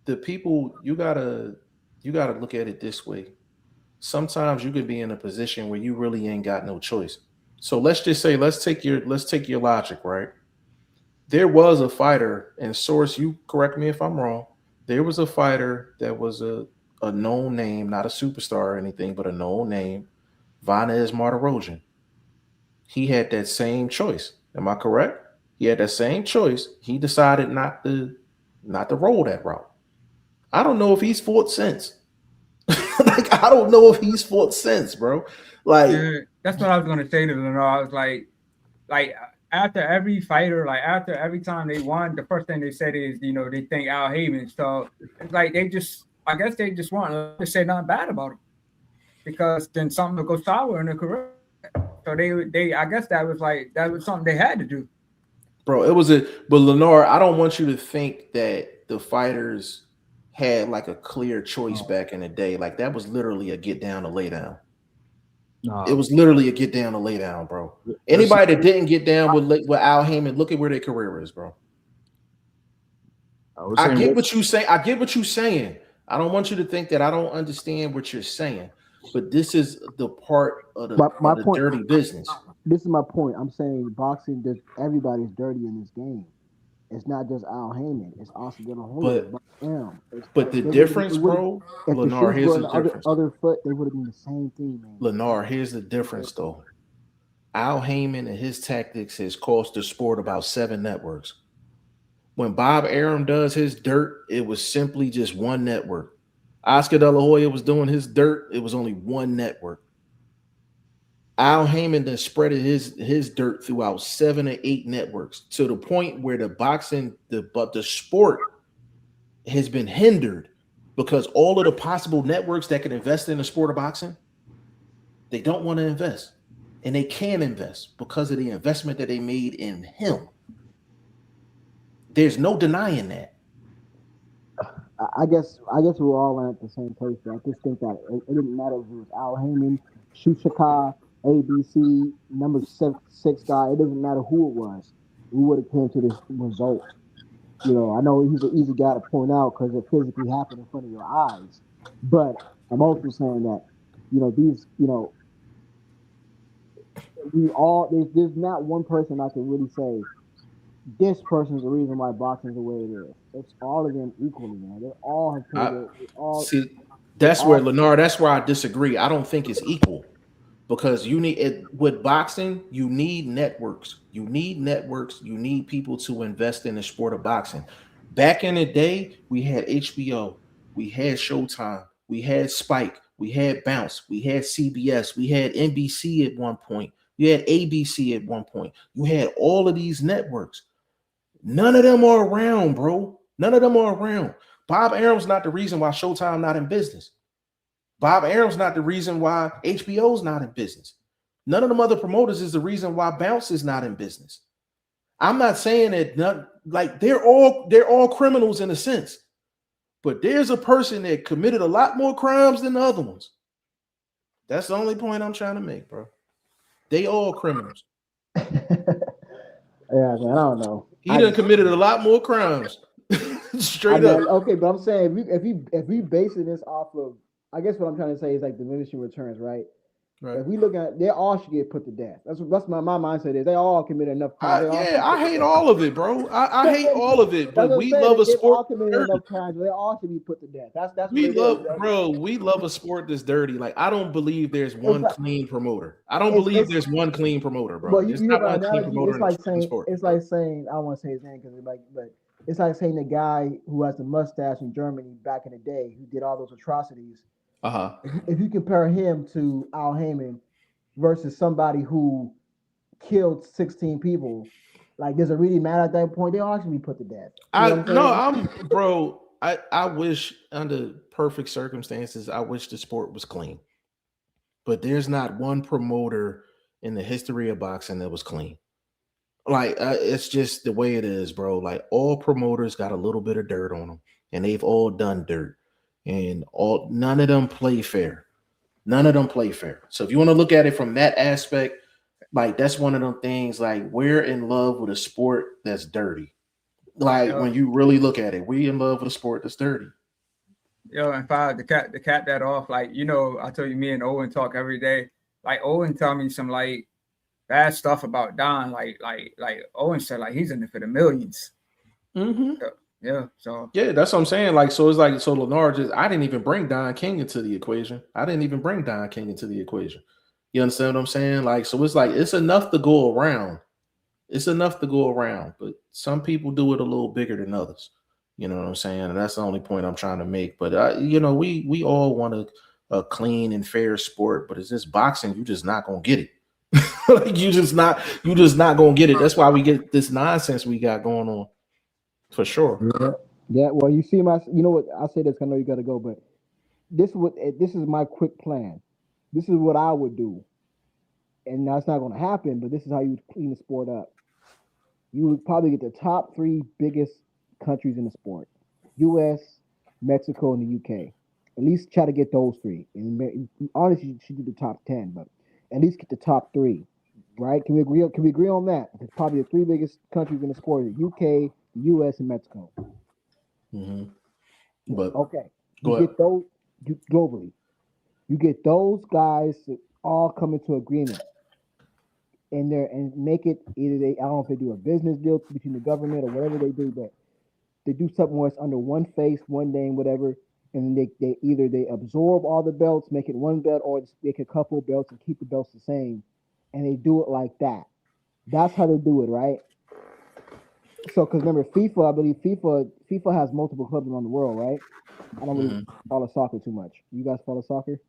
the people you gotta look at it this way. Sometimes you could be in a position where you really ain't got no choice. So let's just say let's take your logic, right? There was a fighter, and source, you correct me if I'm wrong. There was a fighter that was a known name, not a superstar or anything, but a known name, Vanez Martirosyan. He had that same choice. Am I correct? He had that same choice. He decided not to roll that route. I don't know if he's fought since. Like I don't know if he's fought since, bro. Like,
Yeah, that's what I was gonna say to them. I was like after every fighter, like after every time they won, the first thing they said is, they thank Al Heyman. So it's like I guess they just want to say nothing bad about him because then something will go sour in their career. So I guess that was something they had to do.
bro, but Lenore, I don't want you to think that the fighters had like a clear choice back in the day. Like that was literally a get down to lay down. It was literally a get down to lay down, bro. Anybody that didn't get down with Al Heyman, look at where their career is, bro. I get what you say. I get what you're saying. I don't want you to think that I don't understand what you're saying, but this is the part of
My
the
point.
dirty business.
This is my point. I'm saying boxing. Everybody's dirty in this game. It's not just Al Heyman. It's Oscar De La Hoya.
But the difference, bro,
If the
Lennar,
shoes
here's
were on
the
the
difference.
other foot, they would have been the same thing, man.
Lennar, here's the difference, though. Al Heyman and his tactics has cost the sport about 7 networks. When Bob Arum does his dirt, it was simply just one network. Oscar De La Hoya was doing his dirt, it was only one network. Al Heyman then spread his dirt throughout 7 or 8 networks to the point where the sport has been hindered because all of the possible networks that can invest in the sport of boxing, they don't want to invest. And they can invest because of the investment that they made in him. There's no denying that.
I guess we're all at the same place. But I just think that it didn't matter if it was Al Heyman, Shushaka, ABC, number six guy. It doesn't matter who it was. We would have came to this result. I know he's an easy guy to point out because it physically happened in front of your eyes. But I'm also saying that, these, we all there's not one person I can really say this person is the reason why boxing is the way it is. It's all of them equally, man. They all have played it.
See, that's where Lennar. That's where I disagree. I don't think it's equal because you need it with boxing. You need networks. You need networks. You need people to invest in the sport of boxing. Back in the day, we had HBO, we had Showtime, we had Spike, we had Bounce, we had CBS, we had NBC at one point, you had ABC at one point. You had all of these networks. None of them are around, bro. None of them are around. Bob Arum's not the reason why Showtime not in business. Bob Arum's not the reason why HBO's not in business. None of them other promoters is the reason why Bounce is not in business. I'm not saying that they're all criminals in a sense, but there's a person that committed a lot more crimes than the other ones. That's the only point I'm trying to make, bro. They all criminals.
Yeah, man, I don't know.
He done committed a lot more crimes. Straight up.
Okay, but I'm saying if we basing this off of, I guess what I'm trying to say is like diminishing returns, right?
Right.
If we look at, they all should get put to death. That's my mindset is. They all committed enough crimes.
I hate all of it, bro. I hate all of it. But we love a sport.
They all committed enough crimes. They all should be put to death. That's
we love, bro. We love a sport that's dirty. Like I don't believe there's one clean promoter. I don't believe there's one clean promoter, bro.
But you know, it's like saying I don't want to say his name because but it's like saying the guy who has the mustache in Germany back in the day who did all those atrocities. If you compare him to Al Heyman versus somebody who killed 16 people, like does it really matter at that point? They all should be put to death.
I wish under perfect circumstances, I wish the sport was clean. But there's not one promoter in the history of boxing that was clean. Like it's just the way it is, bro. Like all promoters got a little bit of dirt on them, and they've all done dirt. And none of them play fair. None of them play fair. So if you want to look at it from that aspect, Like that's one of them things. Like we're in love with a sport that's dirty. Like
Yo,
when you really look at it, we in love with a sport that's dirty.
yo, and five to cap that off, like I told you, me and Owen talk every day. Like Owen tell me some like bad stuff about Don. Like Owen said, like he's in it for the millions.
Mm-hmm.
So, yeah, so
Yeah, that's what I'm saying. Like, so it's like, so Lennar just, I didn't even bring Don King into the equation. I didn't even bring Don King into the equation. You understand what I'm saying? Like, so it's like, it's enough to go around. It's enough to go around, but some people do it a little bigger than others. You know what I'm saying? And that's the only point I'm trying to make. But, we all want a clean and fair sport, but it's just boxing. You just not going to get it. Like, you just not going to get it. That's why we get this nonsense we got going on. For sure.
Yeah. Yeah. Well, you see my. You know what? I'll say this. I know you got to go, but this is my quick plan. This is what I would do, and that's not going to happen. But this is how you would clean the sport up. You would probably get the top three biggest countries in the sport: U.S., Mexico, and the UK. At least try to get those three. And honestly, you should do the top 10, but at least get the top three. Right? Can we agree? Can we agree on that? It's probably the three biggest countries in the sport: the UK, the US, and Mexico.
Mm-hmm. But
Okay,
go
you
ahead.
get those globally. You get those guys to all come into agreement in there and make it either they. I don't know if they do a business deal between the government or whatever they do, but they do something where it's under one face, one name, whatever. And they either they absorb all the belts, make it one belt, or just make a couple of belts and keep the belts the same. And they do it like that. That's how they do it, right? So, because remember, FIFA, I believe FIFA has multiple clubs around the world, right? I don't really
Mm-hmm.
follow soccer too much. You guys follow soccer?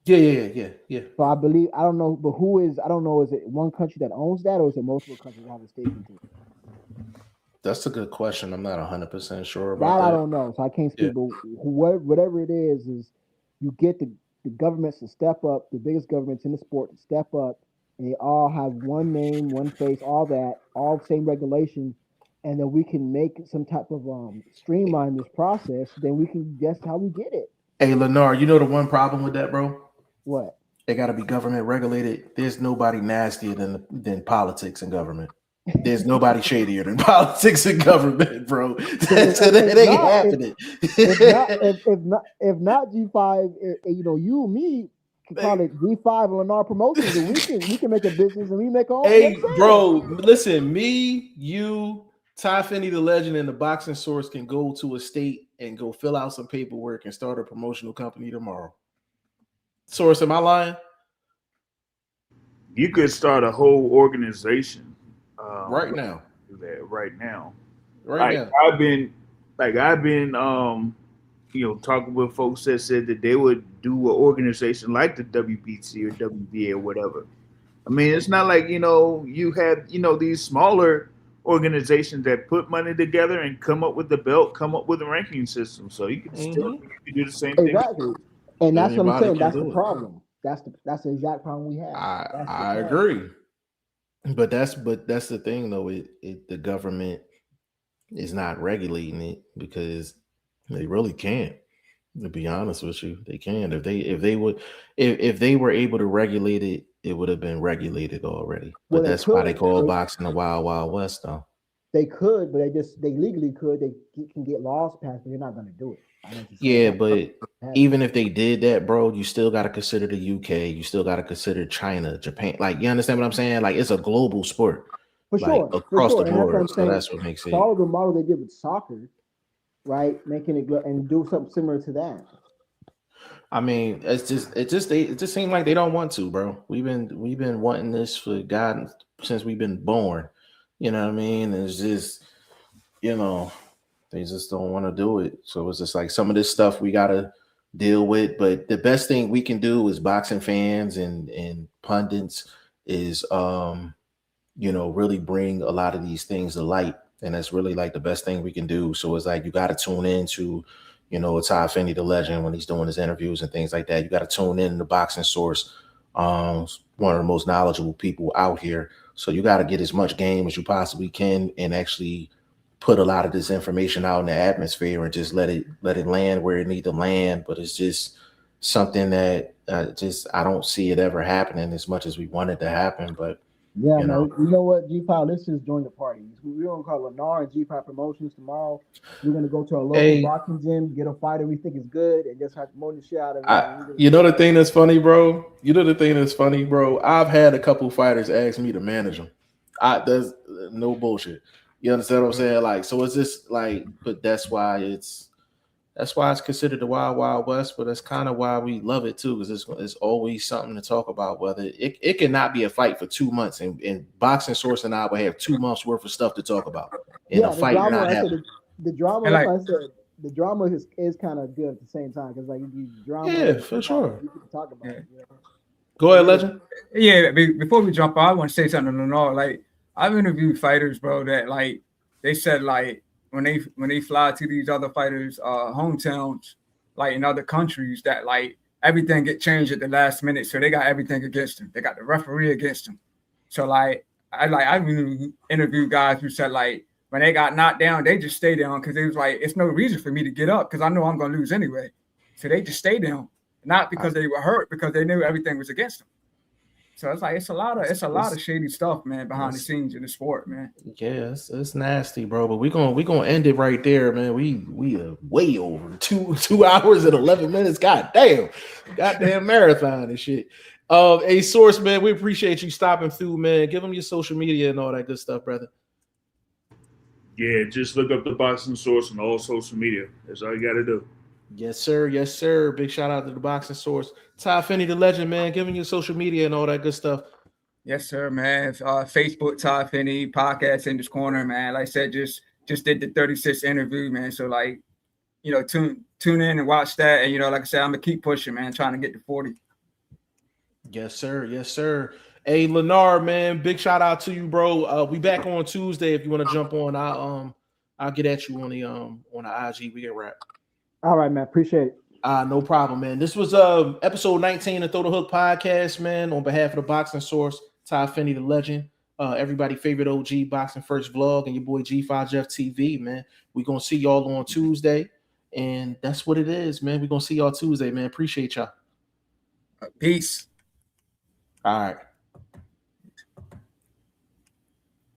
Yeah.
So I believe I don't know, but who is I don't know. Is it one country that owns that, or is it multiple countries that have a stake into it?
That's a good question. I'm not 100% sure
That
about
I
that.
don't know, so I can't
Yeah.
speak. But whatever it is you get the governments to step up, the biggest governments in the sport to step up, and they all have one name, one face, all that, all same regulation, and then we can make some type of streamline this process. Then we can. That's how we get it.
Hey, Lennar, you know the one problem with that, bro?
What?
They got to be government regulated. There's nobody nastier than politics and government. There's nobody shadier than politics and government, bro.
Because
It
if
ain't
not,
happening.
if not G5, you and me can call it G5 and Lennar Promotions, and we can make a business and we make our own. You know
Hey,
what I'm saying?
bro, listen, me, you, Ty Finney, the legend, and the boxing source can go to a state and go fill out some paperwork and start a promotional company tomorrow. Source, am I lying?
You could start a whole organization
Right now.
do that right now.
Right
Like
now.
I've been talking with folks that said that they would do an organization like the WBC or WBA or whatever. I mean, it's not like you have these smaller organizations that put money together and come up with the belt, come up with a ranking system. So
Mm-hmm.
you could do the same thing.
Exactly, and that's what I'm
Anybody
saying.
can
That's the
do it.
problem. That's the exact problem we have. That's the
I
problem.
agree. But that's the thing though. The government is not regulating it because they really can't. To be honest with you, they can. If they were able to regulate it, it would have been regulated already.
Well,
But
they
that's why they
could.
call boxing the wild wild west, though.
They could, but they legally could. Can get laws passed, but they're not going to do it. I know what you're saying.
Yeah,
That's
but
happening.
even if they did that, bro, you still got to consider the UK. You still got to consider China, Japan. Like, you understand what I'm saying? Like, it's a global sport, like
For
across the
sure, and that's what
board.
I'm
So
saying.
that's what makes it.
Follow the model they did with soccer, right? Making it go and do something similar to that.
I mean, it just seems like they don't want to, bro. We've been wanting this for God since we've been born. You know what I mean? It's just, you know, they just don't want to do it. So it's just like some of this stuff we gotta deal with. But the best thing we can do as boxing fans and pundits is really bring a lot of these things to light. And that's really like the best thing we can do. So it's like you got to tune into, Ty Finney, the legend, when he's doing his interviews and things like that. You got to tune in the boxing source, one of the most knowledgeable people out here. So you got to get as much game as you possibly can and actually put a lot of this information out in the atmosphere and just let it land where it need to land. But it's just something that just I don't see it ever happening as much as we want it to happen. But
Yeah,
You
man.
know,
You know what, G5, let's just join the party. We're gonna call Lennar and G5 Promotions tomorrow. We're gonna go to a local
hey,
boxing gym, get a fighter we think is good, and just have to promote the shit out of it.
I,
And we're gonna
you
get
know the
that.
thing that's funny, bro. You know the thing that's funny, bro. I've had a couple fighters ask me to manage them. There's no bullshit. You understand what I'm saying? Like, so it's just like, but that's why it's considered the wild wild west. But that's kind of why we love it too, because it's always something to talk about. Whether it cannot be a fight for 2 months, and boxing source and I will have 2 months worth of stuff to talk about, and a
Yeah, the
fight
drama.
not
I said
happen.
the drama.
And
That's
like,
why I said the drama is kind of good at the same time because like you drama
Yeah,
and
for
talk,
sure.
you can talk about
yeah,
it. You know,
Go
it
ahead,
is.
legend.
yeah. Before we jump on, I want to say something to Lenore. Like, I've interviewed fighters, bro, that like they said like when they fly to these other fighters' hometowns, like in other countries, that like everything get changed at the last minute, so they got everything against them. They got the referee against them. So I interviewed guys who said like when they got knocked down, they just stay down because it was like it's no reason for me to get up because I know I'm gonna lose anyway. So they just stay down, not because they were hurt, because they knew everything was against them. So it's like it's a lot of shady stuff, man, behind the
It's,
scenes in the sport, man.
yeah, it's nasty, bro. But we gonna end it right there, man. We are way over two hours and 11 minutes. Goddamn marathon and shit. A source, man. We appreciate you stopping through, man. Give them your social media and all that good stuff, brother.
Yeah, just look up the boxing source on all social media. That's all you got to do.
Yes, sir. Yes, sir. Big shout out to the boxing source. Ty Finney, the legend, man. Giving you social media and all that good stuff.
Yes, sir, man. Facebook, Todd Finney, podcast in this corner, man. Like I said, just did the 36 interview, man. So like, tune in and watch that. And like I said, I'm gonna keep pushing, man, trying to get to 40.
Yes, sir. Yes, sir. Hey, Leonard, man, big shout out to you, bro. We back on Tuesday. If you want to jump on, I'll get at you on the IG. We get wrap.
All right, man. Appreciate it.
No problem, man. This was episode 19 of Throw the Hook podcast, man. On behalf of the Boxing Source, Ty Finney, the legend, everybody favorite OG Boxing First Vlog, and your boy G5 Jeff TV, man. We're gonna see y'all on Tuesday, and that's what it is, man. We're gonna see y'all Tuesday, man. Appreciate y'all.
Peace.
All right.